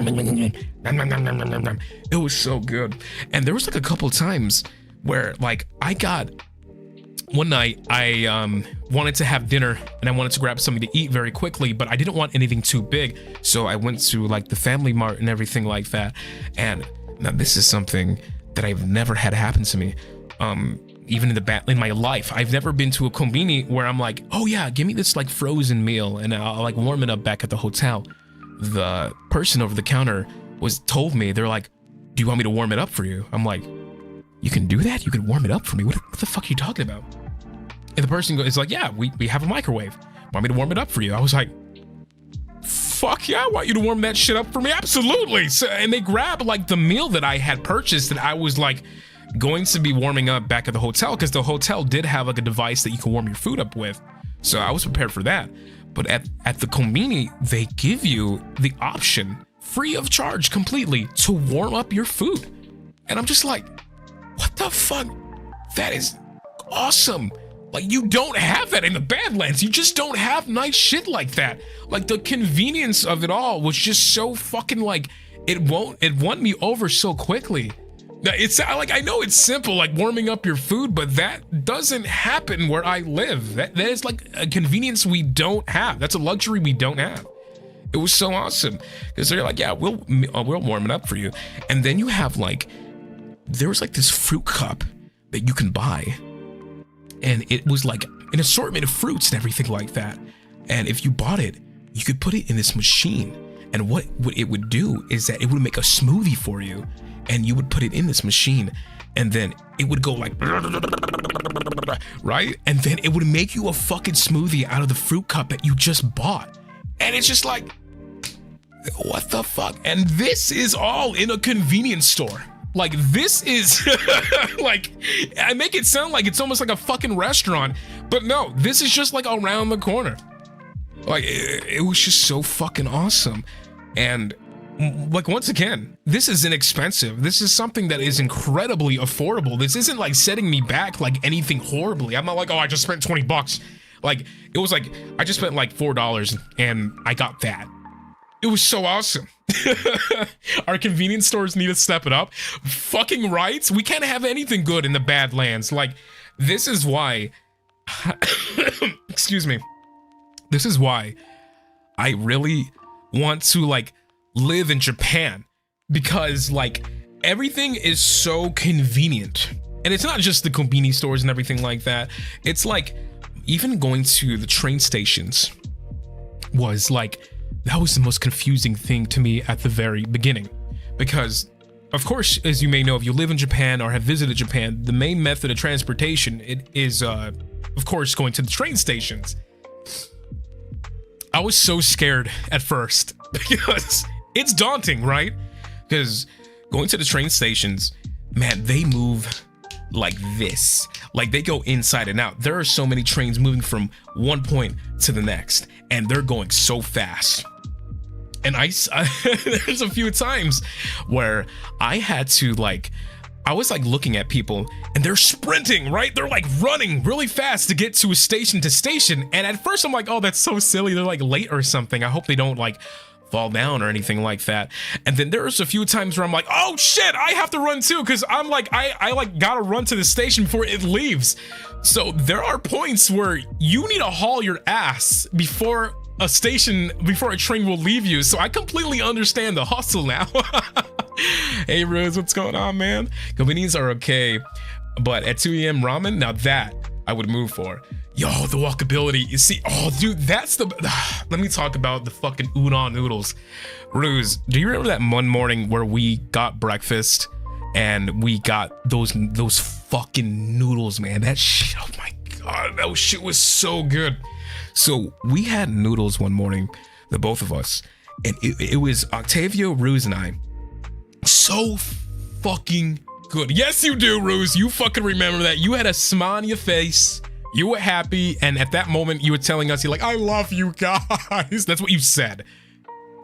it was so good. And there was like a couple times where like I got one night I wanted to have dinner and I wanted to grab something to eat very quickly, but I didn't want anything too big. So I went to like the Family Mart and everything like that. And now this is something that I've never had happen to me. Even in my life, I've never been to a konbini where I'm like, oh yeah, give me this like frozen meal and I'll like warm it up back at the hotel. The person over the counter told me, they're like, do you want me to warm it up for you? I'm like, you can do that? You can warm it up for me? What the fuck are you talking about? And the person is like, yeah, we have a microwave. Want me to warm it up for you? I was like, fuck yeah, I want you to warm that shit up for me. Absolutely. So, and they grabbed like the meal that I had purchased that I was like going to be warming up back at the hotel, because the hotel did have like a device that you can warm your food up with. So I was prepared for that. But at the konbini, they give you the option, free of charge completely, to warm up your food. And I'm just like, what the fuck? That is awesome. Like, you don't have that in the Badlands. You just don't have nice shit like that. Like, the convenience of it all was just so fucking like, it won me over so quickly. It's like, I know it's simple, like warming up your food, but that doesn't happen where I live. That is like a convenience we don't have. That's a luxury we don't have. It was so awesome because they're like, yeah, we'll warm it up for you. And then you have like, there was like this fruit cup that you can buy, and it was like an assortment of fruits and everything like that. And if you bought it, you could put it in this machine, and what it would do is that it would make a smoothie for you, and you would put it in this machine, and then it would go like, right? And then it would make you a fucking smoothie out of the fruit cup that you just bought. And it's just like, what the fuck? And this is all in a convenience store. Like, this is like, I make it sound like it's almost like a fucking restaurant, but no, this is just like around the corner. Like, it was just so fucking awesome. And like, once again, this is inexpensive. This is something that is incredibly affordable. This isn't like setting me back like anything horribly. I'm not like, oh, I just spent 20 bucks. Like, it was like, I just spent like $4 and I got that. It was so awesome. Our convenience stores need to step it up. Fucking right. We can't have anything good in the Badlands. Like, this is why, excuse me. This is why I really want to like live in Japan, because like everything is so convenient. And it's not just the konbini stores and everything like that. It's like even going to the train stations was like, that was the most confusing thing to me at the very beginning, because of course, as you may know, if you live in Japan or have visited Japan, the main method of transportation, it is of course going to the train stations. I was so scared at first because it's daunting, right? Because going to the train stations, man, they move like this. Like, they go inside and out. There are so many trains moving from one point to the next, and they're going so fast. And there's a few times where I had to like, I was like looking at people and they're sprinting, right? They're like running really fast to get to a station to station. And at first I'm like, oh, that's so silly. They're like late or something. I hope they don't like fall down or anything like that. And then there's a few times where I'm like, oh shit, I have to run too, because I'm like, I like gotta run to the station before it leaves. So there are points where you need to haul your ass before a train will leave you. So I completely understand the hustle now. Hey Ruze, what's going on, man? Konbinis are okay, but at 2 a.m. ramen, now that I would move for. Yo, the walkability, you see, oh dude, that's the, let me talk about the fucking udon noodles. Ruze, do you remember that one morning where we got breakfast and we got those fucking noodles, man? That shit, oh my God, that shit was so good. So we had noodles one morning, the both of us, and it was Octavio, Ruze, and I. So fucking good. Yes, you do, Ruze. You fucking remember that. You had a smile on your face. You were happy, and at that moment, you were telling us, you're like, I love you guys. That's what you said.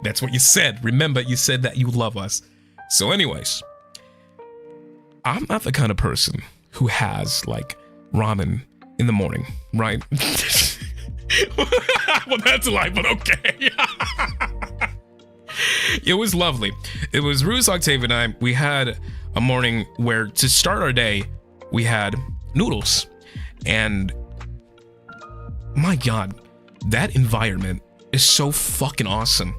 That's what you said. Remember, you said that you love us. So anyways, I'm not the kind of person who has, like, ramen in the morning, right? Well, that's a lie, but okay. It was lovely. It was Ruze, Octavio, and I. We had a morning where, to start our day, we had noodles. And my God, that environment is so fucking awesome.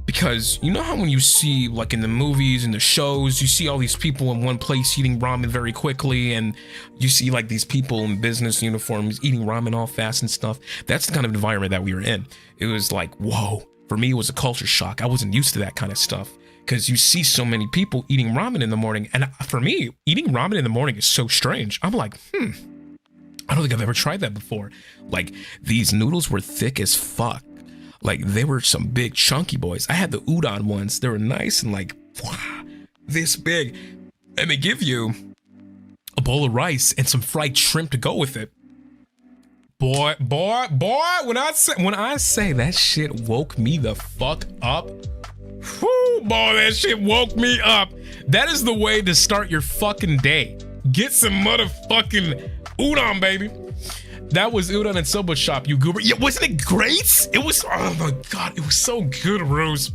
Because you know how when you see, like in the movies and the shows, you see all these people in one place eating ramen very quickly, and you see like these people in business uniforms eating ramen all fast and stuff. That's the kind of environment that we were in. It was like, whoa. For me, it was a culture shock. I wasn't used to that kind of stuff, because you see so many people eating ramen in the morning. And for me, eating ramen in the morning is so strange. I'm like, I don't think I've ever tried that before. Like, these noodles were thick as fuck. Like, they were some big chunky boys. I had the udon ones. They were nice and like this big. And they give you a bowl of rice and some fried shrimp to go with it. Boy, when I say that shit woke me the fuck up. Whoo, boy, that shit woke me up. That is the way to start your fucking day. Get some motherfucking udon, baby. That was udon and soba shop, you goober. Yeah, wasn't it great? It was, oh my God, it was so good, Ruze.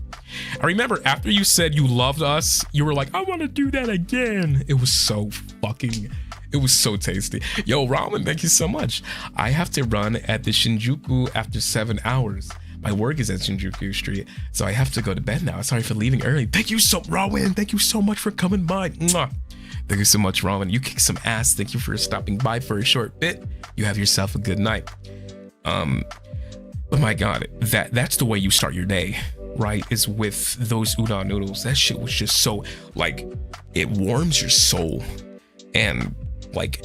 I remember after you said you loved us, you were like, I want to do that again. It was so tasty. Yo, Ramen, thank you so much. I have to run at the Shinjuku after 7 hours. My work is at Shinjuku Street, so I have to go to bed now. Sorry for leaving early. Thank you so, Ramen. Thank you so much for coming by. Mwah. Thank you so much, Ramen. You kick some ass. Thank you for stopping by for a short bit. You have yourself a good night. But my God, that's the way you start your day, right? Is with those udon noodles. That shit was just so, like, it warms your soul. And like,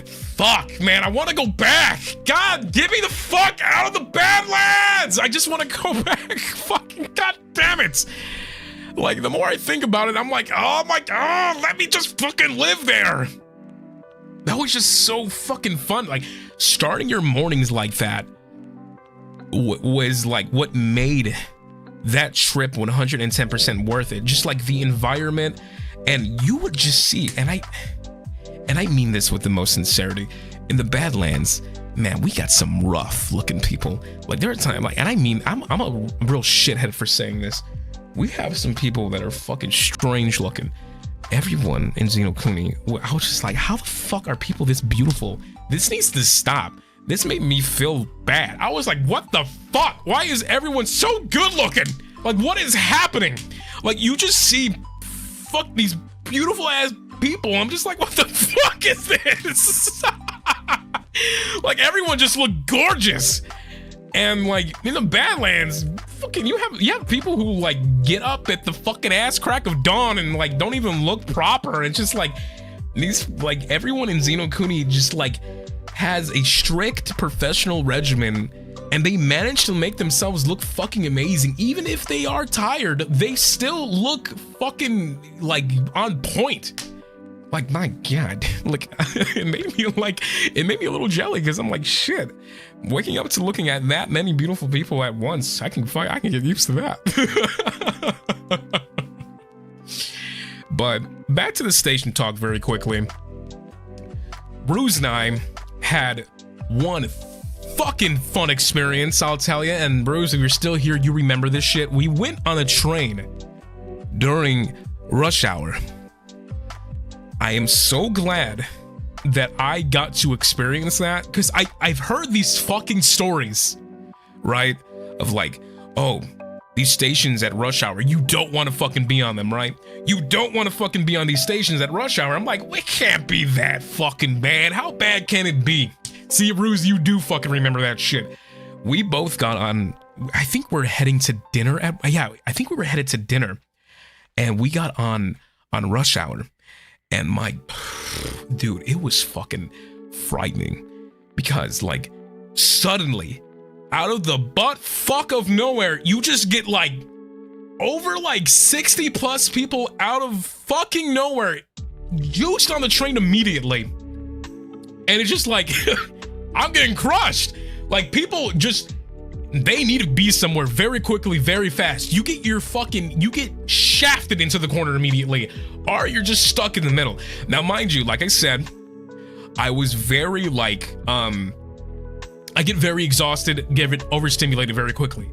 fuck, man, I want to go back. God, get me the fuck out of the Badlands. I just want to go back. Fucking God damn it. Like, the more I think about it, I'm like, oh my God, let me just fucking live there. That was just so fucking fun. Like, starting your mornings like that was like what made that trip 110% worth it. Just like the environment, and you would just see, and I mean this with the most sincerity, in the Badlands, man, we got some rough looking people. Like, there are times, like, and I mean, I'm a real shithead for saying this. We have some people that are fucking strange looking. Everyone in Xenokuni, I was just like, how the fuck are people this beautiful? This needs to stop. This made me feel bad. I was like, what the fuck? Why is everyone so good looking? Like, what is happening? Like, you just see fuck these beautiful ass people. I'm just like, what the fuck is this? Like, everyone just looked gorgeous. And like, in the Badlands, fucking, you have people who like get up at the fucking ass crack of dawn and like don't even look proper. It's just like, these, like, everyone in Xenokuni just like has a strict professional regimen, and they manage to make themselves look fucking amazing. Even if they are tired, they still look fucking like on point. Like, my God, like, it made me a little jelly, because I'm like, shit, waking up to looking at that many beautiful people at once, I can get used to that. But back to the station talk very quickly. Ruze and I had one fucking fun experience, I'll tell you. And Ruze, if you're still here, you remember this shit. We went on a train during rush hour. I am so glad that I got to experience that, because I've heard these fucking stories, right? Of like, oh, these stations at rush hour, you don't want to fucking be on them, right? You don't want to fucking be on these stations at rush hour. I'm like, it can't be that fucking bad. How bad can it be? See, Ruze, you do fucking remember that shit. We both got on, I think we're heading to dinner I think we were headed to dinner, and we got on rush hour. And my, dude, it was fucking frightening, because like, suddenly, out of the butt fuck of nowhere, you just get like over like 60 plus people out of fucking nowhere, juiced on the train immediately. And it's just like, I'm getting crushed. Like, people just, they need to be somewhere very quickly, very fast. You get shafted into the corner immediately, or you're just stuck in the middle. Now, mind you, like I said, I was very like, I get very exhausted, get overstimulated very quickly.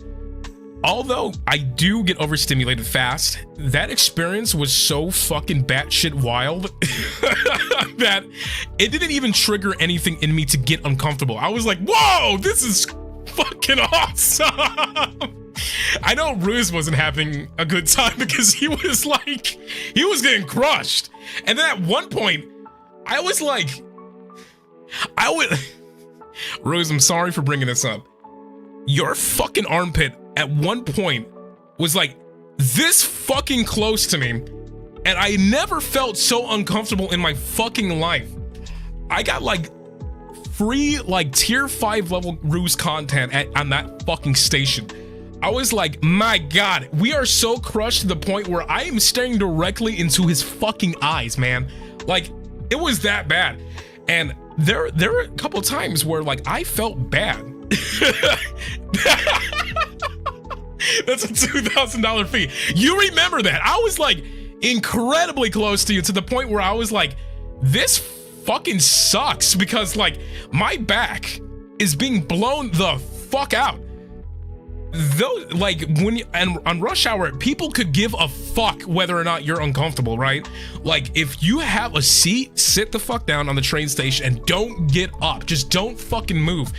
although I do get overstimulated fast, that experience was so fucking batshit wild that it didn't even trigger anything in me to get uncomfortable. I was like, whoa, this is fucking awesome. I know Ruze wasn't having a good time because he was getting crushed. And then at one point, I was like, Ruze, I'm sorry for bringing this up. Your fucking armpit at one point was like this fucking close to me, and I never felt so uncomfortable in my fucking life. I got like free like tier 5 level Ruze content on that fucking station. I was like, my god, we are so crushed to the point where I am staring directly into his fucking eyes, man. Like, it was that bad. And there were a couple times where like I felt bad. That's a $2,000 fee. You remember that? I was like incredibly close to you, to the point where I was like, this fucking sucks, because like my back is being blown the fuck out. Though, like, when you, and on rush hour, people could give a fuck whether or not you're uncomfortable, right? Like, if you have a seat, sit the fuck down on the train station and don't get up. Just don't fucking move.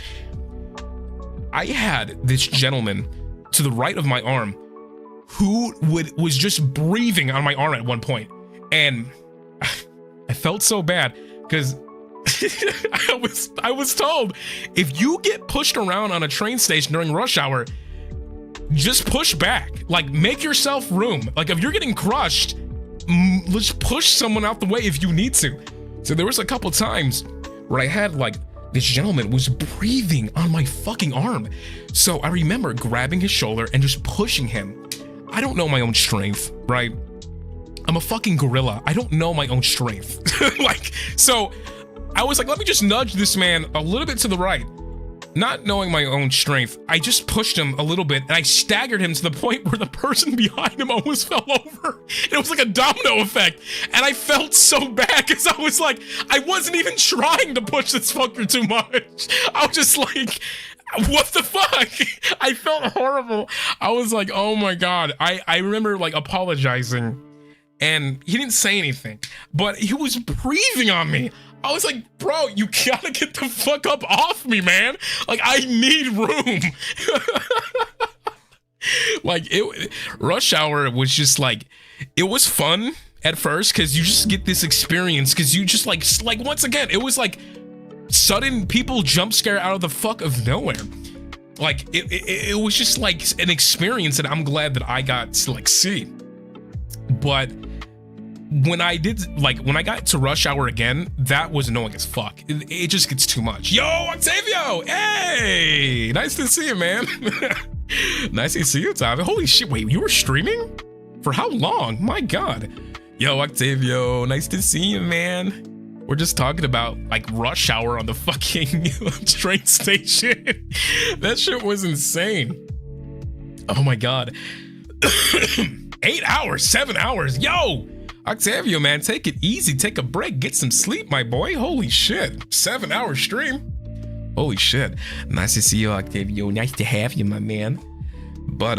I had this gentleman to the right of my arm who was just breathing on my arm at one point, and I felt so bad because I was told, if you get pushed around on a train station during rush hour, just push back, like make yourself room. Like if you're getting crushed, let's push someone out the way if you need to. So there was a couple times where I had like, this gentleman was breathing on my fucking arm. So I remember grabbing his shoulder and just pushing him. I don't know my own strength, right? I'm a fucking gorilla. I don't know my own strength. Like, so I was like, let me just nudge this man a little bit to the right. Not knowing my own strength, I just pushed him a little bit and I staggered him to the point where the person behind him almost fell over. It was like a domino effect. And I felt so bad because I was like, I wasn't even trying to push this fucker too much. I was just like, what the fuck? I felt horrible. I was like, oh my God. I remember like apologizing, and he didn't say anything, but he was breathing on me. I was like, bro, you gotta get the fuck up off me, man. Like, I need room. Like, rush hour was just like, it was fun at first because you just get this experience, because you just like once again, it was like sudden people jump scare out of the fuck of nowhere. Like, it was just like an experience that I'm glad that I got to like see. But when I got to rush hour again, that was annoying as fuck. It just gets too much. Yo, Octavio! Hey! Nice to see you, man. Nice to see you, Octavio. Holy shit, wait, you were streaming? For how long? My God. Yo, Octavio, nice to see you, man. We're just talking about, like, rush hour on the fucking train station. That shit was insane. Oh my God. 8 hours, 7 hours, yo! Octavio, man, take it easy. Take a break. Get some sleep, my boy. Holy shit. 7-hour stream. Holy shit. Nice to see you, Octavio. Nice to have you, my man. But,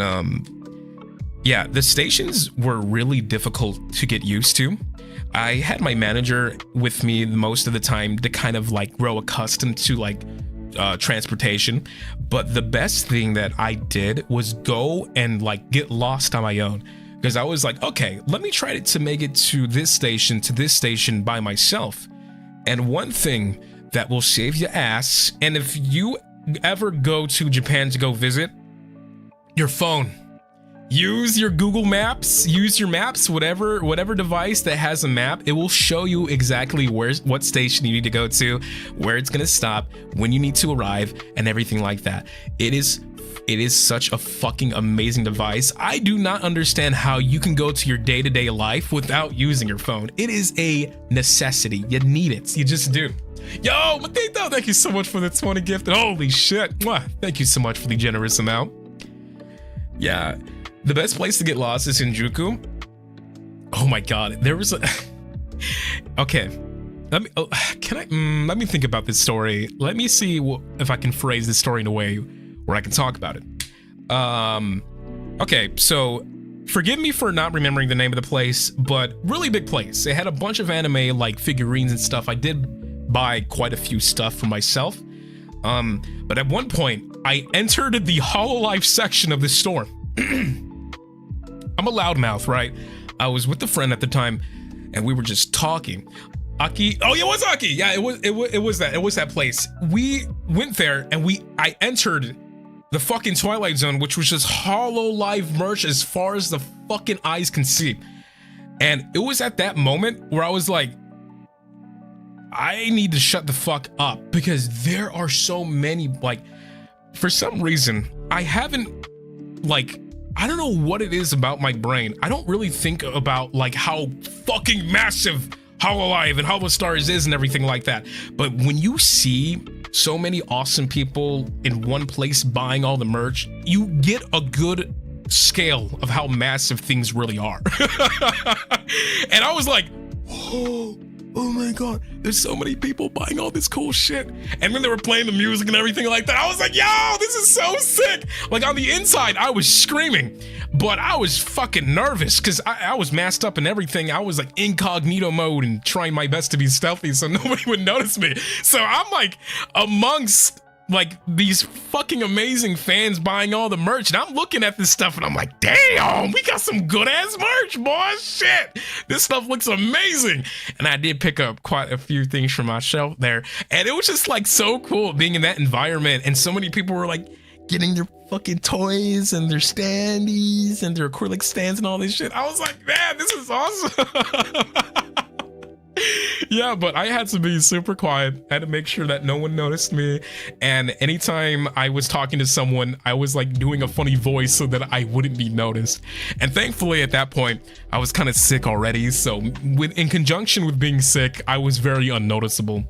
yeah, the stations were really difficult to get used to. I had my manager with me most of the time to kind of like grow accustomed to like transportation. But the best thing that I did was go and like get lost on my own. Because I was like, okay, let me try to make it to this station by myself. And one thing that will save your ass, and if you ever go to Japan to go visit, your phone. Use your Google Maps, use your maps, whatever device that has a map, it will show you exactly what station you need to go to, where it's gonna stop, when you need to arrive, and everything like that. It is such a fucking amazing device. I do not understand how you can go to your day-to-day life without using your phone. It is a necessity. You need it. You just do. Yo, Matito, thank you so much for the 20 gift. Holy shit. Mwah. Thank you so much for the generous amount. Yeah, the best place to get lost is Shinjuku. Oh my God, there was a... Okay, let me think about this story. Let me see if I can phrase this story in a way where I can talk about it. Okay, so forgive me for not remembering the name of the place, but really big place. It had a bunch of anime like figurines and stuff. I did buy quite a few stuff for myself. But at one point, I entered the Hololive section of this store. I'm a loudmouth, right? I was with a friend at the time, and we were just talking. Aki, oh yeah, it was Aki. Yeah, it was that place. We went there, and I entered the fucking Twilight Zone, which was just Hololive merch as far as the fucking eyes can see. And it was at that moment where I was like, I need to shut the fuck up, because there are so many, like, for some reason, I haven't, like, I don't know what it is about my brain. I don't really think about like how fucking massive Hololive and HOLOSTARS is and everything like that. But when you see so many awesome people in one place buying all the merch, you get a good scale of how massive things really are. And I was like, oh my god, there's so many people buying all this cool shit. And when they were playing the music and everything like that, I was like, yo, this is so sick. Like on the inside, I was screaming, but I was fucking nervous because I was masked up and everything. I was like incognito mode and trying my best to be stealthy so nobody would notice me. So I'm like amongst like these fucking amazing fans buying all the merch, and I'm looking at this stuff and I'm like, damn, we got some good ass merch, boy. Shit, this stuff looks amazing. And I did pick up quite a few things from my shelf there, and it was just like so cool being in that environment, and so many people were like getting their fucking toys and their standees and their acrylic stands and all this shit. I was like, man, this is awesome. Yeah, but I had to be super quiet. I had to make sure that no one noticed me. And anytime I was talking to someone, I was like doing a funny voice so that I wouldn't be noticed. And thankfully at that point, I was kind of sick already. So in conjunction with being sick, I was very unnoticeable.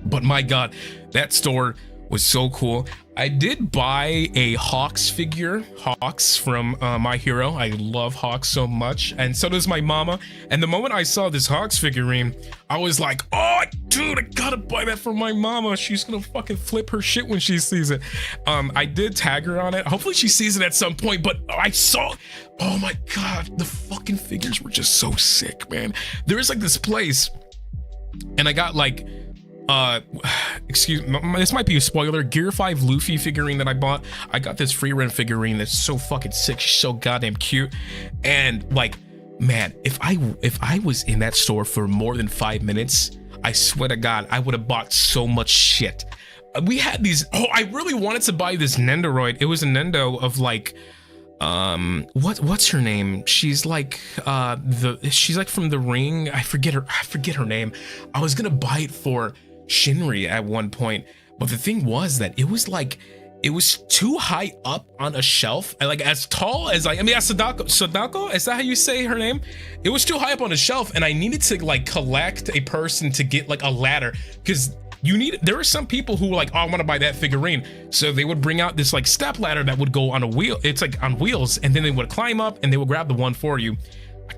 But my God, that store was so cool. I did buy a Hawks figure, Hawks from My Hero. I love Hawks so much, and so does my mama. And the moment I saw this Hawks figurine, I was like, oh, dude, I gotta buy that for my mama. She's gonna fucking flip her shit when she sees it. I did tag her on it. Hopefully she sees it at some point, but I saw, oh my God, the fucking figures were just so sick, man. There is like this place, and I got like, excuse me, this might be a spoiler, Gear 5 Luffy figurine that I bought. I got this free rent figurine that's so fucking sick. She's so goddamn cute. And like, man, if I was in that store for more than 5 minutes, I swear to God, I would have bought so much shit. We had these, oh, I really wanted to buy this Nendoroid. It was a Nendo of like, what's her name? She's like she's like from The Ring. I forget her name. I was gonna buy it for Shinri at one point, but the thing was that it was too high up on a shelf, and like as tall as Sadako, is that how you say her name? It was too high up on a shelf, and I needed to like collect a person to get like a ladder, because there are some people who were like, oh, I want to buy that figurine. So they would bring out this like step ladder that would go on a wheel. It's like on wheels, and then they would climb up and they would grab the one for you.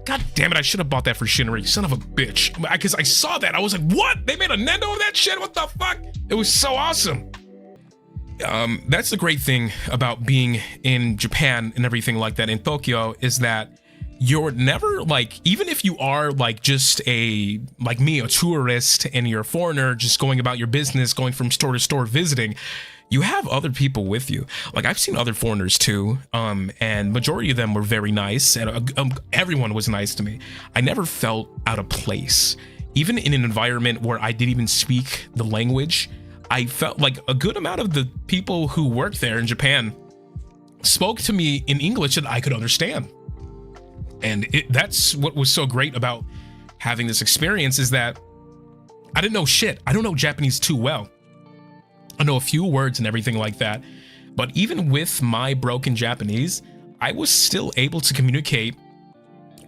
God damn it, I should have bought that for Shinri, son of a bitch. Because I saw that, I was like, what? They made a Nendo of that shit? What the fuck? It was so awesome. That's the great thing about being in Japan and everything like that in Tokyo, is that you're never like, even if you are like just like me, a tourist, and you're a foreigner just going about your business, going from store to store visiting, you have other people with you. Like I've seen other foreigners too, and majority of them were very nice, and everyone was nice to me. I never felt out of place. Even in an environment where I didn't even speak the language, I felt like a good amount of the people who worked there in Japan spoke to me in English that I could understand. And that's what was so great about having this experience, is that I didn't know shit. I don't know Japanese too well. I know a few words and everything like that. But even with my broken Japanese, I was still able to communicate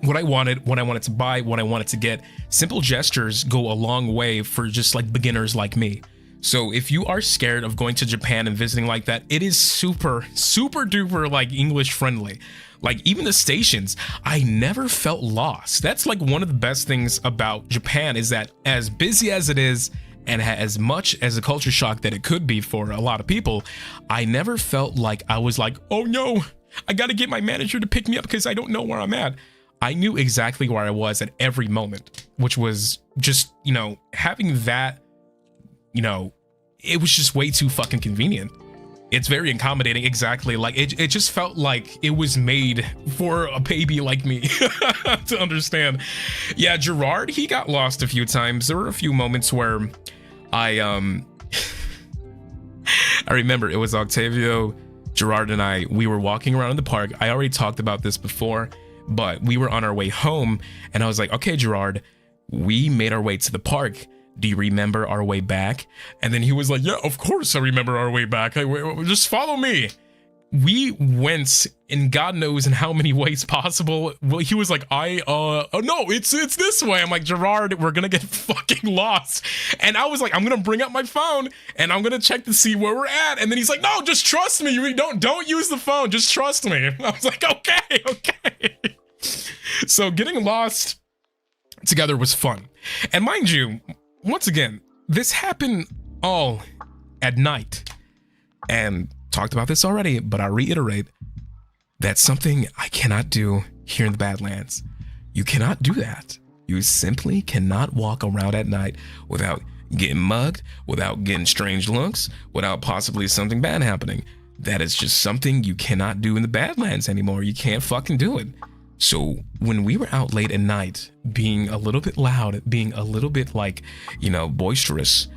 what I wanted to buy, what I wanted to get. Simple gestures go a long way for just like beginners like me. So if you are scared of going to Japan and visiting like that, it is super duper like English friendly. Like even the stations, I never felt lost. That's like one of the best things about Japan, is that as busy as it is, and as much as a culture shock that it could be for a lot of people, I never felt like I was like, oh no, I got to get my manager to pick me up because I don't know where I'm at. I knew exactly where I was at every moment, which was just, you know, having that, you know, it was just way too fucking convenient. It's very accommodating. Exactly. Like it just felt like it was made for a baby like me to understand. Yeah, Jurard, he got lost a few times. There were a few moments where I remember it was Octavio, Jurard, and we were walking around in the park. I already talked about this before, but we were on our way home and I was like, okay, Jurard, we made our way to the park. Do you remember our way back? And then he was like, yeah, of course I remember our way back. Just follow me. We went in God knows in how many ways possible. Well, he was like, oh no, it's this way. I'm like, Jurard, we're gonna get fucking lost. And I was like, I'm gonna bring up my phone and I'm gonna check to see where we're at. And then he's like, no, just trust me. Don't use the phone. Just trust me. I was like, okay. So getting lost together was fun. And mind you, once again, this happened all at night. And talked about this already, but I reiterate, that's something I cannot do here in the Badlands. You cannot do that. You simply cannot walk around at night without getting mugged, without getting strange looks, without possibly something bad happening. That is just something you cannot do in the Badlands anymore. You can't fucking do it. So when we were out late at night, being a little bit loud, being a little bit like, you know, boisterous,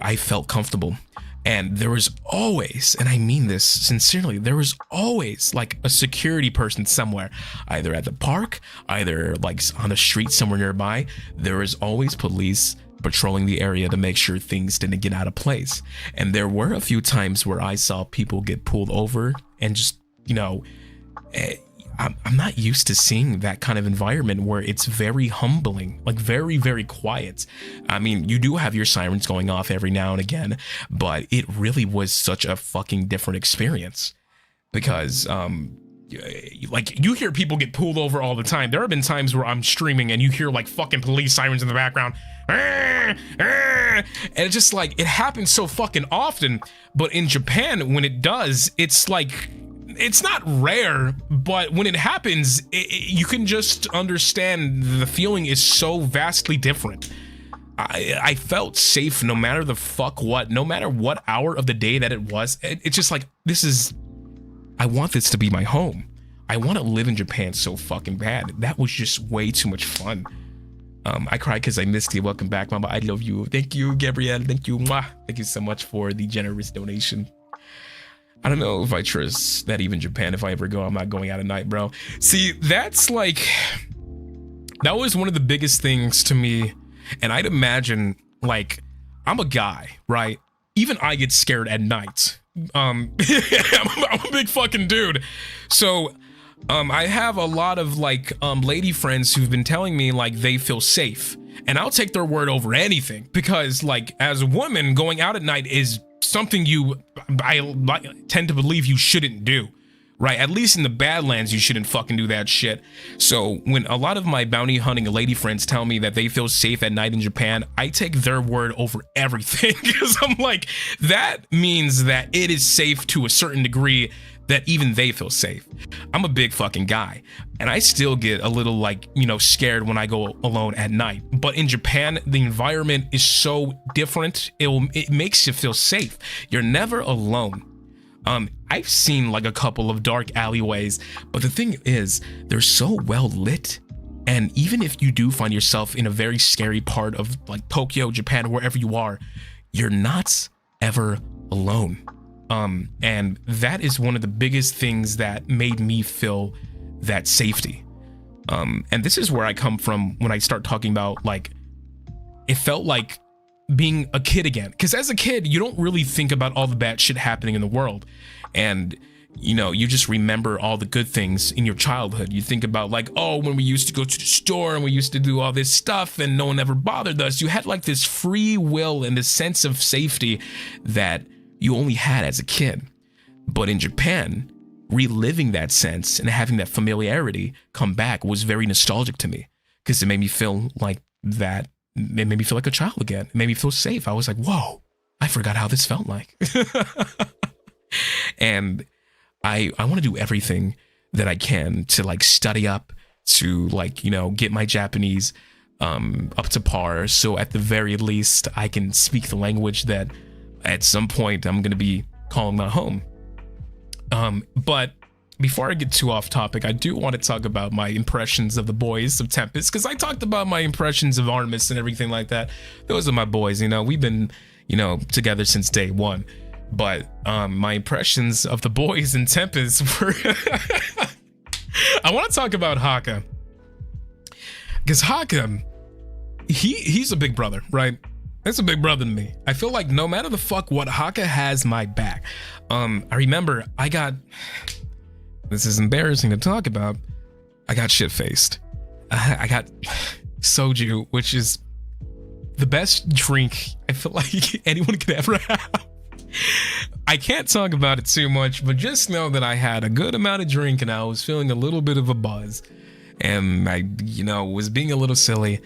I felt comfortable. And there was always, and I mean this sincerely, there was always like a security person somewhere, either at the park, either like on the street somewhere nearby. There was always police patrolling the area to make sure things didn't get out of place. And there were a few times where I saw people get pulled over and just, you know, I'm not used to seeing that kind of environment where it's very humbling, like very, very quiet. I mean, you do have your sirens going off every now and again, but it really was such a fucking different experience because, like, you hear people get pulled over all the time. There have been times where I'm streaming and you hear like fucking police sirens in the background. And it's just like, it happens so fucking often. But in Japan, when it does, it's like, it's not rare, but when it happens, you can just understand the feeling is so vastly different. I felt safe no matter the fuck what, no matter what hour of the day that it was. It's just like, I want this to be my home. I want to live in Japan so fucking bad. That was just way too much fun. I cried because I missed you. Welcome back, Mama. I love you. Thank you, Gabrielle. Thank you. Mwah. Thank you so much for the generous donation. I don't know if I trust that even Japan, if I ever go, I'm not going out at night, bro. See, that's like, that was one of the biggest things to me. And I'd imagine, like, I'm a guy, right? Even I get scared at night. I'm a big fucking dude. So, I have a lot of like, lady friends who've been telling me like they feel safe. And I'll take their word over anything because like, as a woman, going out at night is something I tend to believe you shouldn't do, right? At least in the Badlands, you shouldn't fucking do that shit. So when a lot of my bounty hunting lady friends tell me that they feel safe at night in Japan, I take their word over everything because I'm like, that means that it is safe to a certain degree that even they feel safe. I'm a big fucking guy and I still get a little like, you know, scared when I go alone at night. But in Japan, the environment is so different. It makes you feel safe. You're never alone. I've seen like a couple of dark alleyways, but the thing is, they're so well lit. And even if you do find yourself in a very scary part of like Tokyo, Japan, wherever you are, you're not ever alone. And that is one of the biggest things that made me feel that safety. And this is where I come from when I start talking about like, it felt like being a kid again. Because as a kid, you don't really think about all the bad shit happening in the world. And, you know, you just remember all the good things in your childhood. You think about like, oh, when we used to go to the store and we used to do all this stuff and no one ever bothered us. You had like this free will and this sense of safety that you only had as a kid. But in Japan, reliving that sense and having that familiarity come back was very nostalgic to me because it made me feel like that. It made me feel like a child again. It made me feel safe. I was like, whoa, I forgot how this felt like. And I want to do everything that I can to like study up, to like, you know, get my Japanese up to par, so at the very least I can speak the language that at some point I'm going to be calling my home. But before I get too off topic, I do want to talk about my impressions of the boys of Tempest, because I talked about my impressions of ARMIS and everything like that. Those are my boys, you know, we've been, you know, together since day one. But my impressions of the boys in Tempest were I want to talk about Haka, because Haka, he's a big brother, right? That's a big brother to me. I feel like no matter the fuck what, Haka has my back. I remember this is embarrassing to talk about, I got shit-faced. I got soju, which is the best drink I feel like anyone could ever have. I can't talk about it too much, but just know that I had a good amount of drink and I was feeling a little bit of a buzz. And I, you know, was being a little silly.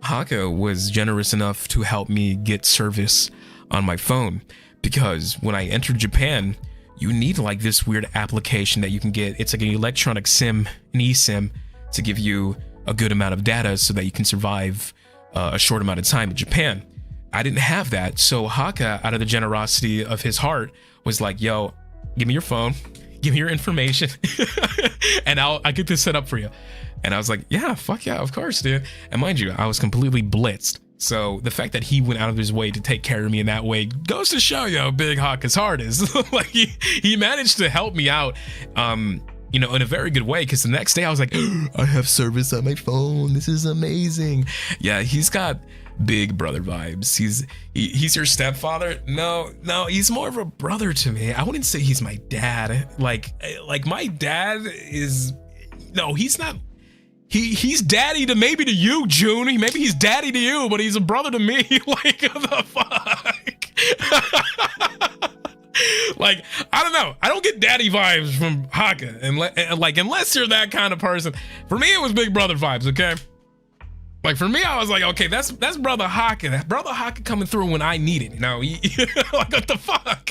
Haka was generous enough to help me get service on my phone, because when I entered Japan, you need like this weird application that you can get. It's like an electronic SIM, an eSIM, to give you a good amount of data so that you can survive a short amount of time in Japan. I didn't have that, so Haka, out of the generosity of his heart, was like, yo, give me your phone, give me your information, and I'll get this set up for you. And I was like, yeah, fuck yeah, of course, dude. And mind you, I was completely blitzed. So the fact that he went out of his way to take care of me in that way goes to show you how big Haka's heart is. Like he managed to help me out, you know, in a very good way. Because the next day I was like, I have service on my phone. This is amazing. Yeah, he's got big brother vibes. He's your stepfather? No, he's more of a brother to me. I wouldn't say he's my dad. Like my dad is, no, he's not. He's daddy to maybe to you, June. Maybe he's daddy to you, but he's a brother to me. Like, what the fuck? Like, I don't know. I don't get daddy vibes from Haka, and like, unless you're that kind of person. For me, it was big brother vibes. Okay. Like for me, I was like, okay, that's brother Haka. That brother Haka coming through when I need it. You know, like what the fuck?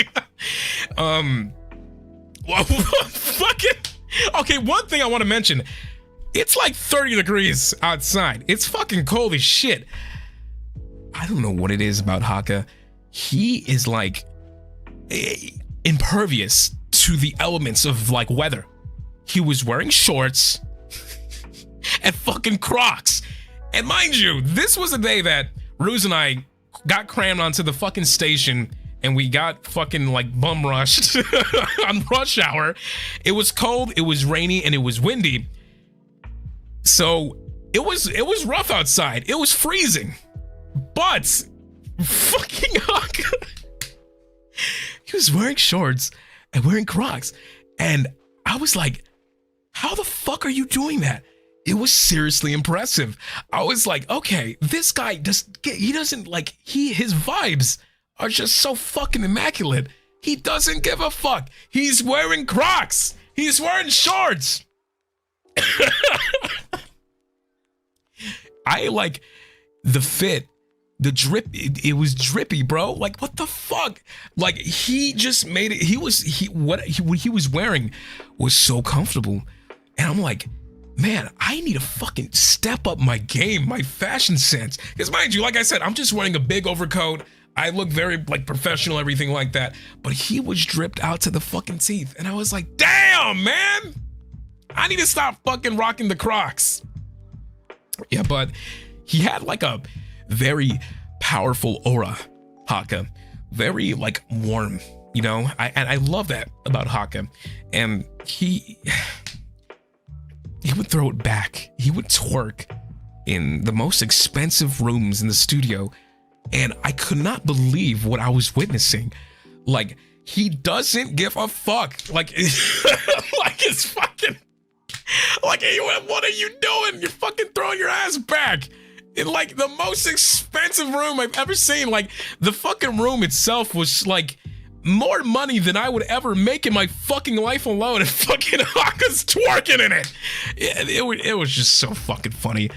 Well, fucking. Okay, one thing I want to mention. It's like 30 degrees outside. It's fucking cold as shit. I don't know what it is about Haka. He is like impervious to the elements of like weather. He was wearing shorts and fucking Crocs. And mind you, this was a day that Ruze and I got crammed onto the fucking station and we got fucking like bum rushed on rush hour. It was cold, it was rainy, and it was windy. So it was rough outside. It was freezing. But fucking Haka, he was wearing shorts and wearing Crocs. And I was like, how the fuck are you doing that? It was seriously impressive. I was like, okay, this guy his vibes are just so fucking immaculate. He doesn't give a fuck. He's wearing Crocs. He's wearing shorts. I like the fit, the drip. It was drippy, bro. Like what the fuck? Like he just made it. What he was wearing was so comfortable, and I'm like, man, I need to fucking step up my game, my fashion sense. Because mind you, like I said, I'm just wearing a big overcoat. I look very like professional, everything like that. But he was dripped out to the fucking teeth, and I was like, damn, man. I need to stop fucking rocking the Crocs. Yeah, but he had like a very powerful aura, Haka. Very like warm, you know? I love that about Haka. And he would throw it back. He would twerk in the most expensive rooms in the studio. And I could not believe what I was witnessing. Like, he doesn't give a fuck. Like, like it's fucking... Like, hey, what are you doing? You're fucking throwing your ass back in like the most expensive room I've ever seen. Like the fucking room itself was like more money than I would ever make in my fucking life alone, and fucking Haka's twerking in it. It was just so fucking funny.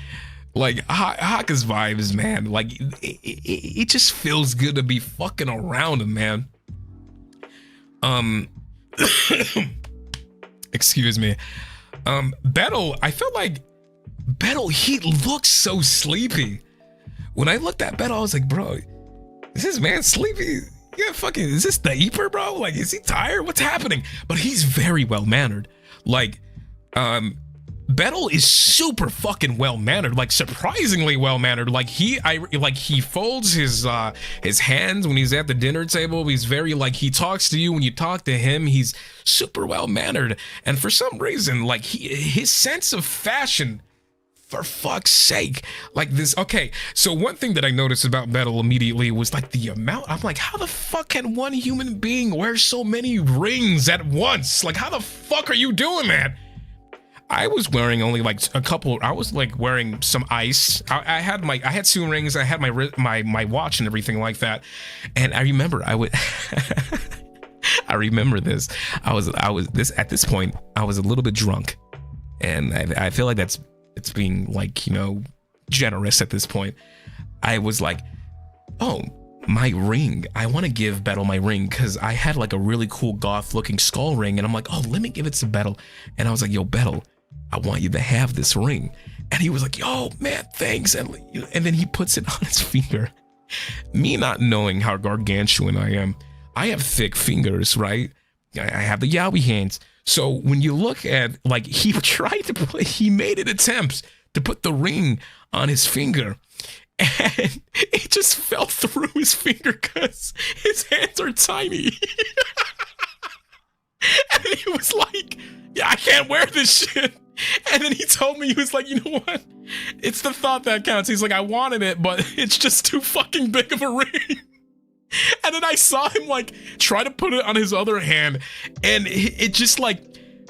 Like Haka's vibes, man. Like it just feels good to be fucking around him, man. Excuse me. Battle, I felt like Battle, he looks so sleepy. When I looked at Battle, I was like, bro, is this man sleepy? Yeah, fucking, is this the Eeper, bro? Like, is he tired? What's happening? But he's very well-mannered. Like, Battle is super fucking well-mannered, like surprisingly well-mannered. Like he folds his hands when he's at the dinner table. He's very like, he talks to you when you talk to him. He's super well-mannered. And for some reason, like his sense of fashion, for fuck's sake, like this. Okay, so one thing that I noticed about Battle immediately was like the amount. I'm like, how the fuck can one human being wear so many rings at once? Like, how the fuck are you doing that? I was wearing only like a couple. I was like wearing some ice. I had 2 rings. I had my watch and everything like that. And I remember I remember this. I was at this point I was a little bit drunk, and I feel like it's being like, you know, generous at this point. I was like, oh, my ring. I want to give Battle my ring because I had like a really cool goth looking skull ring, and I'm like, oh, let me give it to Battle. And I was like, yo, Battle, I want you to have this ring. And he was like, yo, man, thanks. And then he puts it on his finger. Me not knowing how gargantuan I am, I have thick fingers, right? I have the yaoi hands. So when you look at, like, he made an attempt to put the ring on his finger, and it just fell through his finger because his hands are tiny. And he was like, yeah, I can't wear this shit. And then he told me, he was like, you know what? It's the thought that counts. He's like, I wanted it, but it's just too fucking big of a ring. And then I saw him like try to put it on his other hand, and it just like,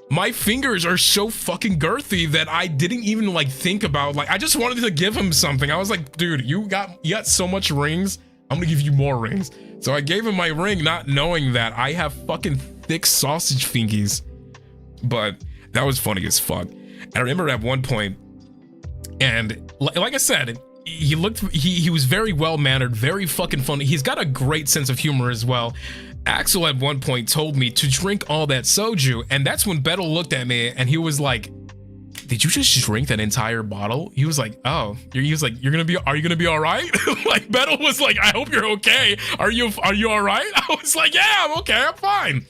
my fingers are so fucking girthy that I didn't even like think about, like, I just wanted to give him something. I was like, dude, you got so much rings, I'm gonna give you more rings. So I gave him my ring, not knowing that I have fucking thick sausage fingies. But that was funny as fuck. And I remember at one point, and like I said, he was very well-mannered, very fucking funny. He's got a great sense of humor as well. Axel at one point told me to drink all that soju, and that's when Battle looked at me and he was like, did you just drink that entire bottle? He was like, oh. He was like, are you gonna be all right? Like, Battle was like, I hope you're okay. Are you all right? I was like, yeah, I'm okay, I'm fine.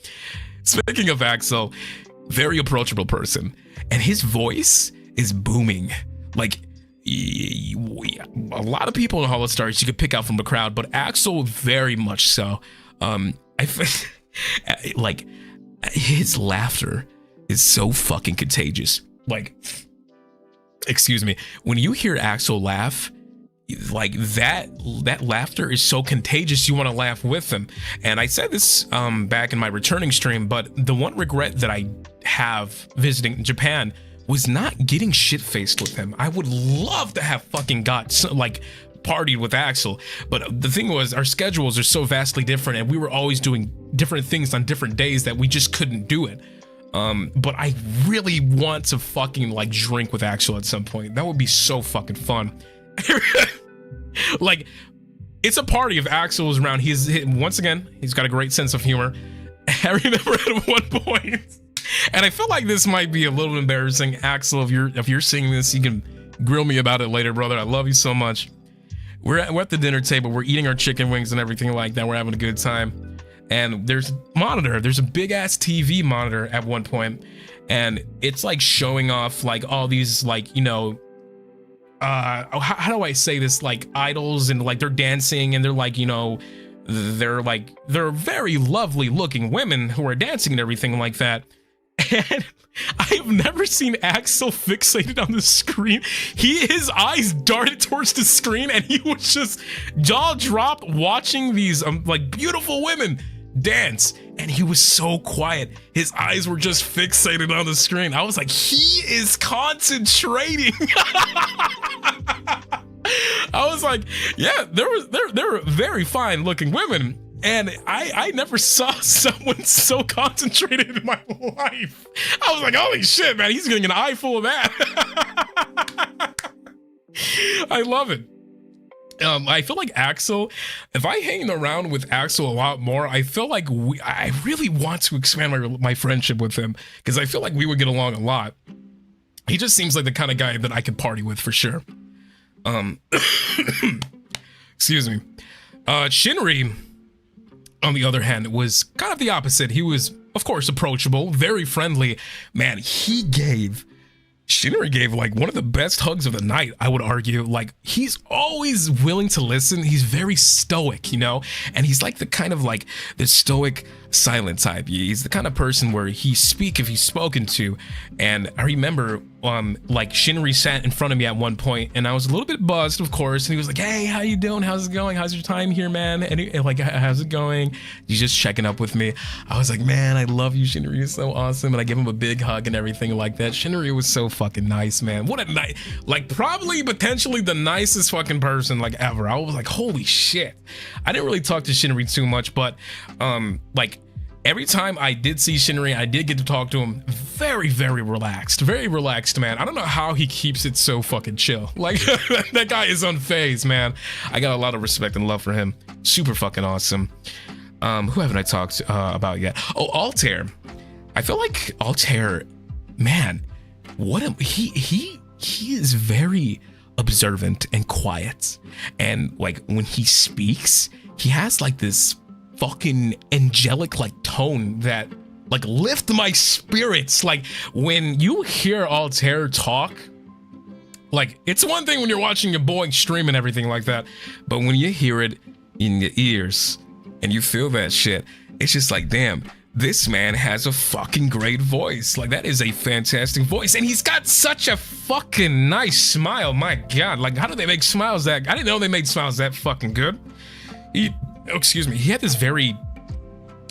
Speaking of Axel, very approachable person, and his voice is booming. Like, a lot of people in HOLOSTARS you could pick out from the crowd, but Axel very much so. Like, his laughter is so fucking contagious. Like, excuse me, when you hear Axel laugh, like that laughter is so contagious, you want to laugh with him. And I said this back in my returning stream, but the one regret that I have visiting Japan was not getting shit-faced with him. I would love to have fucking partied with Axel, but the thing was, our schedules are so vastly different, and we were always doing different things on different days that we just couldn't do it. But I really want to fucking like drink with Axel at some point. That would be so fucking fun. Like, it's a party if Axel is around. Once again, he's got a great sense of humor. I remember at one point, and I feel like this might be a little embarrassing. Axel, if you're seeing this, you can grill me about it later, brother. I love you so much. We're at the dinner table. We're eating our chicken wings and everything like that. We're having a good time. And there's a monitor. There's a big ass TV monitor at one point, and it's like showing off like all these, like, you know, how do I say this, like idols, and like they're dancing, and they're like, you know, they're very lovely looking women who are dancing and everything like that. And I have never seen Axel fixated on the screen. His eyes darted towards the screen, and he was just jaw dropped watching these like beautiful women dance, and he was so quiet. His eyes were just fixated on the screen. I was like, he is concentrating. I was like, yeah, there were very fine looking women, and I never saw someone so concentrated in my life. I was like, holy shit, man, he's getting an eye full of that. I love it. I feel like Axel, if I hang around with Axel a lot more, I feel like I really want to expand my friendship with him, because I feel like we would get along a lot. He just seems like the kind of guy that I could party with for sure. Excuse me. Shinri, on the other hand, was kind of the opposite. He was, of course, approachable, very friendly. Man, Shinri gave like one of the best hugs of the night, I would argue. Like, he's always willing to listen. He's very stoic, you know? And he's like the kind of like the stoic silent type. He's the kind of person where he speak if he's spoken to. And I remember like Shinri sat in front of me at one point, and I was a little bit buzzed, of course, and he was like, hey, how you doing? How's it going? How's your time here, man? And like, how's it going? He's just checking up with me. I was like, man, I love you, Shinri. You're so awesome. And I give him a big hug and everything like that. Shinri was so fucking nice, man. What a night. Like, probably potentially the nicest fucking person like ever. I was like, holy shit. I didn't really talk to Shinri too much, but like, every time I did see Shinri, I did get to talk to him. Very, very relaxed, man. I don't know how he keeps it so fucking chill. Like, that guy is unfazed, man. I got a lot of respect and love for him. Super fucking awesome. Who haven't I talked about yet? Oh, Altair. I feel like Altair, man, he is very observant and quiet. And like, when he speaks, he has like this fucking angelic like tone that like lift my spirits. Like, when you hear Altair talk, like, it's one thing when you're watching your boy stream and everything like that, but when you hear it in your ears and you feel that shit, it's just like, damn, this man has a fucking great voice. Like, that is a fantastic voice, and he's got such a fucking nice smile. My god, like, how do they make smiles that I didn't know they made smiles that fucking good. He had this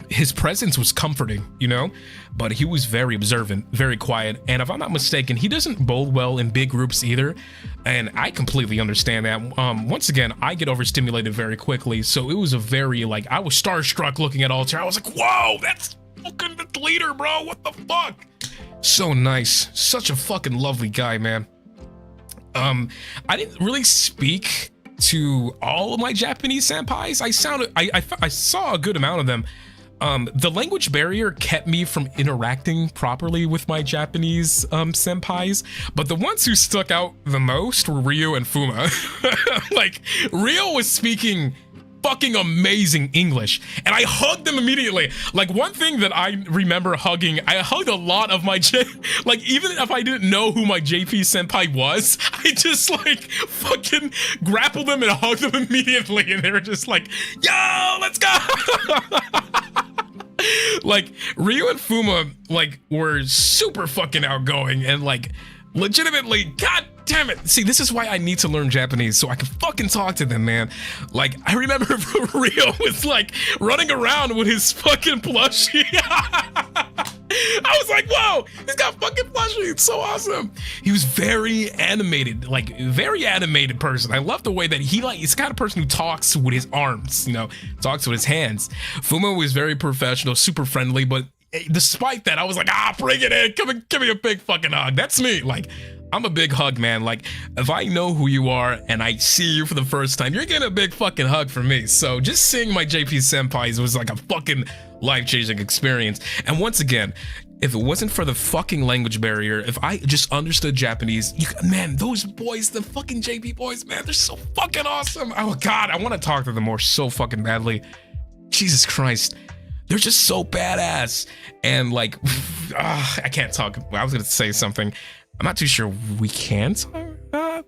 his presence was comforting, you know, but he was very observant, very quiet. And if I'm not mistaken, he doesn't bowl well in big groups either. And I completely understand that. Once again, I get overstimulated very quickly. So it was a very, like, I was starstruck looking at Altair. I was like, whoa, that's fucking the leader, bro. What the fuck? So nice. Such a fucking lovely guy, man. I didn't really speak to all of my Japanese senpais. I saw a good amount of them. The language barrier kept me from interacting properly with my Japanese senpais, but the ones who stuck out the most were Ryo and Fuma. Like, Ryo was speaking fucking amazing English, and I hugged him immediately. Like, one thing that I remember hugging, I hugged a lot of my like, even if I didn't know who my JP senpai was, I just like fucking grappled them and hugged them immediately, and they were just like, yo, let's go. Like, Ryo and Fuma like were super fucking outgoing and like legitimately, god damn it. See, this is why I need to learn Japanese, so I can fucking talk to them, man. Like, I remember Ryo was like running around with his fucking plushie. I was like, whoa, he's got fucking plushie. It's so awesome. He was very animated, like very animated person. I love the way that he's the kind of person who talks with his arms, you know, talks with his hands. Fuma was very professional, super friendly, but despite that, I was like, bring it in. Come and give me a big fucking hug. That's me. Like, I'm a big hug, man. Like, if I know who you are and I see you for the first time, you're getting a big fucking hug from me. So just seeing my JP senpais was like a fucking life-changing experience. And once again, if it wasn't for the fucking language barrier, if I just understood Japanese, man, those boys, the fucking JP boys, man, they're so fucking awesome. Oh god, I want to talk to them more so fucking badly. Jesus Christ. They're just so badass. And like, I can't talk. I was gonna say something. I'm not too sure we can talk about.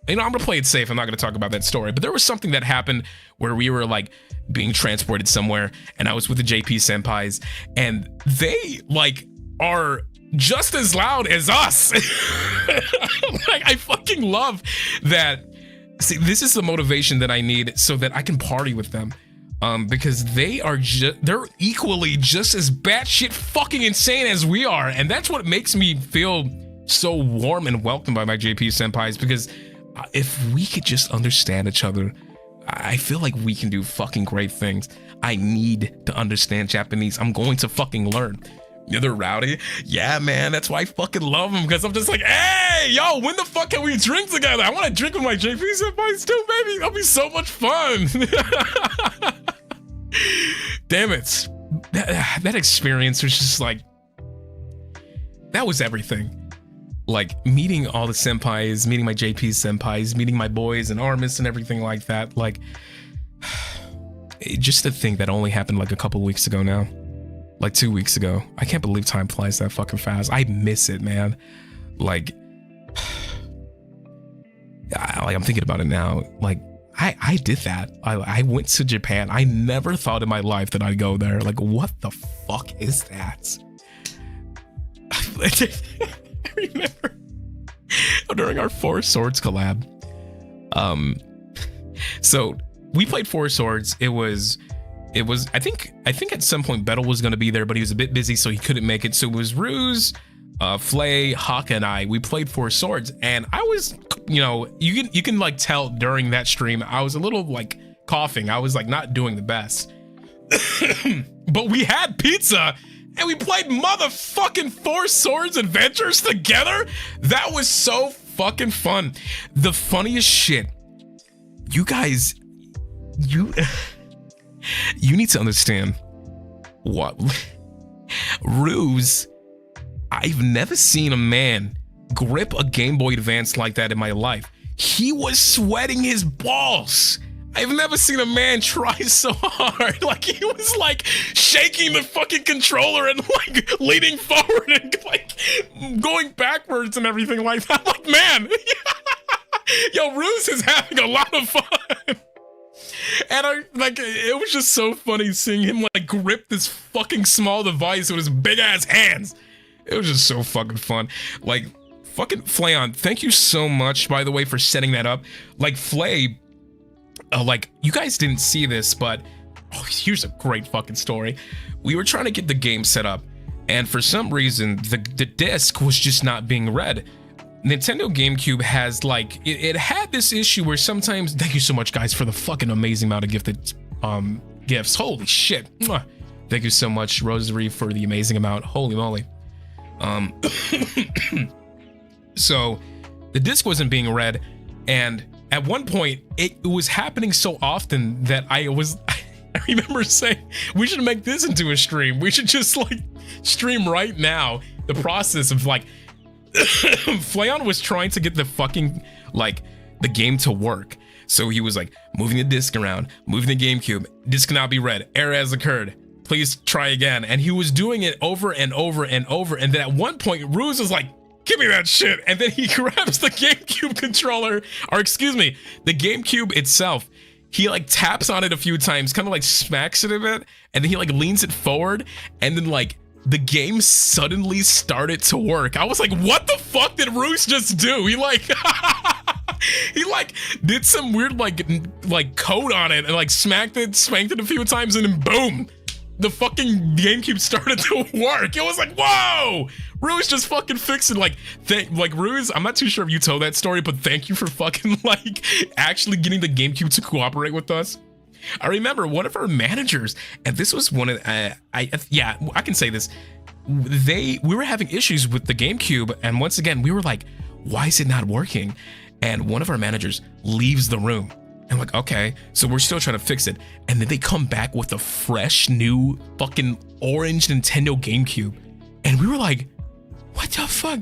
You know, I'm gonna play it safe. I'm not gonna talk about that story. But there was something that happened where we were like being transported somewhere, and I was with the JP senpais, and they like are just as loud as us. Like, I fucking love that. See, this is the motivation that I need so that I can party with them. Because they're equally just as batshit fucking insane as we are, and that's what makes me feel so warm and welcomed by my JP senpais. Because if we could just understand each other, I feel like we can do fucking great things. I need to understand Japanese. I'm going to fucking learn. They're rowdy. Yeah, man, that's why I fucking love them, because I'm just like, hey, yo, when the fuck can we drink together? I want to drink with my JP senpais too, baby. That'll be so much fun. Damn it. That experience was just like, that was everything. Like meeting all the senpais, meeting my JP senpais, meeting my boys and ARMIS and everything like that. Like, just to think that only happened like a couple weeks ago now. Like 2 weeks ago. I can't believe time flies that fucking fast. I miss it, man. Like I'm thinking about it now. Like I did that. I went to Japan. I never thought in my life that I'd go there. Like, what the fuck is that? I remember during our Four Swords collab. So we played Four Swords. It was I think at some point Bettel was gonna be there, but he was a bit busy, so he couldn't make it. So it was Ruze, Flay, Haka, and I. We played Four Swords, and I was, you know, you can like tell during that stream I was a little like coughing. I was like not doing the best. But we had pizza and we played motherfucking Four Swords Adventures together. That was so fucking fun. The funniest shit, you guys, you need to understand what Ruze, I've never seen a man grip a Game Boy Advance like that in my life. He was sweating his balls. I've never seen a man try so hard. Like, he was like shaking the fucking controller and like leaning forward and like going backwards and everything like that. Like, man, yo, Ruze is having a lot of fun. And it was just so funny seeing him like grip this fucking small device with his big ass hands. It was just so fucking fun. Like, fucking Flayon, thank you so much, by the way, for setting that up. Like, Flay, like, you guys didn't see this, but here's a great fucking story. We were trying to get the game set up, and for some reason, the disc was just not being read. Nintendo GameCube has like, it had this issue where sometimes, thank you so much guys for the fucking amazing amount of gifted gifts. Holy shit. Mwah. Thank you so much, Rosary, for the amazing amount. Holy moly. So the disc wasn't being read, and at one point it was happening so often that I remember saying, we should make this into a stream. We should just like stream right now the process of like, Flayon was trying to get the fucking like the game to work. So he was like moving the disc around, moving the GameCube, disc cannot be read, error has occurred, please try again. And he was doing it over and over and over. And then at one point, Ruze was like, give me that shit. And then he grabs the GameCube controller, or excuse me, the GameCube itself. He like taps on it a few times, kind of like smacks it a bit, and then he like leans it forward, and then like the game suddenly started to work. I was like, what the fuck did Ruze just do? He like he like did some weird like code on it and like spanked it a few times, and then boom, the fucking GameCube started to work. It was like, whoa, Ruze just fucking fixed it. Like Ruze, I'm not too sure if you told that story, but thank you for fucking like actually getting the GameCube to cooperate with us. I remember one of our managers, and this was one of I can say this. We were having issues with the GameCube, and once again we were like, why is it not working? And one of our managers leaves the room. I'm like, okay, so we're still trying to fix it. And then they come back with a fresh new fucking orange Nintendo GameCube. And we were like, what the fuck?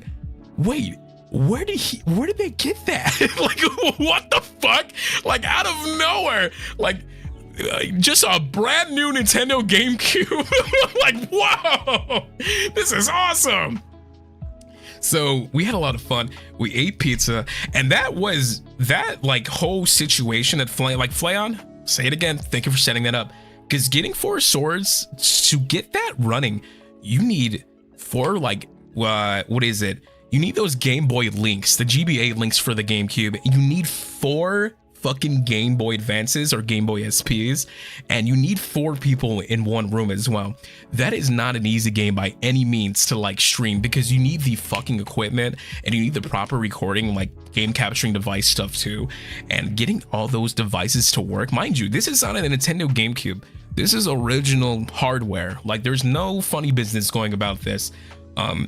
Wait, where did they get that? Like, what the fuck? Like, out of nowhere, like just a brand new Nintendo GameCube. Like, whoa, this is awesome. So we had a lot of fun. We ate pizza, and that like whole situation at Flayon, say it again, thank you for setting that up. Because getting Four Swords, to get that running, you need what is it? You need those Game Boy links, the GBA links for the GameCube. You need 4 fucking Game Boy Advances or Game Boy SPs, and you need 4 people in one room as well. That is not an easy game by any means to like stream, because you need the fucking equipment and you need the proper recording, like game capturing device stuff too, and getting all those devices to work. Mind you, this is on a Nintendo GameCube, This is original hardware. Like, there's no funny business going about this.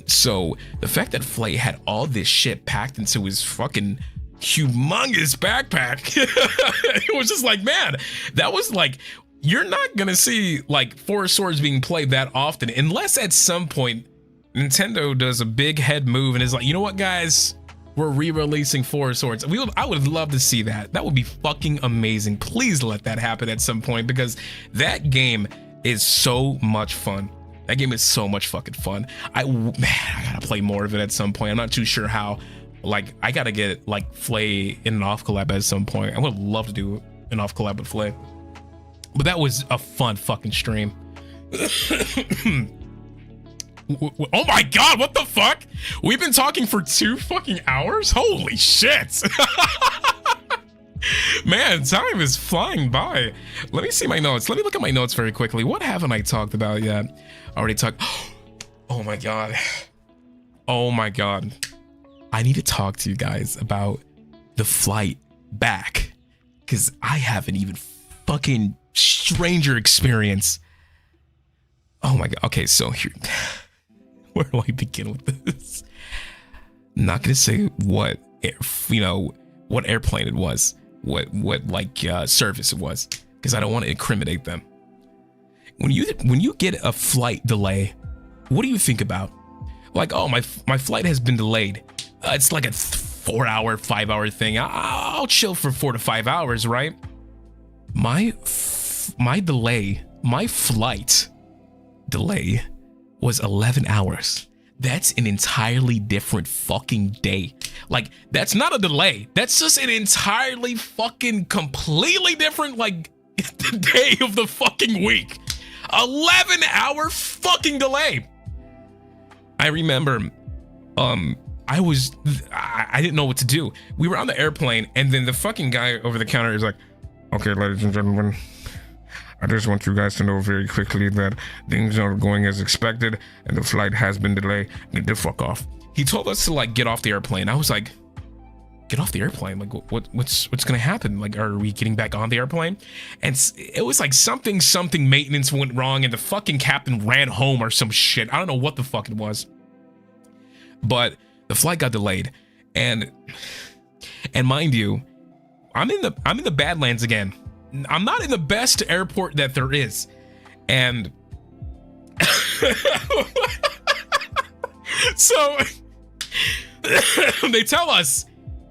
So the fact that Flay had all this shit packed into his fucking humongous backpack, it was just like, man, that was like, you're not gonna see like Four Swords being played that often unless at some point Nintendo does a big head move and is like, you know what, guys, we're re-releasing Four Swords. I would love to see that. That would be fucking amazing. Please let that happen at some point, because that game is so much fun. That game is so much fucking fun. I gotta play more of it at some point. I'm not too sure how. Like, I gotta get like Flay in an off collab at some point. I would love to do an off collab with Flay. But that was a fun fucking stream. Oh my god, what the fuck? We've been talking for 2 fucking hours? Holy shit. Man, time is flying by. Let me see my notes. Let me look at my notes very quickly. What haven't I talked about yet? I already talked. Oh my god. Oh my god. I need to talk to you guys about the flight back, because I have an even fucking stranger experience. Oh my god. Okay, so here. Where do I begin with this? I'm not gonna say what what airplane it was, what like service it was, because I don't want to incriminate them. When you get a flight delay, what do you think about? Like, oh, my flight has been delayed. It's like a 4-hour, 5-hour thing. I'll chill for 4 to 5 hours, right? My flight delay was 11 hours. That's an entirely different fucking day. Like, that's not a delay. That's just an entirely fucking completely different, like, day of the fucking week. 11-hour fucking delay. I remember, I didn't know what to do. We were on the airplane, and then the fucking guy over the counter is like, okay, ladies and gentlemen, I just want you guys to know very quickly that things are going as expected and the flight has been delayed. Get the fuck off. He told us to like get off the airplane. I was like, get off the airplane? Like, what's gonna happen? Like, are we getting back on the airplane? And it was like something maintenance went wrong and the fucking captain ran home or some shit. I don't know what the fuck it was. But the flight got delayed. And mind you, I'm in the Badlands again. I'm not in the best airport that there is. And so they tell us,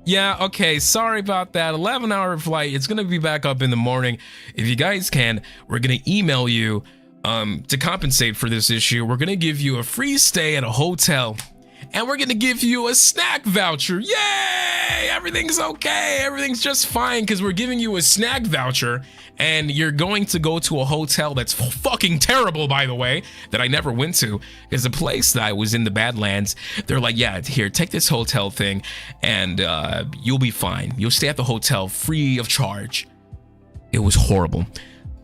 yeah, okay, sorry about that. 11-hour flight. It's gonna be back up in the morning. If you guys can, we're gonna email you to compensate for this issue. We're gonna give you a free stay at a hotel. And we're gonna give you a snack voucher. Yay! Everything's okay. Everything's just fine because we're giving you a snack voucher, and you're going to go to a hotel that's fucking terrible, by the way, that I never went to, because the place that I was in the Badlands, they're like, yeah, here, take this hotel thing, and you'll be fine. You'll stay at the hotel free of charge. It was horrible.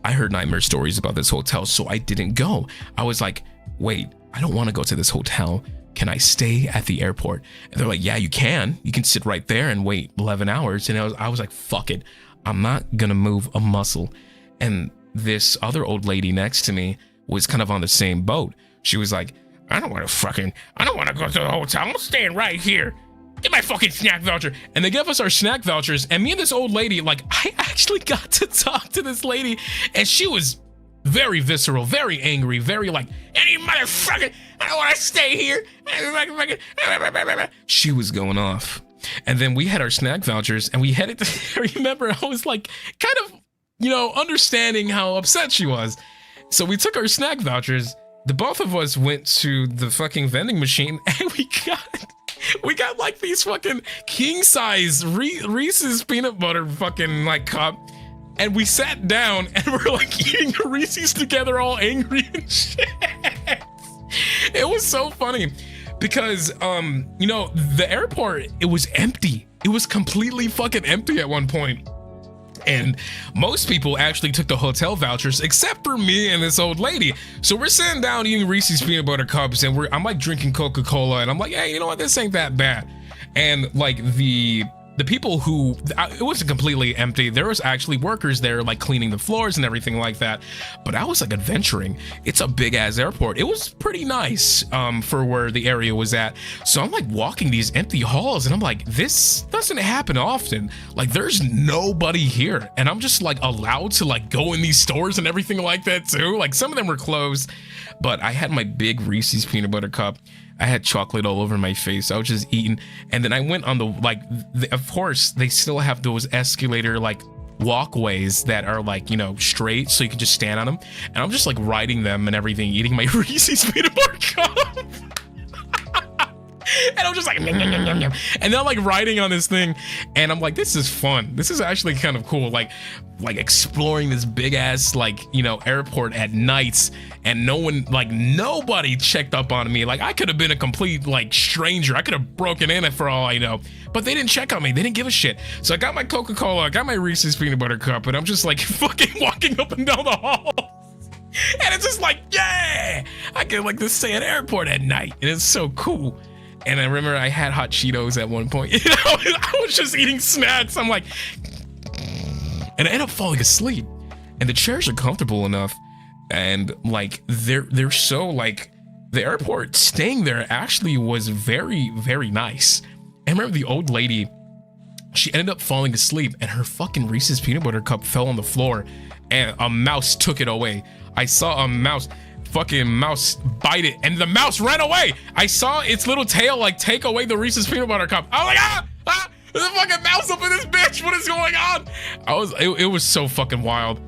I heard nightmare stories about this hotel, so I didn't go. I was like, wait, I don't want to go to this hotel. Can I stay at the airport? And they're like, yeah, you can. You can sit right there and wait 11 hours. And I was like, fuck it. I'm not gonna move a muscle. And this other old lady next to me was kind of on the same boat. She was like, I don't want to go to the hotel. I'm staying right here. Get my fucking snack voucher. And they gave us our snack vouchers. And me and this old lady, like, I actually got to talk to this lady. And she was very visceral, very angry, very like, any motherfucker, I don't want to stay here. She was going off. And then we had our snack vouchers and we headed to, I remember I was like, kind of, understanding how upset she was. So we took our snack vouchers. The both of us went to the fucking vending machine and we got like these fucking king size Reese's peanut butter fucking like cup. And we sat down and we're like eating Reese's together, all angry and shit. It was so funny because, the airport, it was empty. It was completely fucking empty at one point. And most people actually took the hotel vouchers except for me and this old lady. So we're sitting down eating Reese's peanut butter cups and I'm like drinking Coca-Cola and I'm like, hey, you know what? This ain't that bad. And like the the people who, it wasn't completely empty. There was actually workers there like cleaning the floors and everything like that. But I was like adventuring. It's a big ass airport. It was pretty nice for where the area was at. So I'm like walking these empty halls and I'm like, this doesn't happen often. Like there's nobody here. And I'm just like allowed to like go in these stores and everything like that too. Like some of them were closed, but I had my big Reese's peanut butter cup. I had chocolate all over my face. I was just eating. And then I went on the, like, of course, they still have those escalator, like, walkways that are, like, you know, straight, so you can just stand on them. And I'm just, like, riding them and everything, eating my Reese's peanut butter cup. And I'm just like, yum, yum, yum, yum, yum. And then I'm like riding on this thing and I'm like, this is fun. This is actually kind of cool. Like exploring this big ass, like, you know, airport at nights and no one, like nobody checked up on me. Like I could have been a complete like stranger. I could have broken in for all I know, but they didn't check on me. They didn't give a shit. So I got my Coca-Cola, I got my Reese's peanut butter cup and I'm just like fucking walking up and down the hall. And it's just like, yeah, I can like this stay at airport at night. And it's so cool. And I remember I had hot Cheetos at one point. You know, I was just eating snacks. I'm like, and I end up falling asleep. And the chairs are comfortable enough, and like they're so like the airport. Staying there actually was very, very nice. And I remember the old lady. She ended up falling asleep, and her fucking Reese's peanut butter cup fell on the floor, and a mouse took it away. I saw a fucking mouse bite it and the mouse ran away. I saw its little tail like take away the Reese's peanut butter cup. I was like, there's a fucking mouse up in this bitch. What is going on? It was so fucking wild.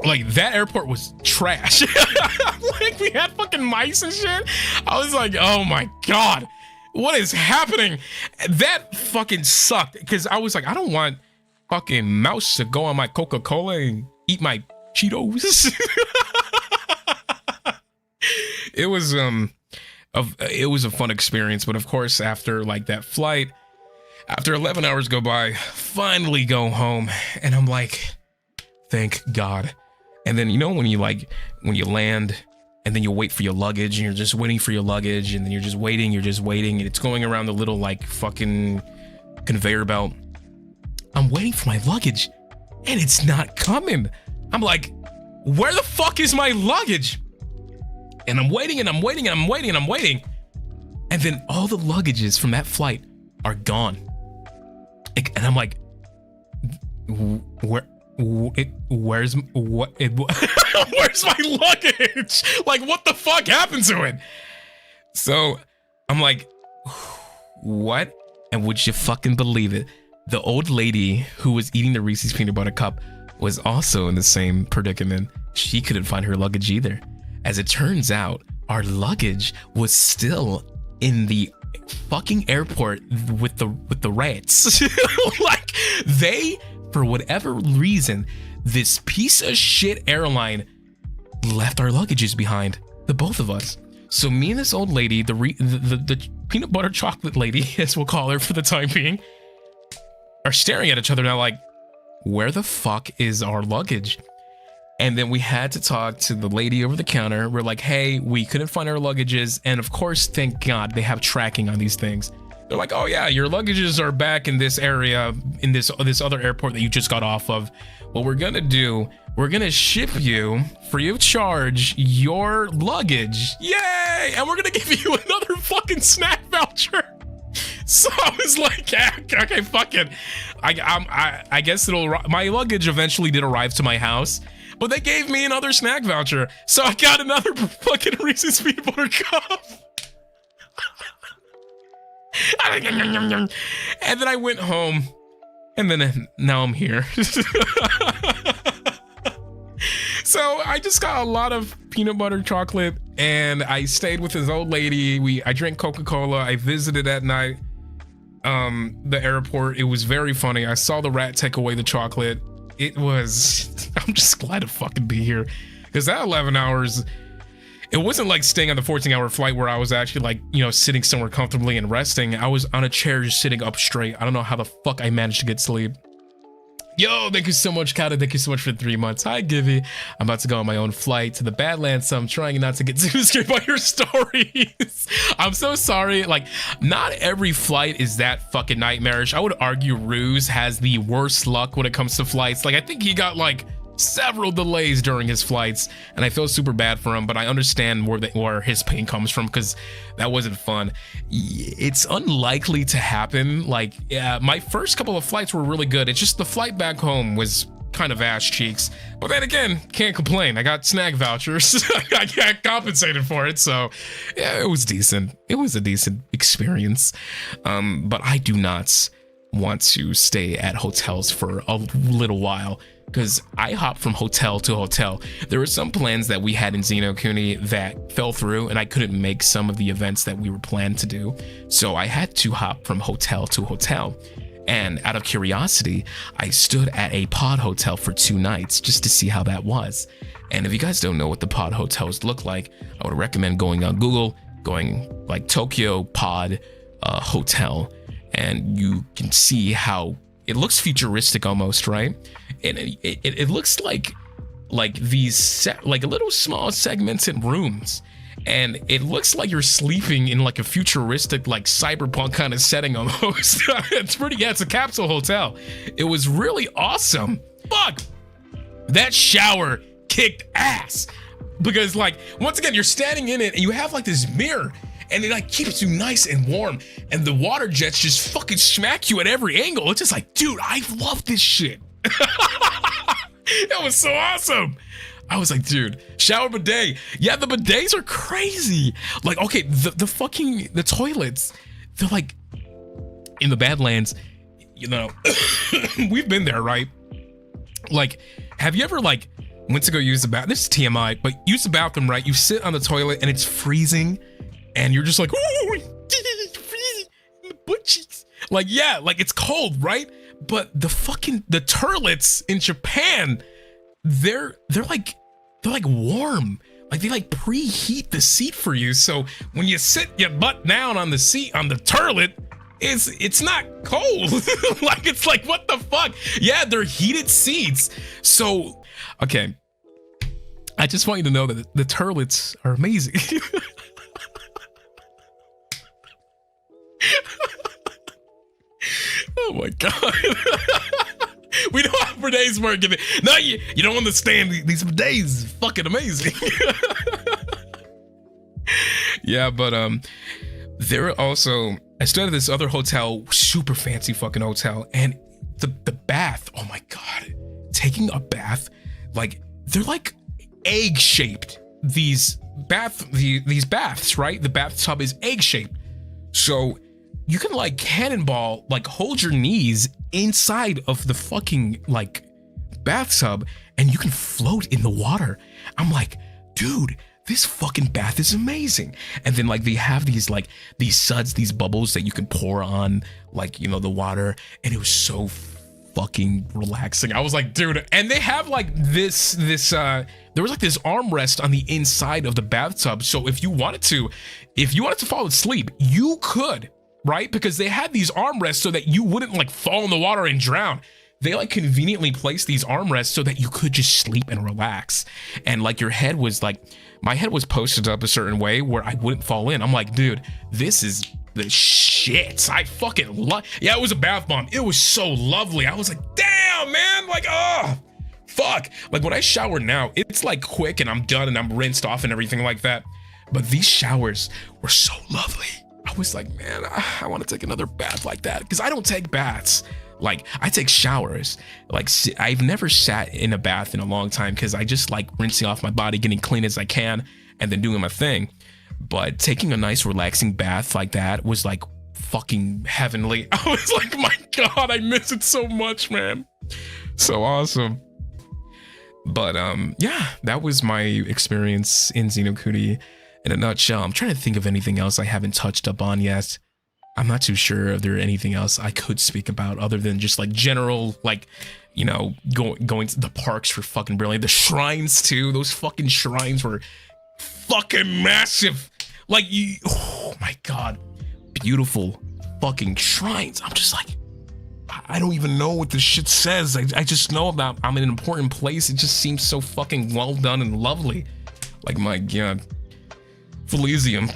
Like that airport was trash. Like we had fucking mice and shit. I was like, oh my God, what is happening? That fucking sucked because I was like, I don't want fucking mouse to go on my Coca-Cola and eat my Cheetos. It was a fun experience, but of course after like that flight, after 11 hours go by, finally go home and I'm like, thank God. And then you know when you land and then you wait for your luggage and you're just waiting for your luggage and then you're just waiting and it's going around the little like fucking conveyor belt. I'm waiting for my luggage and it's not coming. I'm like, where the fuck is my luggage? And I'm waiting and I'm waiting and I'm waiting and I'm waiting. And then all the luggages from that flight are gone. And I'm like, where's my luggage? Like, what the fuck happened to it? So I'm like, what? And would you fucking believe it? The old lady who was eating the Reese's peanut butter cup was also in the same predicament. She couldn't find her luggage either. As it turns out, our luggage was still in the fucking airport with the rats. Like they, for whatever reason, this piece of shit airline left our luggages behind, the both of us. So me and this old lady, the peanut butter chocolate lady, as we'll call her for the time being, are staring at each other now like, where the fuck is our luggage? And then we had to talk to the lady over the counter. We're like, hey, we couldn't find our luggages. And of course, thank God, they have tracking on these things. They're like, oh yeah, your luggages are back in this area, in this other airport that you just got off of. What we're gonna do, we're gonna ship you, free of charge, your luggage. Yay! And we're gonna give you another fucking snack voucher. So I was like, yeah, okay, fuck it. I guess my luggage eventually did arrive to my house. But they gave me another snack voucher, so I got another fucking Reese's peanut butter cup. And then I went home, and then now I'm here. So I just got a lot of peanut butter chocolate, and I stayed with this old lady. I drank Coca-Cola. I visited at night the airport. It was very funny. I saw the rat take away the chocolate. I'm just glad to fucking be here, because that 11 hours, it wasn't like staying on the 14-hour flight where I was actually like, you know, sitting somewhere comfortably and resting. I was on a chair just sitting up straight. I don't know how the fuck I managed to get sleep. Yo, thank you so much, Kaga. Thank you so much for 3 months. Hi, Givy. I'm about to go on my own flight to the Badlands, so I'm trying not to get too scared by your stories. I'm so sorry. Like, not every flight is that fucking nightmarish. I would argue Ruze has the worst luck when it comes to flights. Like, I think he got like several delays during his flights, and I feel super bad for him, but I understand where his pain comes from, because that wasn't fun. It's unlikely to happen. Like, yeah, my first couple of flights were really good. It's just the flight back home was kind of ass cheeks, but then again, can't complain. I got snack vouchers. I got compensated for it, so yeah, it was decent. It was a decent experience, but I do not want to stay at hotels for a little while, because I hopped from hotel to hotel. There were some plans that we had in Xenokuni that fell through, and I couldn't make some of the events that we were planned to do. So I had to hop from hotel to hotel. And out of curiosity, I stood at a pod hotel for 2 nights just to see how that was. And if you guys don't know what the pod hotels look like, I would recommend going on Google, going like Tokyo Pod Hotel, and you can see how it looks futuristic almost, right? And it looks like these like little small segmented rooms, and it looks like you're sleeping in like a futuristic, like cyberpunk kind of setting almost. It's pretty, yeah, it's a capsule hotel. It was really awesome. Fuck, that shower kicked ass, because like, once again, you're standing in it and you have like this mirror, and it like keeps you nice and warm, and the water jets just fucking smack you at every angle. It's just like, dude, I love this shit. That was so awesome. I was like, dude, shower bidet. Yeah, the bidets are crazy. Like, okay, the toilets, they're like in the Badlands, you know, we've been there, right? Like, have you ever like went to go use the bathroom? This is TMI, but use the bathroom, right? You sit on the toilet and it's freezing, and you're just like, ooh, freezing in the butt cheeks. Like, yeah, like it's cold, right? But the toilets in Japan, they're like warm. Like, they like preheat the seat for you. So when you sit your butt down on the seat on the toilet, it's not cold. Like, it's like, what the fuck? Yeah, they're heated seats. So, okay, I just want you to know that the toilets are amazing. Oh my god. We know how bidets work. No, you don't understand. These bidets fucking amazing. Yeah, but there were also, I stayed at this other hotel, super fancy fucking hotel, and the bath, oh my god, taking a bath, like, they're like egg shaped. These baths, right? The bathtub is egg shaped, so you can like cannonball, like hold your knees inside of the fucking like bathtub, and you can float in the water. I'm like, dude, this fucking bath is amazing. And then like they have these suds, these bubbles that you can pour on, like, you know, the water, and it was so fucking relaxing. I was like, dude, and they have like this there was like this armrest on the inside of the bathtub, so if you wanted to fall asleep, you could, right? Because they had these armrests so that you wouldn't like fall in the water and drown. They like conveniently placed these armrests so that you could just sleep and relax. And like your head was like, my head was posted up a certain way where I wouldn't fall in. I'm like, dude, this is the shit. I fucking love. Yeah, it was a bath bomb. It was so lovely. I was like, damn, man. Like, oh, fuck. Like when I shower now, it's like quick and I'm done and I'm rinsed off and everything like that. But these showers were so lovely. I was like, man, I want to take another bath like that, because I don't take baths. Like, I take showers. Like, I've never sat in a bath in a long time, because I just like rinsing off my body, getting clean as I can, and then doing my thing. But taking a nice relaxing bath like that was like fucking heavenly. I was like, my god, I miss it so much, man. So awesome. But yeah, that was my experience in Xenokuni in a nutshell. I'm trying to think of anything else I haven't touched up on yet. I'm not too sure if there anything else I could speak about other than just like general, like, you know, going to the parks were fucking brilliant. The shrines too. Those fucking shrines were fucking massive. Like, oh my god, beautiful fucking shrines. I'm just like, I don't even know what this shit says. I just know that I'm in an important place. It just seems so fucking well done and lovely. Like, my God. Felicium.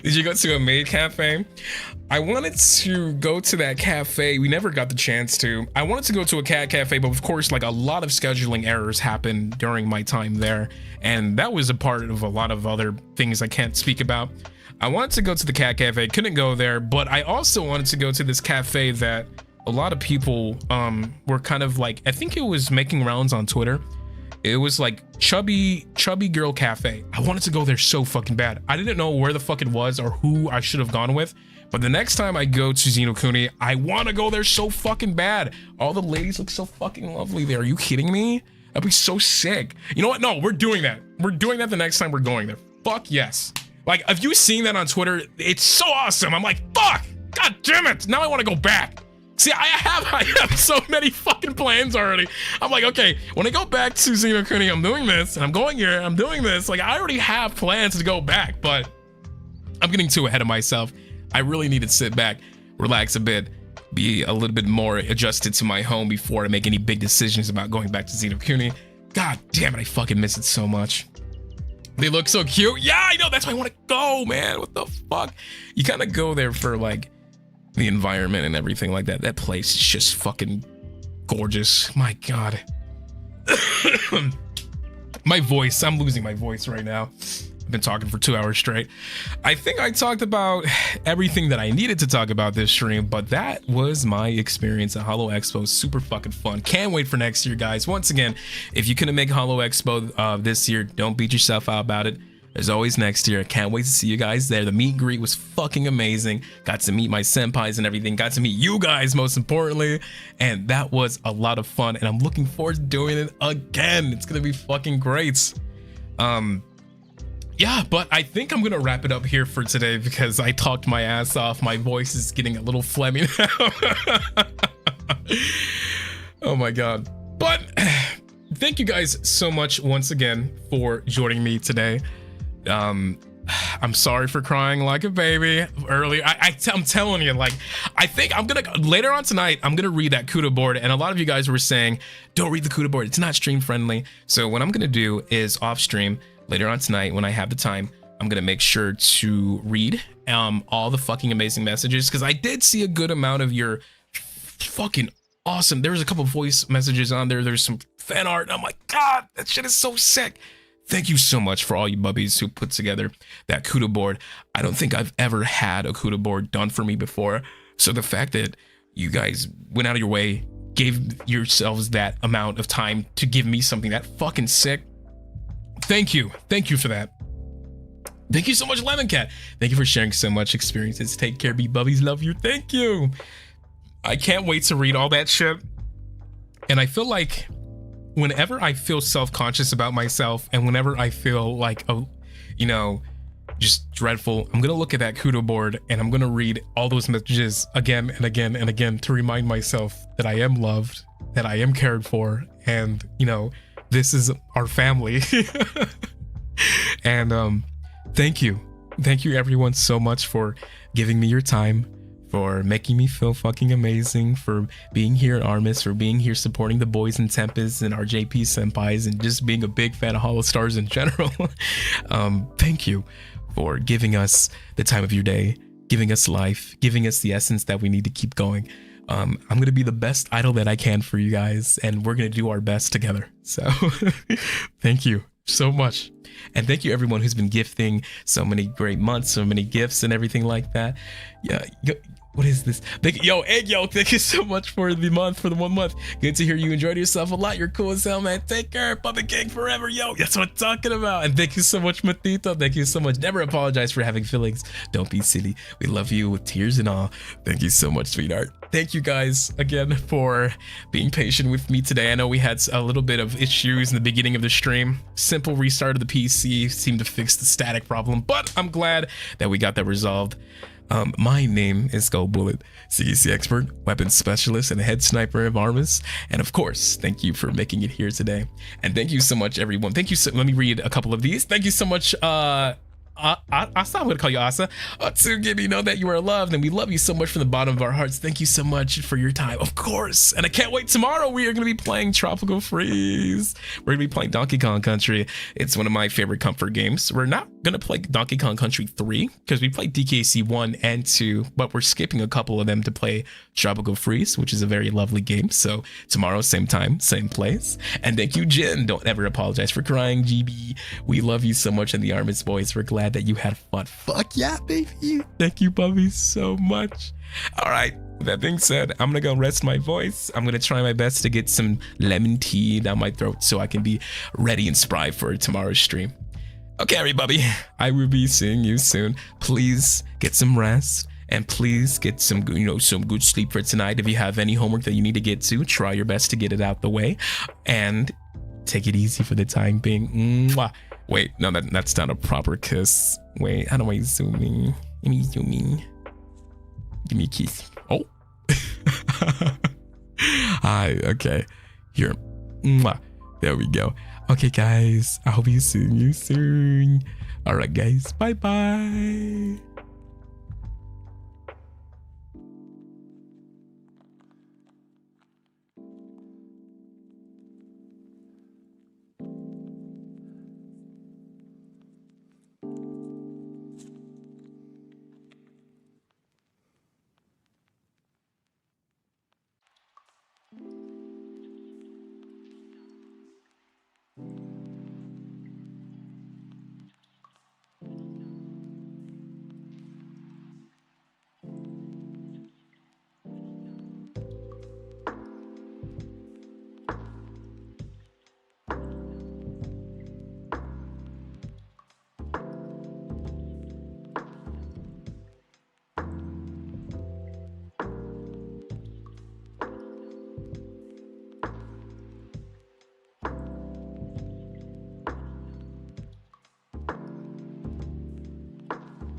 Did you go to a maid cafe? I wanted to go to that cafe. We never got the chance to. I wanted to go to a cat cafe, but of course, like, a lot of scheduling errors happened during my time there. And that was a part of a lot of other things I can't speak about. I wanted to go to the cat cafe, couldn't go there, but I also wanted to go to this cafe that a lot of people were kind of like, I think it was making rounds on Twitter. It was like chubby girl cafe. I wanted to go there so fucking bad. I didn't know where the fuck it was or who I should have gone with. But the next time I go to Xenokuni, I want to go there so fucking bad. All the ladies look so fucking lovely there. Are you kidding me? That'd be so sick. You know what? No, we're doing that. We're doing that the next time we're going there. Fuck yes. Like, have you seen that on Twitter? It's so awesome. I'm like, fuck. God damn it. Now I want to go back. See, I have so many fucking plans already. I'm like, okay, when I go back to Xenokuni, I'm doing this, and I'm going here, I'm doing this. Like, I already have plans to go back, but I'm getting too ahead of myself. I really need to sit back, relax a bit, be a little bit more adjusted to my home before I make any big decisions about going back to Xenokuni. God damn it, I fucking miss it so much. They look so cute. Yeah, I know, that's why I want to go, man. What the fuck? You kind of go there for, like, the environment and everything like that. That place is just fucking gorgeous. My God. My voice, I'm losing my voice right now. I've been talking for 2 hours straight. I think I talked about everything that I needed to talk about this stream, but that was my experience at Holo Expo. Super fucking fun. Can't wait for next year, guys. Once again, if you couldn't make Holo Expo this year, don't beat yourself out about it. There's always next year. I can't wait to see you guys there. The meet and greet was fucking amazing. Got to meet my senpais and everything. Got to meet you guys, most importantly. And that was a lot of fun. And I'm looking forward to doing it again. It's going to be fucking great. Yeah, but I think I'm going to wrap it up here for today because I talked my ass off. My voice is getting a little phlegmy now. Oh my God. But thank you guys so much once again for joining me today. I'm sorry for crying like a baby earlier. I'm telling you, like, I think I'm gonna later on tonight, I'm gonna read that CUDA board, and a lot of you guys were saying don't read the CUDA board, it's not stream friendly. So what I'm gonna do is off stream later on tonight when I have the time, I'm gonna make sure to read all the fucking amazing messages, because I did see a good amount of your fucking awesome. There was a couple voice messages on there. There's some fan art. I'm like, God, that shit is so sick. Thank you so much for all you bubbies who put together that CUDA board. I don't think I've ever had a CUDA board done for me before. So the fact that you guys went out of your way, gave yourselves that amount of time to give me something that fucking sick. Thank you. Thank you for that. Thank you so much, Lemon Cat. Thank you for sharing so much experiences. Take care, be bubbies. Love you. Thank you. I can't wait to read all that shit. And I feel like whenever I feel self-conscious about myself and whenever I feel like, you know, just dreadful, I'm going to look at that CUDA board and I'm going to read all those messages again and again and again to remind myself that I am loved, that I am cared for, and, you know, this is our family. And thank you. Thank you everyone so much for giving me your time, for making me feel fucking amazing, for being here at ARMIS, for being here supporting the boys and Tempest and our JP senpais, and just being a big fan of HoloStars in general. Thank you for giving us the time of your day, giving us life, giving us the essence that we need to keep going. I'm going to be the best idol that I can for you guys, and we're going to do our best together. So thank you so much. And thank you everyone who's been gifting so many great months, so many gifts and everything like that. Yeah. What is this? Yo, Egg Yolk, thank you so much for the month, for the 1 month. Good to hear you enjoyed yourself a lot. You're cool as hell, man. Take care. Puppet King forever, yo. That's what I'm talking about. And thank you so much, Matito. Thank you so much. Never apologize for having feelings. Don't be silly. We love you with tears and all. Thank you so much, sweetheart. Thank you guys again for being patient with me today. I know we had a little bit of issues in the beginning of the stream. Simple restart of the PC seemed to fix the static problem, but I'm glad that we got that resolved. My name is Goldbullet, CEC expert, weapons specialist, and head sniper of ARMIS. And of course, thank you for making it here today. And thank you so much, everyone. Thank you so, let me read a couple of these. Thank you so much, Asa, I'm gonna call you Asa. Tsugimi, know that you are loved, and we love you so much from the bottom of our hearts. Thank you so much for your time, of course. And I can't wait. Tomorrow we are gonna be playing Tropical Freeze. We're gonna be playing Donkey Kong Country. It's one of my favorite comfort games. We're not gonna play Donkey Kong Country 3 because we played DKC 1 and 2, but we're skipping a couple of them to play Tropical Freeze, which is a very lovely game. So tomorrow, same time, same place. And thank you, Jin. Don't ever apologize for crying, GB. We love you so much, and the ARMIS boys. We're glad that you had fun. Fuck yeah, baby. Thank you, Bubby, so much. All right. With that being said, I'm gonna go rest my voice. I'm gonna try my best to get some lemon tea down my throat so I can be ready and spry for tomorrow's stream. Okay, everybody, I will be seeing you soon. Please get some rest. And please get some, some good sleep for tonight. If you have any homework that you need to get to, try your best to get it out the way. And take it easy for the time being. Mwah. Wait, no, that's not a proper kiss. Wait, how do I zoom in? Let me zoom in. Give me a kiss. Oh. Hi, okay. Here. Mwah. There we go. Okay, guys, I hope you see you soon. All right, guys, bye-bye.